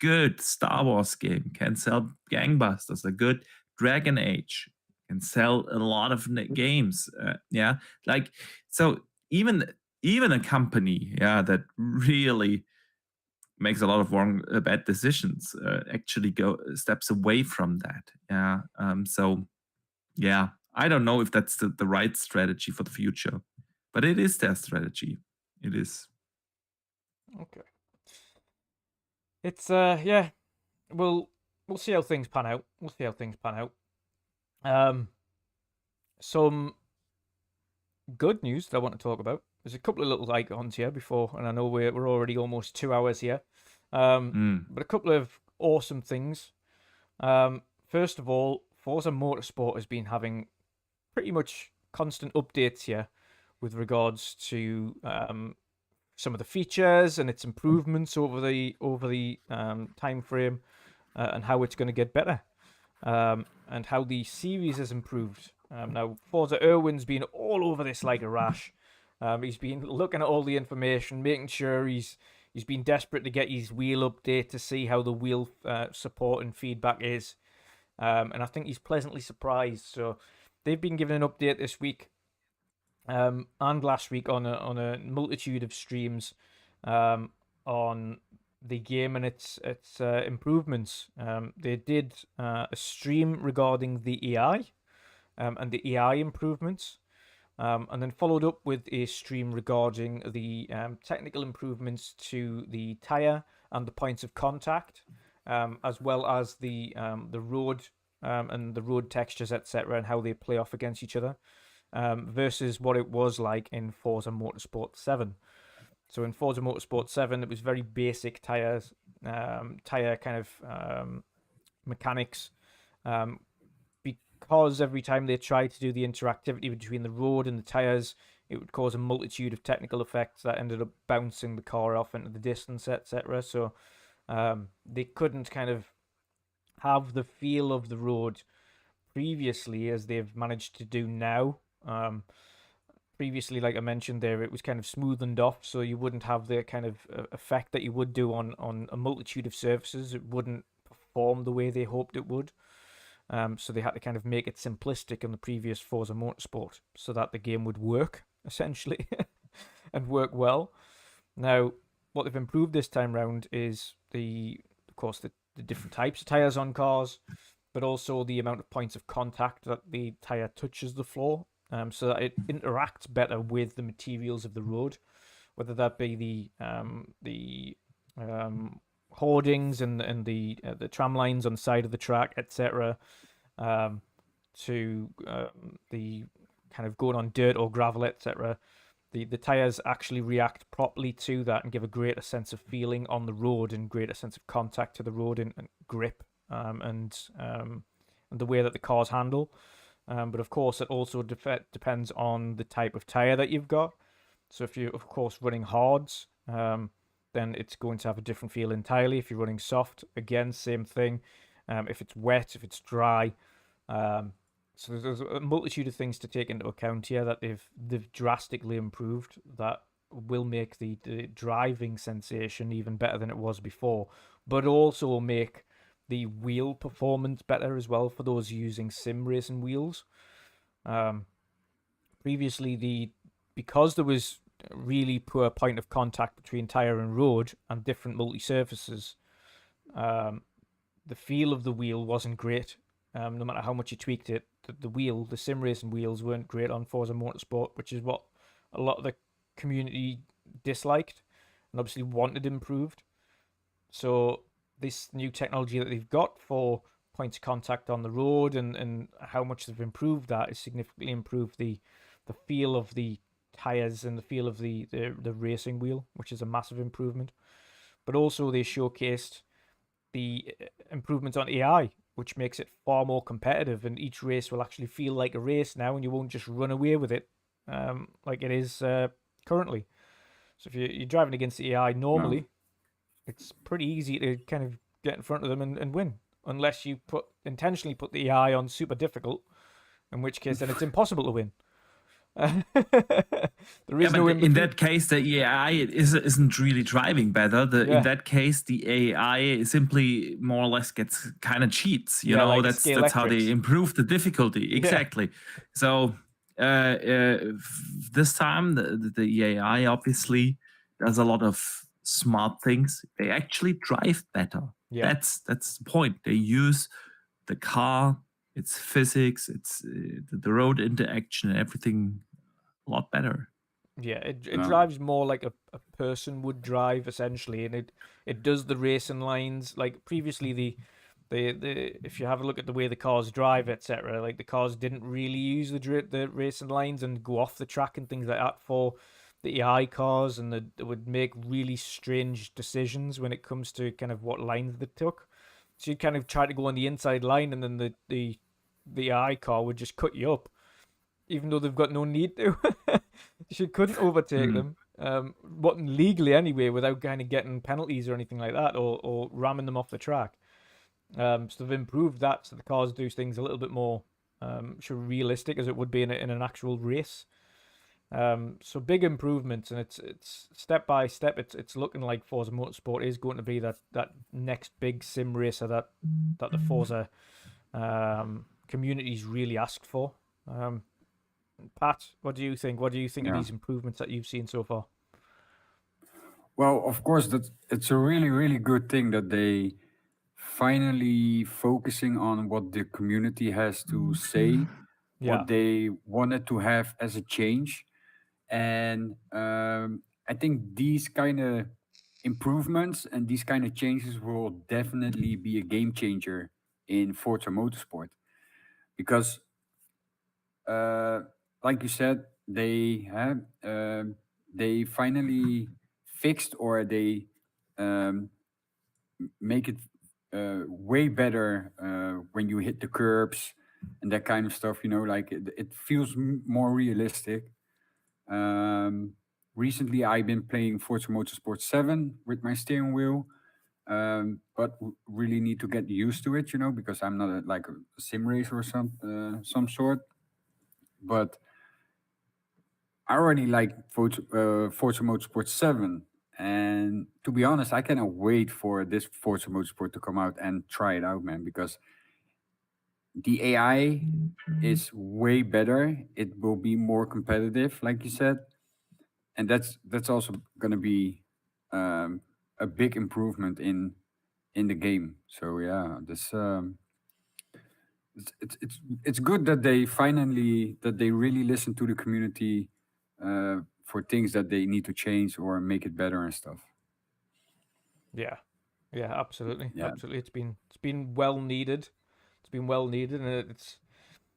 good Star Wars game can sell gangbusters, a good Dragon Age can sell a lot of games. Yeah, like so even a company, yeah, that really makes a lot of bad decisions actually steps away from that. Yeah, so yeah, I don't know if that's the right strategy for the future, but it is their strategy. It is. Okay. It's yeah. We'll see how things pan out. We'll see how things pan out. Some good news that I want to talk about. There's a couple of little icons here before, and I know we're already almost 2 hours here. But a couple of awesome things. First of all, Forza Motorsport has been having pretty much constant updates here with regards to some of the features and its improvements over the time frame, and how it's going to get better, and how the series has improved. Now, Forza Irwin's been all over this like a rash. He's been looking at all the information, making sure he's been desperate to get his wheel update to see how the wheel support and feedback is. And I think he's pleasantly surprised. So they've been given an update this week and last week on a multitude of streams on the game and its improvements. They did a stream regarding the AI and the AI improvements, and then followed up with a stream regarding the technical improvements to the tire and the points of contact, as well as the road and the road textures, etc., and how they play off against each other, versus what it was like in Forza Motorsport 7. So in Forza Motorsport 7, it was very basic tire kind of mechanics, because every time they tried to do the interactivity between the road and the tires, it would cause a multitude of technical effects that ended up bouncing the car off into the distance, etc. So they couldn't kind of have the feel of the road previously as they've managed to do now. Previously, like I mentioned there, it was kind of smoothened off, so you wouldn't have the kind of effect that you would do on a multitude of surfaces. It wouldn't perform the way they hoped it would. So they had to kind of make it simplistic in the previous Forza Motorsport so that the game would work, essentially, and work well. Now, what they've improved this time round is, of course, the different types of tyres on cars, but also the amount of points of contact that the tyre touches the floor, so that it interacts better with the materials of the road, whether that be the hoardings and the tram lines on the side of the track, etc., to the kind of going on dirt or gravel, etc. The tires actually react properly to that and give a greater sense of feeling on the road and greater sense of contact to the road and grip, and the way that the cars handle. But of course, it also depends on the type of tire that you've got. So if you're, of course, running hards, then it's going to have a different feel entirely. If you're running soft, again, same thing. If it's wet, if it's dry. So there's a multitude of things to take into account here that they've drastically improved that will make the driving sensation even better than it was before, but also make the wheel performance better as well for those using sim racing wheels. Previously, because there was really poor point of contact between tire and road and different multi-surfaces, the feel of the wheel wasn't great. No matter how much you tweaked it, the sim racing wheels weren't great on Forza Motorsport, which is what a lot of the community disliked and obviously wanted improved. So this new technology that they've got for points of contact on the road and how much they've improved that is significantly improved the feel of the tires and the feel of the racing wheel, which is a massive improvement. But also they showcased the improvements on AI, which makes it far more competitive, and each race will actually feel like a race now, and you won't just run away with it like it is currently. So if you're driving against the AI normally, it's pretty easy to kind of get in front of them and win, unless you intentionally put the AI on super difficult, in which case then it's impossible to win. There is no in that case, the AI isn't really driving better. In that case, the AI simply more or less gets kind of cheats. You know, like that's how they improve the difficulty. Exactly. So this time, the AI obviously does a lot of smart things. They actually drive better. That's the point. They use the car, its physics, its the road interaction, and everything a lot better. Yeah, it drives more like a person would drive essentially, and it does the racing lines like previously. The if you have a look at the way the cars drive, etc., like the cars didn't really use the racing lines and go off the track and things like that for the AI cars, and they would make really strange decisions when it comes to kind of what lines they took. So you'd kind of try to go on the inside line, and then the AI car would just cut you up, even though they've got no need to. She couldn't overtake them, wasn't legally anyway, without kind of getting penalties or anything like that, or ramming them off the track. So they've improved that, so the cars do things a little bit more realistic as it would be in an actual race. So big improvements, and it's step by step. It's looking like Forza Motorsport is going to be that next big sim racer that the Forza community's really asked for. Pat, what do you think? What do you think of these improvements that you've seen so far? Well, of course, it's a really, really good thing that they finally focusing on what the community has to say, what they wanted to have as a change. And I think these kind of improvements and these kind of changes will definitely be a game changer in Forza Motorsport. Because like you said, they finally fixed, or they make it way better when you hit the curbs and that kind of stuff. You know, like it feels more realistic. Recently, I've been playing Forza Motorsport 7 with my steering wheel, but really need to get used to it. You know, because I'm not like a sim racer or some sort. But I already like Forza Motorsport 7. And to be honest, I cannot wait for this Forza Motorsport to come out and try it out, man, because the AI is way better. It will be more competitive, like you said. And that's also going to be a big improvement in the game. So yeah, this it's good that they really listen to the community for things that they need to change or make it better and stuff. Yeah, absolutely, absolutely. It's been well needed. It's been well needed, and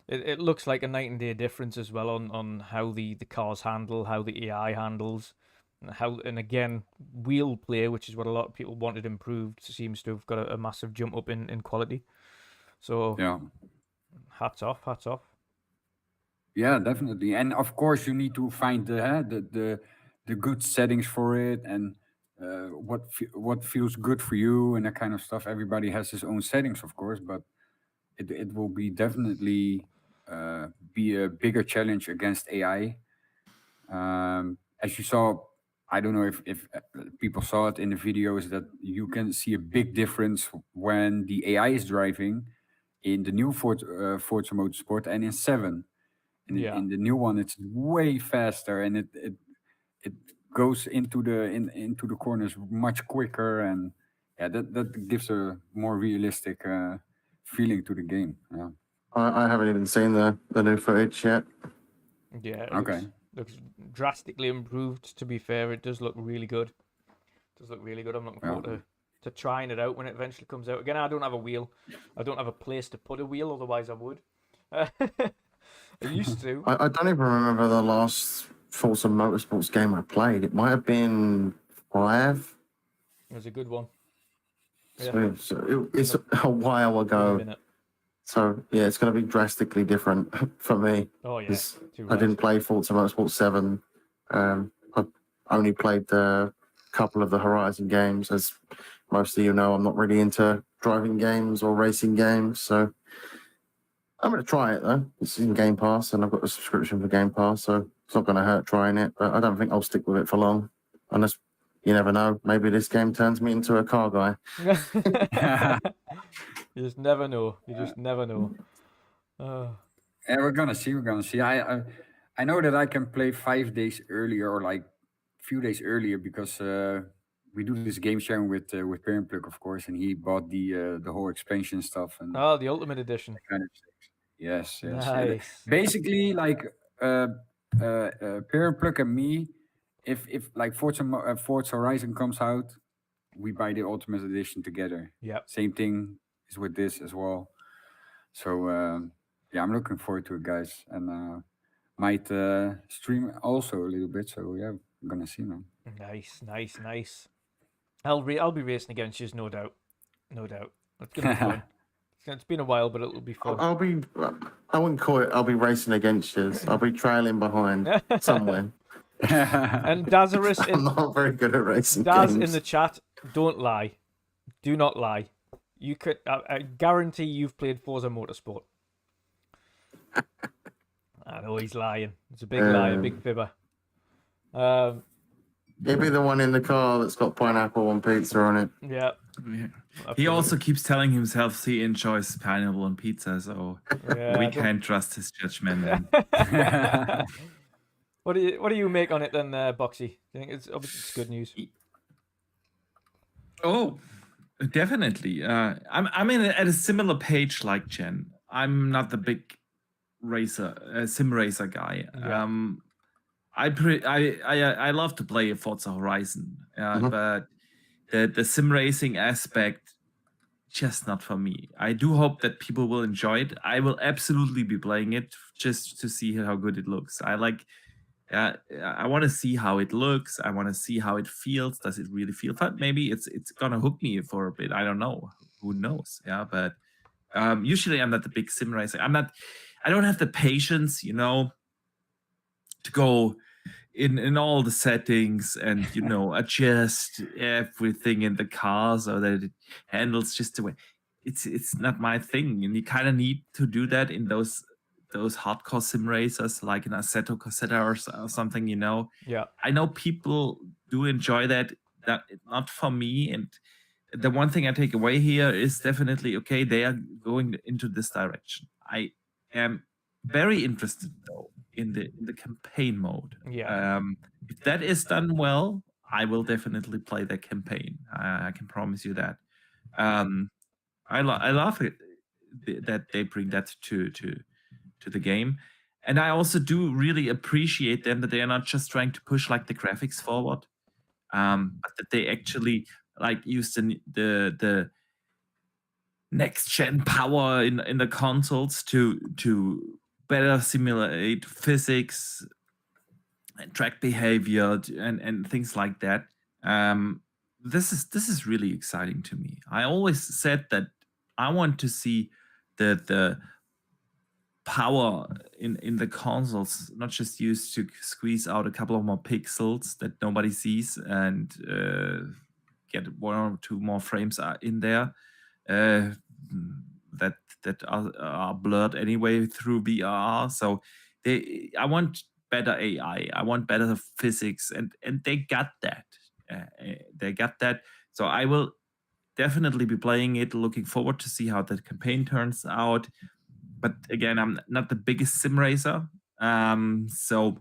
it looks like a night and day difference as well on how the cars handle, how the AI handles, and again, wheel play, which is what a lot of people wanted improved, seems to have got a massive jump up in quality. So yeah, hats off. Yeah, definitely. And of course, you need to find the good settings for it, and what feels good for you and that kind of stuff. Everybody has his own settings, of course, but it will be definitely be a bigger challenge against AI. As you saw, I don't know if people saw it in the videos, that you can see a big difference when the AI is driving in the new Forza Motorsport and in 7. In the new one, it's way faster, and it goes into the corners much quicker, and yeah, that gives a more realistic feeling to the game. Yeah. I haven't even seen the new footage yet. Yeah, it Okay. looks drastically improved. To be fair, it does look really good. It does look really good. I'm looking forward to trying it out when it eventually comes out. Again, I don't have a wheel. I don't have a place to put a wheel, otherwise I would. I used to. I don't even remember the last Forza Motorsports game I played. It might have been 5. It was a good one. It's a while ago. Minute. So yeah, it's going to be drastically different for me. Oh yeah. 'cause Too I right. didn't play Forza Motorsport 7. I only played a couple of the Horizon games. As most of you know, I'm not really into driving games or racing games. So I'm going to try it though. It's in Game Pass and I've got a subscription for Game Pass. So it's not going to hurt trying it. But I don't think I'll stick with it for long. Unless, you never know, maybe this game turns me into a car guy. You just never know. You just never know. Yeah, we're gonna see. We're gonna see. I know that I can play 5 days earlier or like few days earlier because we do this game sharing with Parent Plug, of course, and he bought the whole expansion stuff and Oh, the Ultimate Edition. kind of things. Yes, yes. Nice. Basically, like Parent Plug and me, if like Forza Horizon comes out, we buy the Ultimate Edition together. Yep. Same thing is with this as well. So yeah, I'm looking forward to it, guys, and might stream also a little bit. So yeah, I'm gonna see, man. Nice, nice, nice. I'll be racing against you, no doubt. No doubt. It's gonna be fun. It's been a while, but it'll be fun. I wouldn't call it, I'll be racing against you. I'll be trailing behind somewhere. And Dazarus I'm not very good at racing Daz games. in the chat, don't lie. Do not lie. You could. I guarantee you've played Forza Motorsport. I know he's lying. It's a big lie, a big fibber. He'd be the one in the car that's got pineapple and pizza on it. Yeah. He also keeps telling himself he enjoys pineapple and pizza, so Yeah, we can't trust his judgment. Then. What do you make on it then, Boxy? Do you think it's obviously it's good news? Oh, definitely. I'm at a similar page like Jen. I'm not the big sim racer guy. Yeah. I love to play a Forza Horizon, but the sim racing aspect just not for me. I do hope that people will enjoy it. I will absolutely be playing it just to see how good it looks. I want to see how it looks. I want to see how it feels. Does it really feel fun? Maybe it's gonna hook me for a bit. I don't know. Who knows? Yeah, but usually I'm not the big sim racer. I don't have the patience, to go in all the settings and adjust everything in the car so that it handles just the way. It's not my thing, and you kind of need to do that in those hardcore sim racers like an Assetto Corsa or something. Yeah. I know people do enjoy that. That not for me. And the one thing I take away here is definitely okay. They are going into this direction. I am very interested though in the campaign mode. Yeah. If that is done well, I will definitely play the campaign. I can promise you that. I love it that they bring that to the game, and I also do really appreciate them that they are not just trying to push like the graphics forward, but that they actually like use the next gen power in the consoles to better simulate physics and track behavior and things like that. This is really exciting to me. I always said that I want to see the power in the consoles not just used to squeeze out a couple of more pixels that nobody sees and get 1 or 2 more frames in there that are blurred anyway through VR. So I want better AI. I want better physics, and they got that. They got that. So I will definitely be playing it. Looking forward to see how the campaign turns out. But again, I'm not the biggest sim racer, so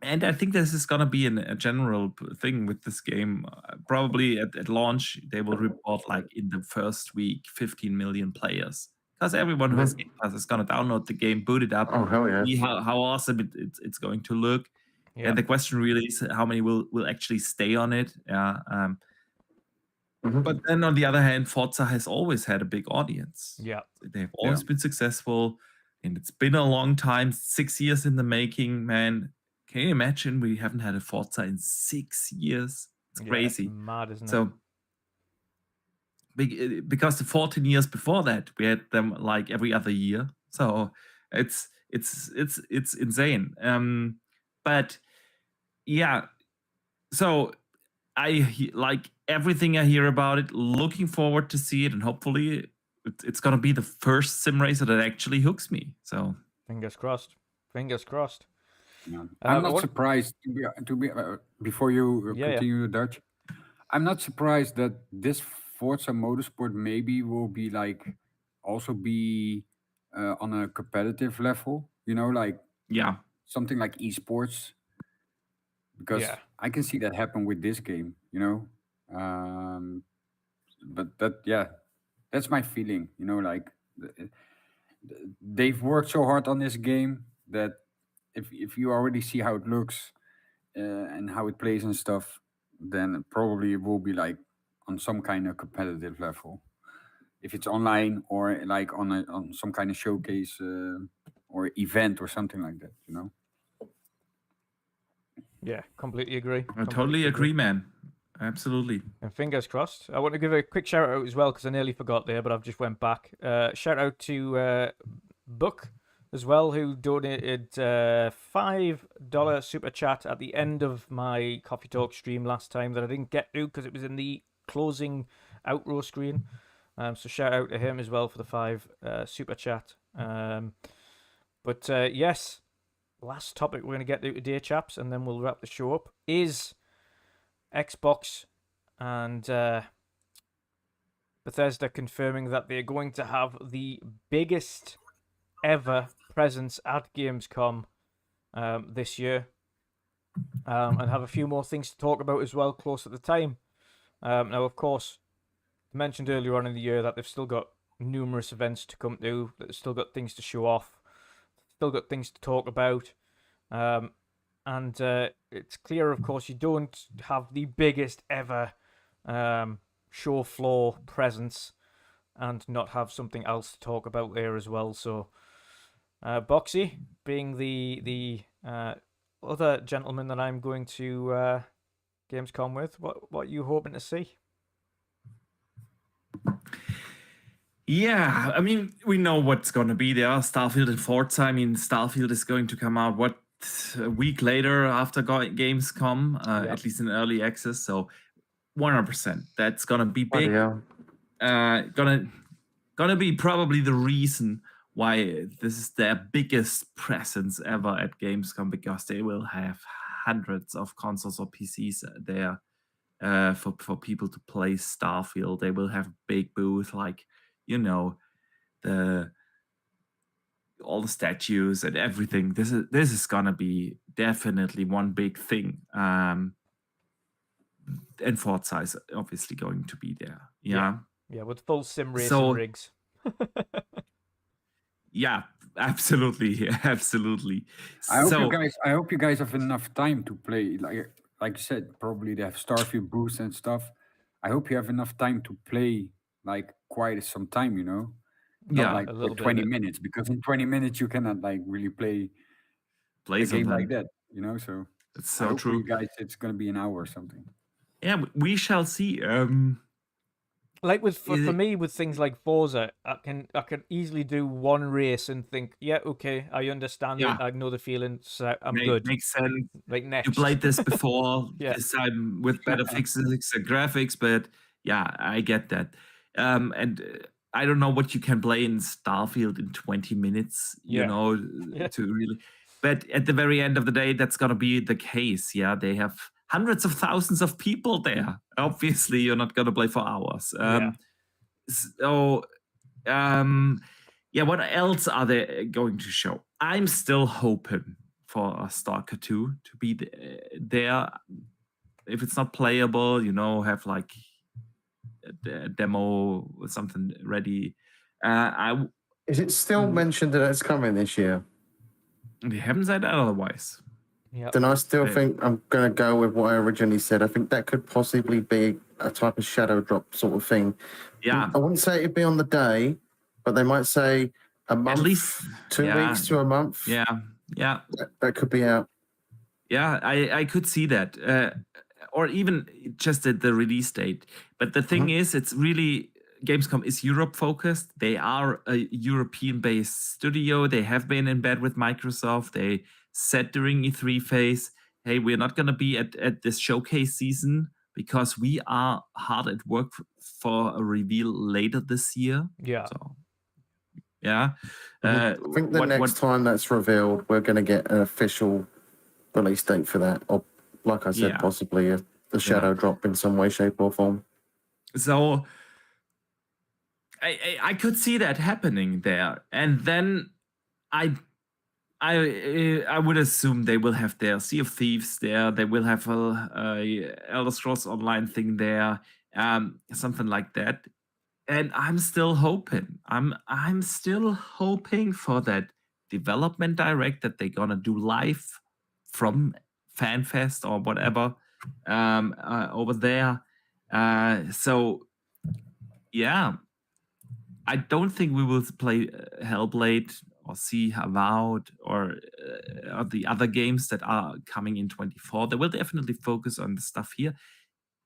And I think this is going to be a general thing with this game. Probably at launch, they will report like in the first week, 15 million players. Because everyone who has Game Pass is going to download the game, boot it up, Oh, hell yeah. see how awesome it's going to look. Yeah. And the question really is how many will actually stay on it. Yeah. But then on the other hand, Forza has always had a big audience. Yeah. They've always been successful, and it's been a long time, 6 years in the making, man. Can you imagine we haven't had a Forza in 6 years? It's crazy. It's mad, isn't it? So because the 14 years before that, we had them like every other year. So it's insane. But yeah, so I like everything I hear about it, looking forward to see it, and hopefully it's gonna be the first sim racer that actually hooks me. So fingers crossed. Fingers crossed. Yeah. I'm not what- surprised to be before you Yeah, yeah. continue, Dutch. I'm not surprised that this Forza Motorsport maybe will be like also be on a competitive level. You know, like yeah, something like esports, because Yeah. I can see that happen with this game. You know, but that's my feeling. You know, like they've worked so hard on this game that if you already see how it looks and how it plays and stuff, then probably it will be like on some kind of competitive level. If it's online or like on some kind of showcase or event or something like that, you know. Yeah, completely agree. I totally agree, man. Absolutely. And fingers crossed. I want to give a quick shout out as well because I nearly forgot there, but I've just went back. Shout out to Buck as well, who donated $5 super chat at the end of my Coffee Talk stream last time that I didn't get to because it was in the closing outro screen. So shout out to him as well for the $5 super chat. But yes, last topic we're going to get to today, chaps, and then we'll wrap the show up, is Xbox and Bethesda confirming that they're going to have the biggest ever presence at Gamescom this year, and have a few more things to talk about as well close at the time. Now, of course, I mentioned earlier on in the year that they've still got numerous events to come to, that they've still got things to show off, still got things to talk about. And it's clear, of course, you don't have the biggest ever show floor presence and not have something else to talk about there as well. So, Boxy, being the other gentleman that I'm going to Gamescom with, what are you hoping to see? Yeah, I mean, we know what's going to be there. Starfield and Forza. I mean, Starfield is going to come out, a week later after Gamescom, at least in early access. So 100%, that's going to be big. Gonna be probably the reason why this is their biggest presence ever at Gamescom, because they will have hundreds of consoles or PCs there for people to play Starfield. They will have a big booth, like, you know, all the statues and everything. This is gonna be definitely one big thing. And Forza is obviously going to be there. Yeah, with full sim racing rigs. Yeah, absolutely, absolutely. I hope you guys have enough time to play. Like you said, probably they have Starfield booths and stuff. I hope you have enough time to play, like, quite some time, you know. Not like for 20 minutes, because in 20 minutes you cannot like really play a game like that, you know. So it's so true. For you guys, it's gonna be an hour or something. Yeah, we shall see. Like for me, with things like Forza, I can easily do one race and think, yeah, okay, I understand it. I know the feeling, so I'm good. Makes sense. Like next, you played this before. This time with better physics and graphics, but yeah, I get that. And I don't know what you can play in Starfield in 20 minutes. You know, to really. But at the very end of the day, that's gonna be the case. Yeah, they have hundreds of thousands of people there. Obviously, you're not gonna play for hours. What else are they going to show? I'm still hoping for a Stalker 2 to be there. If it's not playable, have like a demo or something ready. Is it still mentioned that it's coming this year? They haven't said otherwise. Yeah. Then I still think I'm going to go with what I originally said. I think that could possibly be a type of shadow drop sort of thing. Yeah. I wouldn't say it'd be on the day, but they might say a month, At least 2 weeks to a month. Yeah. That could be out. Yeah, I could see that. Or even just at the release date. But the thing is, it's really, Gamescom is Europe focused. They are a European based studio. They have been in bed with Microsoft. They said during E3 phase, hey, we're not going to be at this showcase season because we are hard at work for a reveal later this year. Yeah. So, yeah. I think the next time that's revealed, we're going to get an official release date for that. Or, like I said, possibly a shadow drop in some way, shape, or form. So I could see that happening there. And then I would assume they will have their Sea of Thieves there. They will have a Elder Scrolls Online thing there, something like that. And I'm still hoping. I'm still hoping for that development direct that they're gonna do live from FanFest or whatever over there. So yeah, I don't think we will play Hellblade or see Avowed or the other games that are coming in 24. They will definitely focus on the stuff here.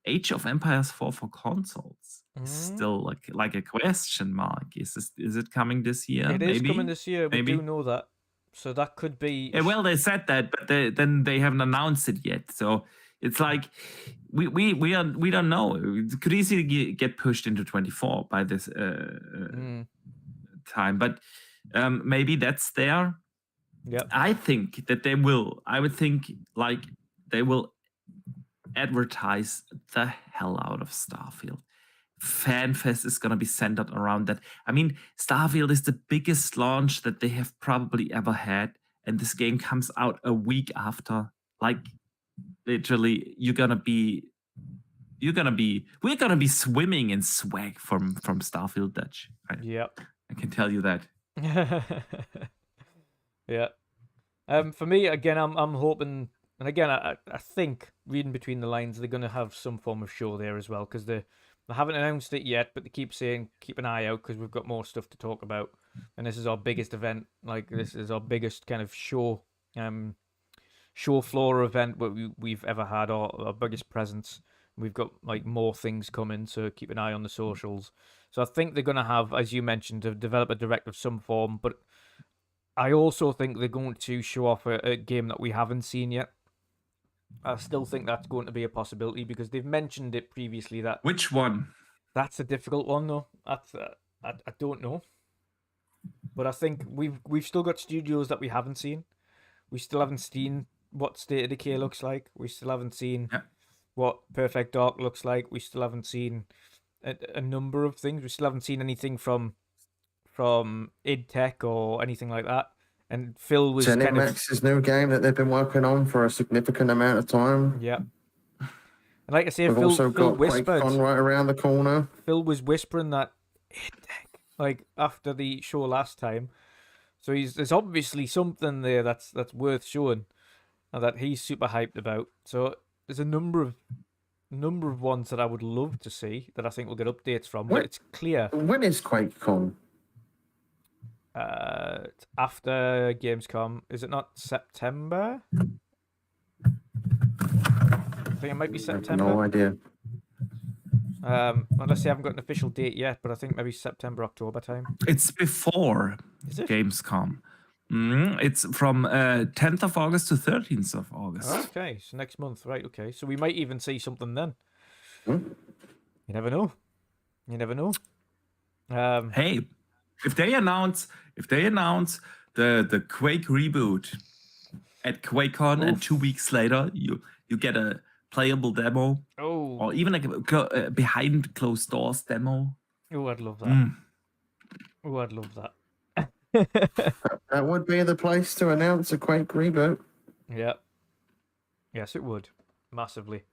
Age of Empires 4 for consoles is still like a question mark. Is it coming this year? It is coming this year. We Maybe. do know that. So that could be. Yeah, well, they said that, but then they haven't announced it yet. So it's like we don't know. It could easily get pushed into 24 by this time, but maybe that's there. Yeah, I think that they will. I would think like they will advertise the hell out of Starfield. FanFest is going to be centered around that. I mean, Starfield is the biggest launch that they have probably ever had, and this game comes out a week after. Like, literally, we're gonna be swimming in swag from Starfield, Dutch. yeah. I can tell you that. Yeah. For me, again, I'm hoping, and again, I think reading between the lines, they're going to have some form of show there as well, because they haven't announced it yet, but they keep saying keep an eye out because we've got more stuff to talk about, and this is our biggest event. Like, this is our biggest kind of show floor event we've ever had, our biggest presence. We've got like more things coming, so keep an eye on the socials. So I think they're going to have, as you mentioned, a developer direct of some form, but I also think they're going to show off a game that we haven't seen yet. I still think that's going to be a possibility because they've mentioned it previously. That Which one? That's a difficult one, though. That's I don't know, but I think we've still got studios that we haven't seen. We still haven't seen what State of Decay looks like. We still haven't seen what Perfect Dark looks like. We still haven't seen a number of things. We still haven't seen anything from id Tech or anything like that. And Phil was ZeniMax's new game that they've been working on for a significant amount of time. Yeah. And like I say, We've also got QuakeCon right around the corner. Phil was whispering that id Tech, like after the show last time. So there's obviously something there that's worth showing, and that he's super hyped about. So there's a number of ones that I would love to see that I think we'll get updates from. But it's clear. When is QuakeCon? It's after Gamescom. Is it not September? I think it might be September. No idea. Unless they haven't got an official date yet, but I think maybe September, October time. It's before Gamescom. It's from 10th of August to 13th of August. Okay, so next month, right? Okay, so we might even see something then. Hmm? You never know. You never know. Hey, if they announce the Quake reboot at QuakeCon and 2 weeks later you get a playable demo, or even a behind closed doors demo. Oh, I'd love that. Oh, I'd love that. That would be the place to announce a Quake reboot. Yeah. Yes, it would massively.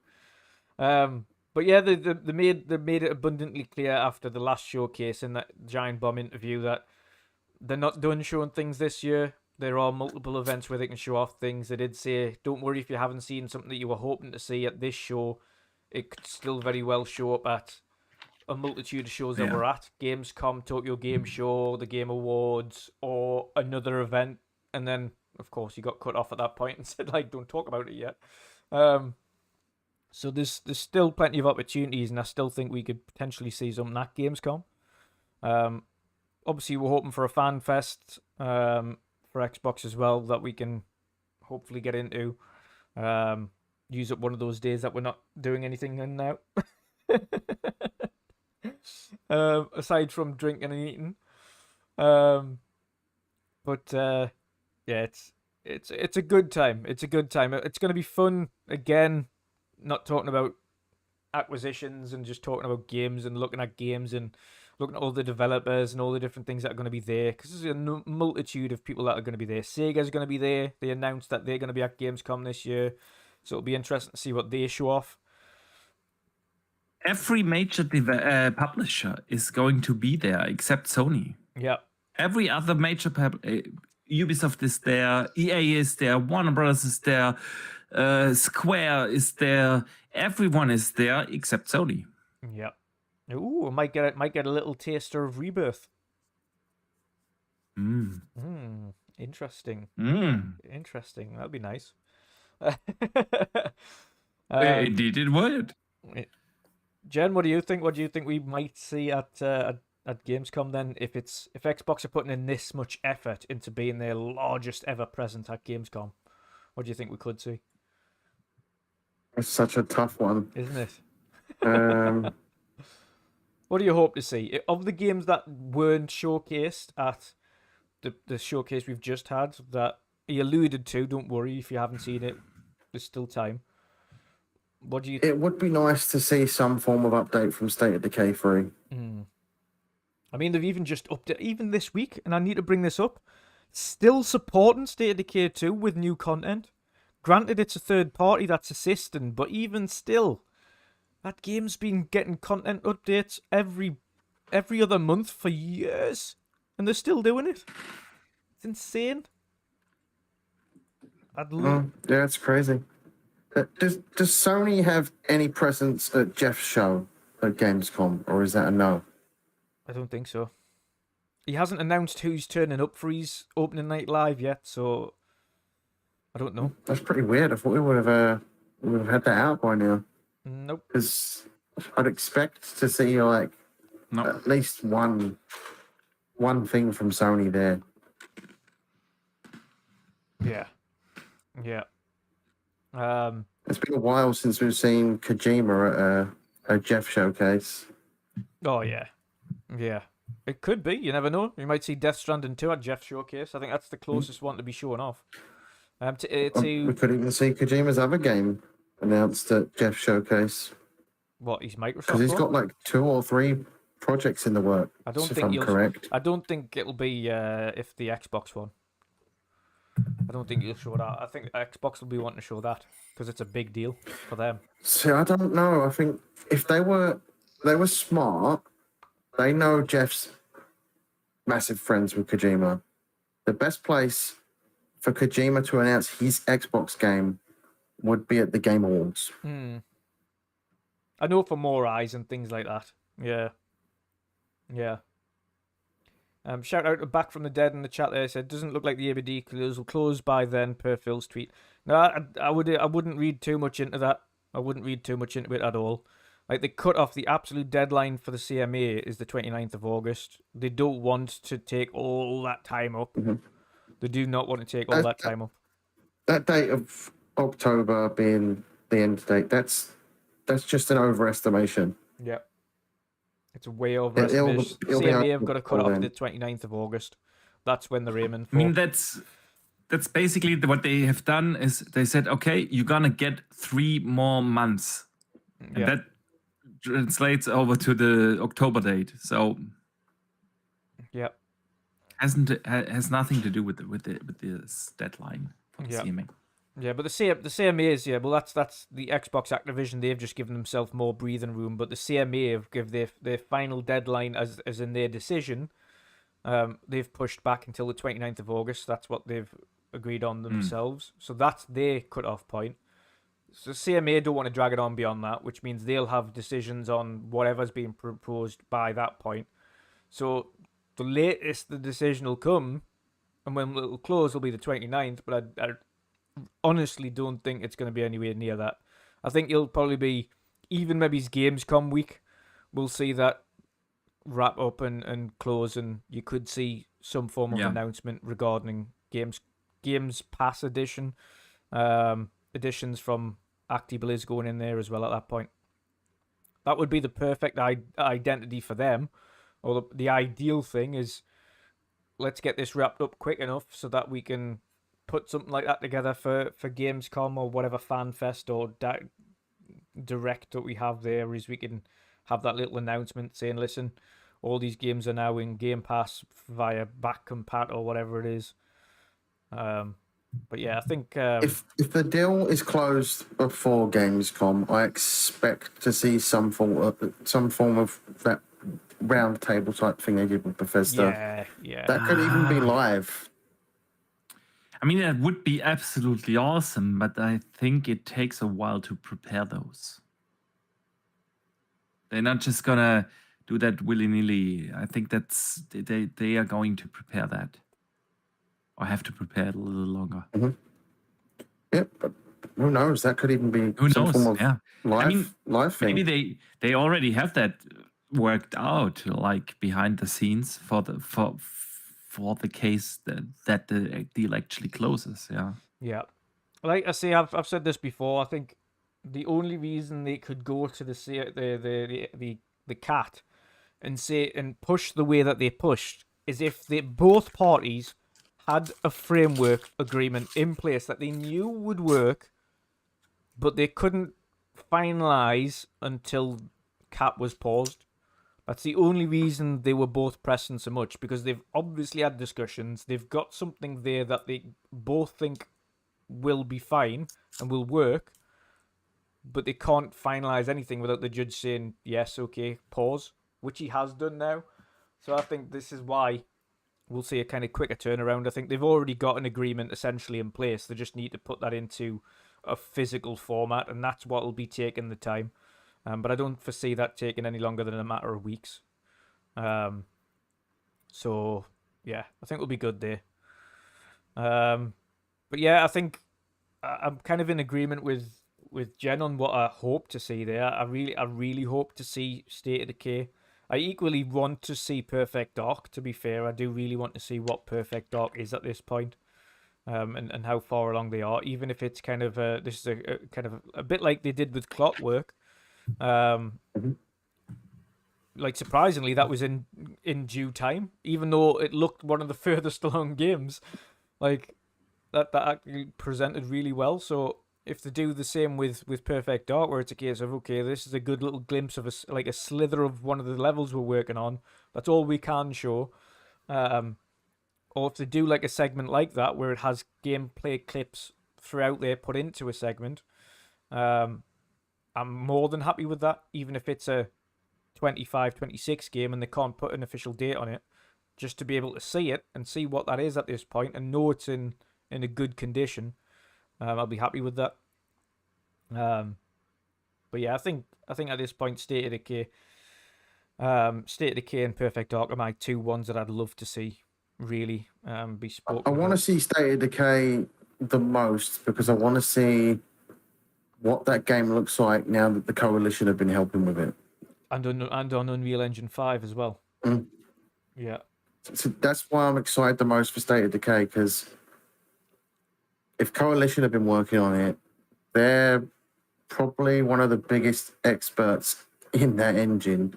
But yeah, they made it abundantly clear after the last showcase in that Giant Bomb interview that they're not done showing things this year. There are multiple events where they can show off things. They did say, don't worry if you haven't seen something that you were hoping to see at this show. It could still very well show up at a multitude of shows that Yeah. we're at. Gamescom, Tokyo Game Show, the Game Awards, or another event. And then, of course, you got cut off at that point and said, like, don't talk about it yet. So there's still plenty of opportunities, and I still think we could potentially see something at Gamescom. Obviously, we're hoping for a fan fest for Xbox as well that we can hopefully get into. Use up one of those days that we're not doing anything in now. Aside from drinking and eating. But yeah, it's a good time. It's a good time. It's going to be fun again. Not talking about acquisitions and just talking about games and looking at games and looking at all the developers and all the different things that are going to be there, because there's a multitude of people that are going to be there. Sega's going to be there. They announced that they're going to be at Gamescom this year, so it'll be interesting to see what they show off. Every major publisher is going to be there except Sony. Yeah. Every other major Ubisoft is there, EA is there, Warner Brothers is there, Square is there. Everyone is there except Sony. Yeah. Ooh, I might get a little taster of Rebirth. Interesting. Interesting. That'd be nice. Indeed, it would. Jen, what do you think? What do you think we might see at Gamescom then? If Xbox are putting in this much effort into being their largest ever present at Gamescom, what do you think we could see? It's such a tough one, Isn't it? What do you hope to see of the games that weren't showcased at the showcase we've just had? That he alluded to. Don't worry if you haven't seen it. There's still time. What do you? It would be nice to see some form of update from State of Decay 3. I mean, they've even just updated even this week, and I need to bring this up. Still supporting State of Decay 2 with new content. Granted, it's a third party that's assisting, but even still, that game's been getting content updates every other month for years, and they're still doing it. It's insane. Yeah, it's crazy. Does Sony have any presence at Jeff's show at Gamescom, or is that a no? I don't think so. He hasn't announced who's turning up for his opening night live yet, so I don't know. That's pretty weird. I thought we would have had that out by now. Nope. Because I'd expect to see like at least one thing from Sony there. Yeah. Yeah. It's been a while since we've seen Kojima at a Jeff showcase. Oh yeah. Yeah. It could be. You never know. You might see Death Stranding 2 at Jeff's showcase. I think that's the closest one to be shown off. We could even see Kojima's other game announced at Jeff's showcase. What, his Microsoft? Because he's got like 2 or 3 projects in the works. I don't if think I'm correct. I don't think it'll be if the Xbox one. I don't think you'll show that. I think Xbox will be wanting to show that because it's a big deal for them. See, I don't know. I think if they were smart, they know Jeff's massive friends with Kojima. The best place for Kojima to announce his Xbox game would be at the Game Awards. I know, for more eyes and things like that. Yeah. Yeah. Shout out to Back from the Dead in the chat there. Said, doesn't look like the ABD close will close by then, per Phil's tweet. No, I wouldn't read too much into that. I wouldn't read too much into it at all. Like, they cut off the absolute deadline for the CMA is the 29th of August. They don't want to take all that time up. They do not want to take all that time up. That date of October being the end date, that's just an overestimation. Yeah. It's a way overestimation. CMA have got to cut off the 29th of August. That's when they're aiming for. I mean, that's basically what they have done is they said, okay, you're going to get 3 more months. And that translates over to the October date. So has nothing to do with this deadline for the CMA. Yeah, but the CMA is, yeah, well, that's the Xbox Activision. They've just given themselves more breathing room, but the CMA have give their final deadline as in their decision. They've pushed back until the 29th of August. That's what they've agreed on themselves. So that's their cut-off point. So CMA don't want to drag it on beyond that, which means they'll have decisions on whatever's being proposed by that point. So the latest the decision will come, and when it'll close, will be the 29th, but I honestly don't think it's going to be anywhere near that. I think it'll probably be, even maybe Gamescom week, we'll see that wrap up and close, and you could see some form of announcement regarding Games Pass edition, editions from ACTIBLIZ going in there as well at that point. That would be the perfect identity for them, or the ideal thing is, let's get this wrapped up quick enough so that we can put something like that together for Gamescom or whatever fan fest or direct that we have there, is we can have that little announcement saying, listen, all these games are now in Game Pass via back compat or whatever it is. But yeah, I think if the deal is closed before Gamescom, I expect to see some form of that round table type thing they did with Bethesda. Yeah. That could even be live. I mean, that would be absolutely awesome, but I think it takes a while to prepare those. They're not just gonna do that willy-nilly. I think that's they are going to prepare that, or have to prepare it a little longer. Yep, but who knows? That could even be Who some knows? form of Yeah. live thing. Maybe they already have that worked out, like behind the scenes for the case that the deal actually closes. Yeah. Like I say, I've said this before. I think the only reason they could go to the cat and say and push the way that they pushed is if both parties had a framework agreement in place that they knew would work, but they couldn't finalize until cap was paused. That's the only reason they were both pressing so much, because they've obviously had discussions. They've got something there that they both think will be fine and will work, but they can't finalize anything without the judge saying, yes, okay, pause, which he has done now. So I think this is why we'll see a kind of quicker turnaround. I think they've already got an agreement essentially in place. They just need to put that into a physical format, and that's what will be taking the time. But I don't foresee that taking any longer than a matter of weeks. So, yeah, I think we'll be good there. But yeah, I think I'm kind of in agreement with Jen on what I hope to see there. I really hope to see State of Decay. I equally want to see Perfect Dark, to be fair. I do really want to see what Perfect Dark is at this point. And how far along they are, even if it's kind of this is a kind of a bit like they did with Clockwork. Like surprisingly, that was in due time, even though it looked one of the furthest along games. Like that actually presented really well. So if they do the same with Perfect Dark, where it's a case of, okay, this is a good little glimpse of a slither of one of the levels we're working on. That's all we can show. Or if they do like a segment like that where it has gameplay clips throughout there put into a segment, I'm more than happy with that, even if it's a 25, 26 game and they can't put an official date on it, just to be able to see it and see what that is at this point and know it's in a good condition. I'll be happy with that. But yeah, I think at this point, State of Decay and Perfect Dark are my two ones that I'd love to see really be spoken. I want to see State of Decay the most because I want to see what that game looks like now that the Coalition have been helping with it. And on Unreal Engine 5 as well. Mm. Yeah. So that's why I'm excited the most for State of Decay, because if Coalition have been working on it, they're probably one of the biggest experts in that engine.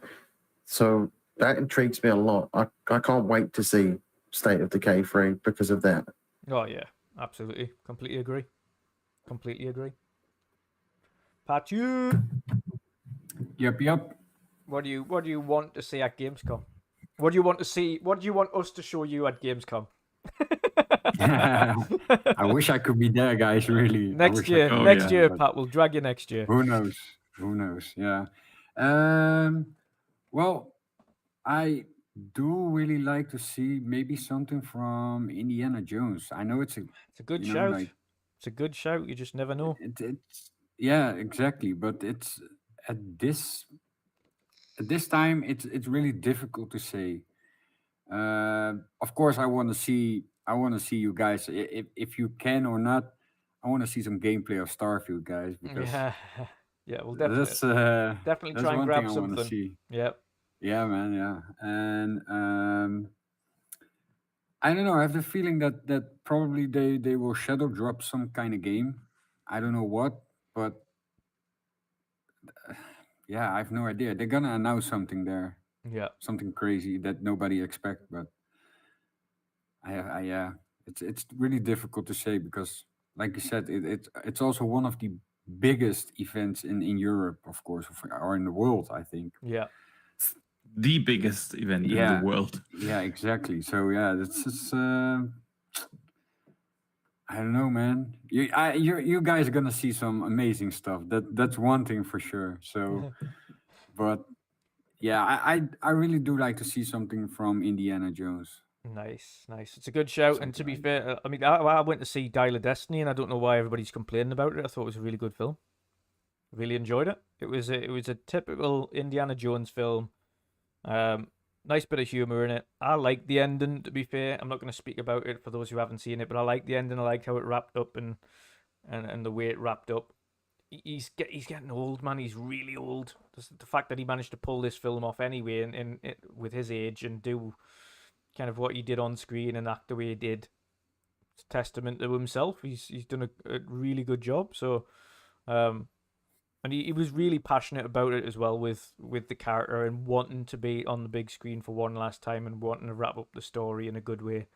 So that intrigues me a lot. I can't wait to see State of Decay 3 because of that. Oh yeah, absolutely. Completely agree. Patchu, Yep. what do you want to see at Gamescom? What do you want to see? What do you want us to show you at Gamescom? I wish I could be there, guys. Really. I Next wish I year, could be next there, year, but Pat. We'll drag you next year. who knows? Who knows? Yeah. Um. Well, I do really like to see maybe something from Indiana Jones. I know it's a It's a good you know shout. like It's a good shout. You just never know. it's yeah, exactly. But it's at this at this time it's really difficult to say. Of course, I want to see you guys if you can or not. I want to see some gameplay of Starfield, guys, because Yeah, yeah. We'll that's definitely that's try and one grab thing I want to something. see. Yeah. Yeah, man, yeah, and I don't know. I have the feeling that probably they will shadow drop some kind of game. I don't know what, but yeah, I have no idea. They're gonna announce something there, Yeah. something crazy that nobody expect. But yeah, it's really difficult to say because, like you said, it's also one of the biggest events in Europe, of course, or in the world. I think. Yeah. The biggest event in the Yeah. world. Yeah, exactly. So yeah, this is. I don't know, man. You guys are gonna see some amazing stuff. That's one thing for sure. So, but yeah, I really do like to see something from Indiana Jones. Nice, nice. It's a good shout. And to be fair, I mean, I went to see Dial of Destiny, and I don't know why everybody's complaining about it. I thought it was a really good film. Really enjoyed it. It was a typical Indiana Jones film. Nice bit of humor in it. I like the ending. To be fair, I'm not going to speak about it for those who haven't seen it, but I like the ending. I liked how it wrapped up and the way it wrapped up. He's getting old, man. He's really old. The fact that he managed to pull this film off anyway, and with his age, and do kind of what he did on screen and act the way he did, it's a testament to himself. He's done a really good job. So, and he was really passionate about it as well with the character and wanting to be on the big screen for one last time and wanting to wrap up the story in a good way.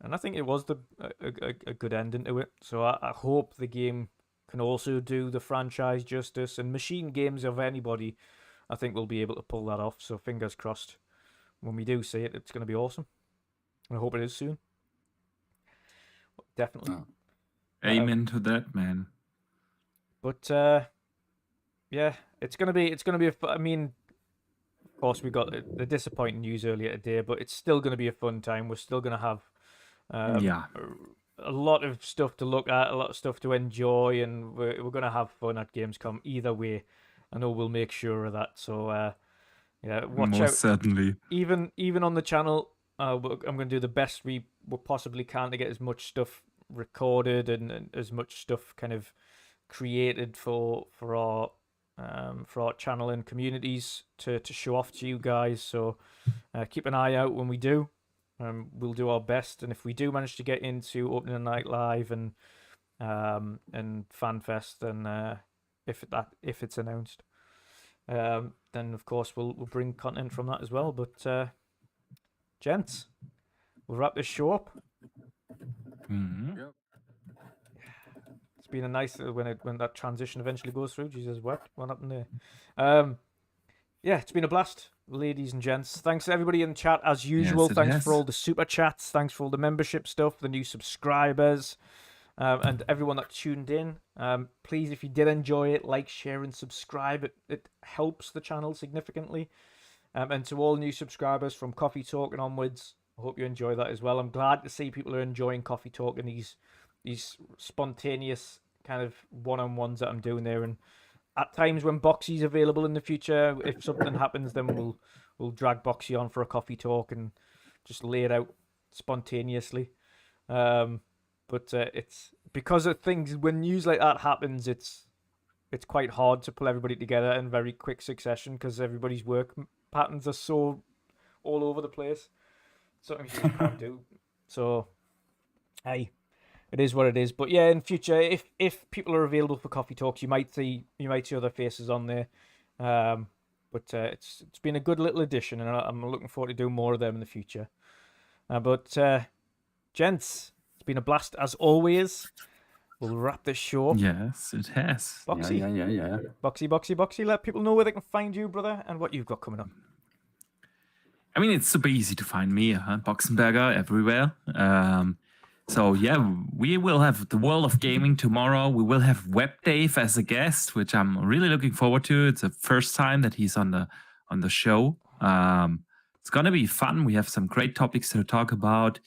And I think it was a good ending to it. So I hope the game can also do the franchise justice, and Machine Games of anybody, I think will be able to pull that off. So fingers crossed. When we do see it, it's going to be awesome. I hope it is soon. Definitely. Oh. Amen to that, man. But yeah, it's gonna be I mean, of course we got the disappointing news earlier today, but it's still gonna be a fun time. We're still gonna have Yeah. a lot of stuff to look at, a lot of stuff to enjoy, and we're gonna have fun at Gamescom either way. I know we'll make sure of that. So yeah, watch Most out. certainly. Even on the channel, I'm gonna do the best we possibly can to get as much stuff recorded and as much stuff kind of created for our channel and communities to show off to you guys. So keep an eye out when we do. We'll do our best, and if we do manage to get into opening night live and FanFest, then if it's announced, then of course we'll bring content from that as well. But gents, we'll wrap this show up. Mhm. It's been a nice when that transition eventually goes through. Jesus, what happened there? Yeah, it's been a blast, ladies and gents. Thanks to everybody in the chat as usual. Yes, it Thanks has. for all the super chats. Thanks for all the membership stuff, the new subscribers, and everyone that tuned in. Please, if you did enjoy it, like, share, and subscribe. It helps the channel significantly. And to all new subscribers from Coffee Talk and onwards, I hope you enjoy that as well. I'm glad to see people are enjoying Coffee Talk and these spontaneous kind of one-on-ones that I'm doing there. And at times when Boxy's available in the future, if something happens, then we'll drag Boxy on for a coffee talk and just lay it out spontaneously. But it's because of things, when news like that happens, it's quite hard to pull everybody together in very quick succession because everybody's work patterns are so all over the place. Something you just can't do. So, hey, it is what it is. But yeah, in future, if people are available for coffee talks, you might see other faces on there. But it's been a good little addition, and I'm looking forward to doing more of them in the future. But gents, it's been a blast as always. We'll wrap this show up. Yes, it has. Boxy, Yeah. Boxy. Let people know where they can find you, brother, and what you've got coming up. I mean, it's super easy to find me, Boxenberger, everywhere. So yeah, we will have the World of Gaming tomorrow. We will have Web Dave as a guest, which I'm really looking forward to. It's the first time that he's on the show. It's gonna be fun. We have some great topics to talk about.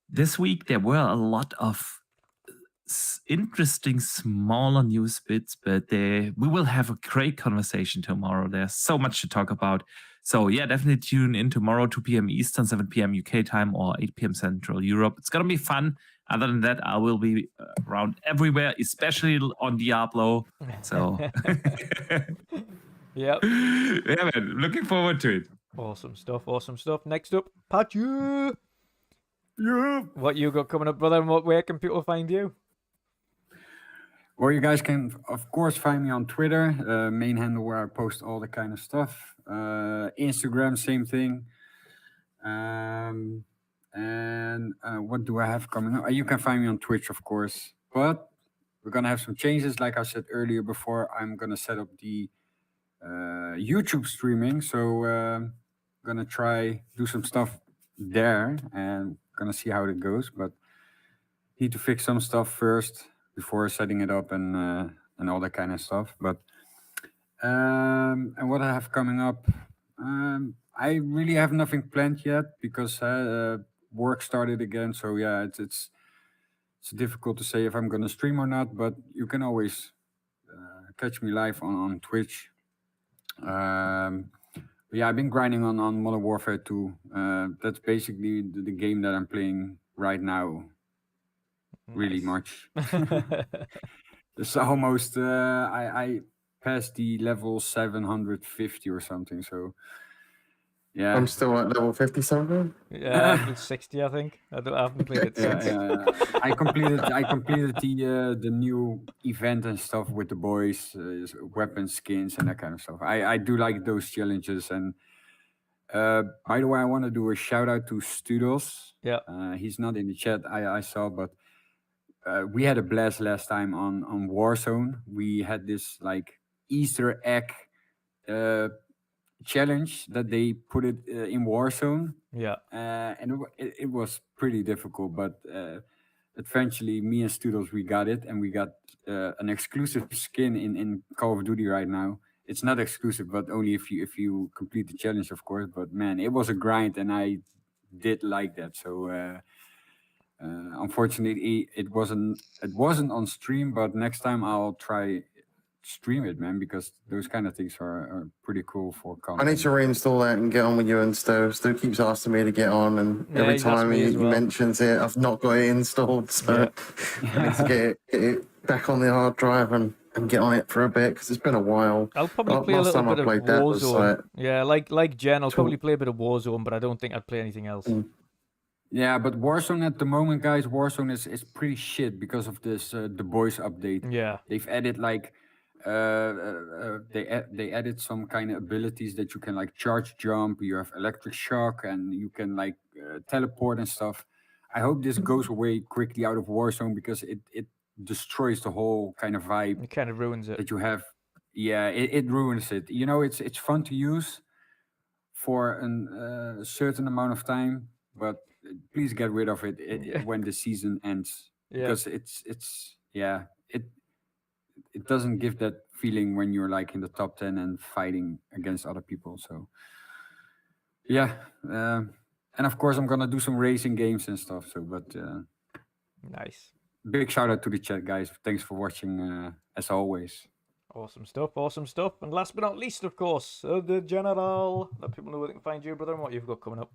This week there were a lot of interesting smaller news bits, but we will have a great conversation tomorrow. There's so much to talk about. So yeah, definitely tune in tomorrow, 2 p.m. Eastern, 7 p.m. UK time, or 8 p.m. Central Europe. It's gonna be fun. Other than that, I will be around everywhere, especially on Diablo. So Yep. yeah, man, looking forward to it. Awesome stuff. Awesome stuff. Next up, Patchu. Yeah. What you got coming up, brother? And where can people find you? Well, you guys can, of course, find me on Twitter, main handle where I post all the kind of stuff. Instagram, same thing. And what do I have coming up? You can find me on Twitch, of course. But we're going to have some changes. Like I said earlier before, I'm going to set up the YouTube streaming. So I'm going to try do some stuff there and going to see how it goes. But need to fix some stuff first before setting it up and all that kind of stuff. But and what I have coming up, I really have nothing planned yet because work started again. So yeah, it's difficult to say if I'm gonna stream or not. But you can always catch me live on Twitch. Yeah, I've been grinding on Modern Warfare 2. That's basically the game that I'm playing right now. Really much. It's almost I passed the level 750 or something. So yeah, I'm still at level 50 something. Yeah, it's 60, I think. I haven't played it since. I completed the new event and stuff with the boys, weapon skins and that kind of stuff. I do like those challenges. And by the way, I want to do a shout out to Studos. Yeah. He's not in the chat. I saw, but we had a blast last time on Warzone. We had this like Easter egg challenge that they put it in Warzone. Yeah. And it was pretty difficult, but eventually me and Studos, we got it, and we got an exclusive skin in Call of Duty right now. It's not exclusive, but only if you complete the challenge, of course. But man, it was a grind, and I did like that. So unfortunately, it wasn't on stream, but next time I'll try stream it, man, because those kind of things are pretty cool for I content. need to reinstall that and get on with you and Stu. Stu keeps asking me to get on, and Yeah, every he's asked time me he as well. mentions it, I've not got it installed. So I need to get it back on the hard drive and get on it for a bit, because it's been a while. I'll probably play a Last little time I bit of played that was Warzone. like Yeah, like Jen, I'll probably play a bit of Warzone, but I don't think I'd play anything else. Yeah, but Warzone at the moment, guys, Warzone is pretty shit because of this the boys update. Yeah. They've added like they added some kind of abilities that you can like charge jump, you have electric shock, and you can like teleport and stuff. I hope this goes away quickly out of Warzone, because it destroys the whole kind of vibe It kind of ruins it. that you have. Yeah, it ruins it. You know, it's fun to use for a certain amount of time, but please get rid of it when the season ends, because it doesn't give that feeling when you're like in the top 10 and fighting against other people. So yeah, and of course I'm gonna do some racing games and stuff. So, but Nice. big shout out to the chat, guys. Thanks for watching, as always. Awesome stuff, awesome stuff. And last but not least, of course, the General. Let people know where they can find you, brother, and what you've got coming up.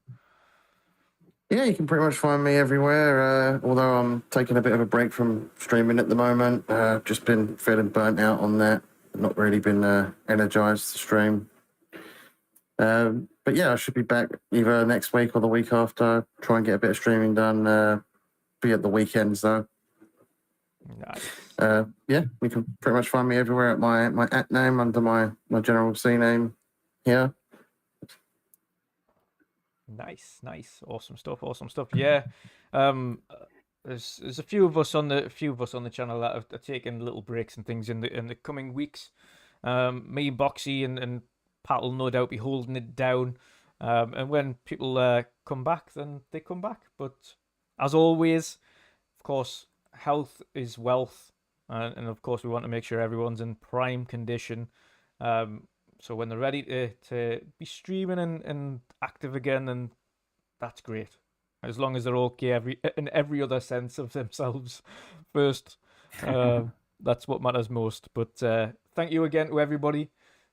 Yeah, you can pretty much find me everywhere. Although I'm taking a bit of a break from streaming at the moment. Just been feeling burnt out on that. Not really been energized to stream. But yeah, I should be back either next week or the week after. Try and get a bit of streaming done. Be at the weekends though. Nice. Yeah, you can pretty much find me everywhere at my @name under my General C name here. Nice, awesome stuff, Yeah, there's a few of us on the channel that are taking little breaks and things in the coming weeks. Me, Boxy, and Pat will no doubt be holding it down. And when people come back, then they come back. But as always, of course, health is wealth, and of course we want to make sure everyone's in prime condition. So when they're ready to be streaming and active again, then that's great. As long as they're okay in every other sense of themselves first. That's what matters most. But thank you again to everybody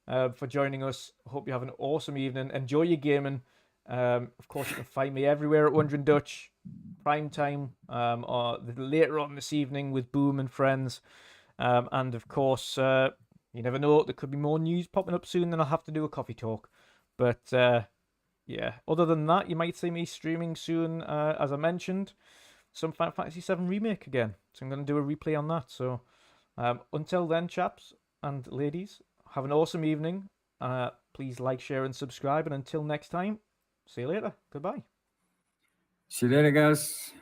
for joining us. Hope you have an awesome evening. Enjoy your gaming. Of course, you can find me everywhere at WandrinDutch, prime time, or later on this evening with Boom and friends. And of course, you never know, there could be more news popping up soon, then I'll have to do a coffee talk. But yeah, other than that, you might see me streaming soon, as I mentioned, some Final Fantasy VII Remake again. So I'm going to do a replay on that. So until then, chaps and ladies, have an awesome evening. Please like, share, and subscribe. And until next time, see you later. Goodbye. See you later, guys.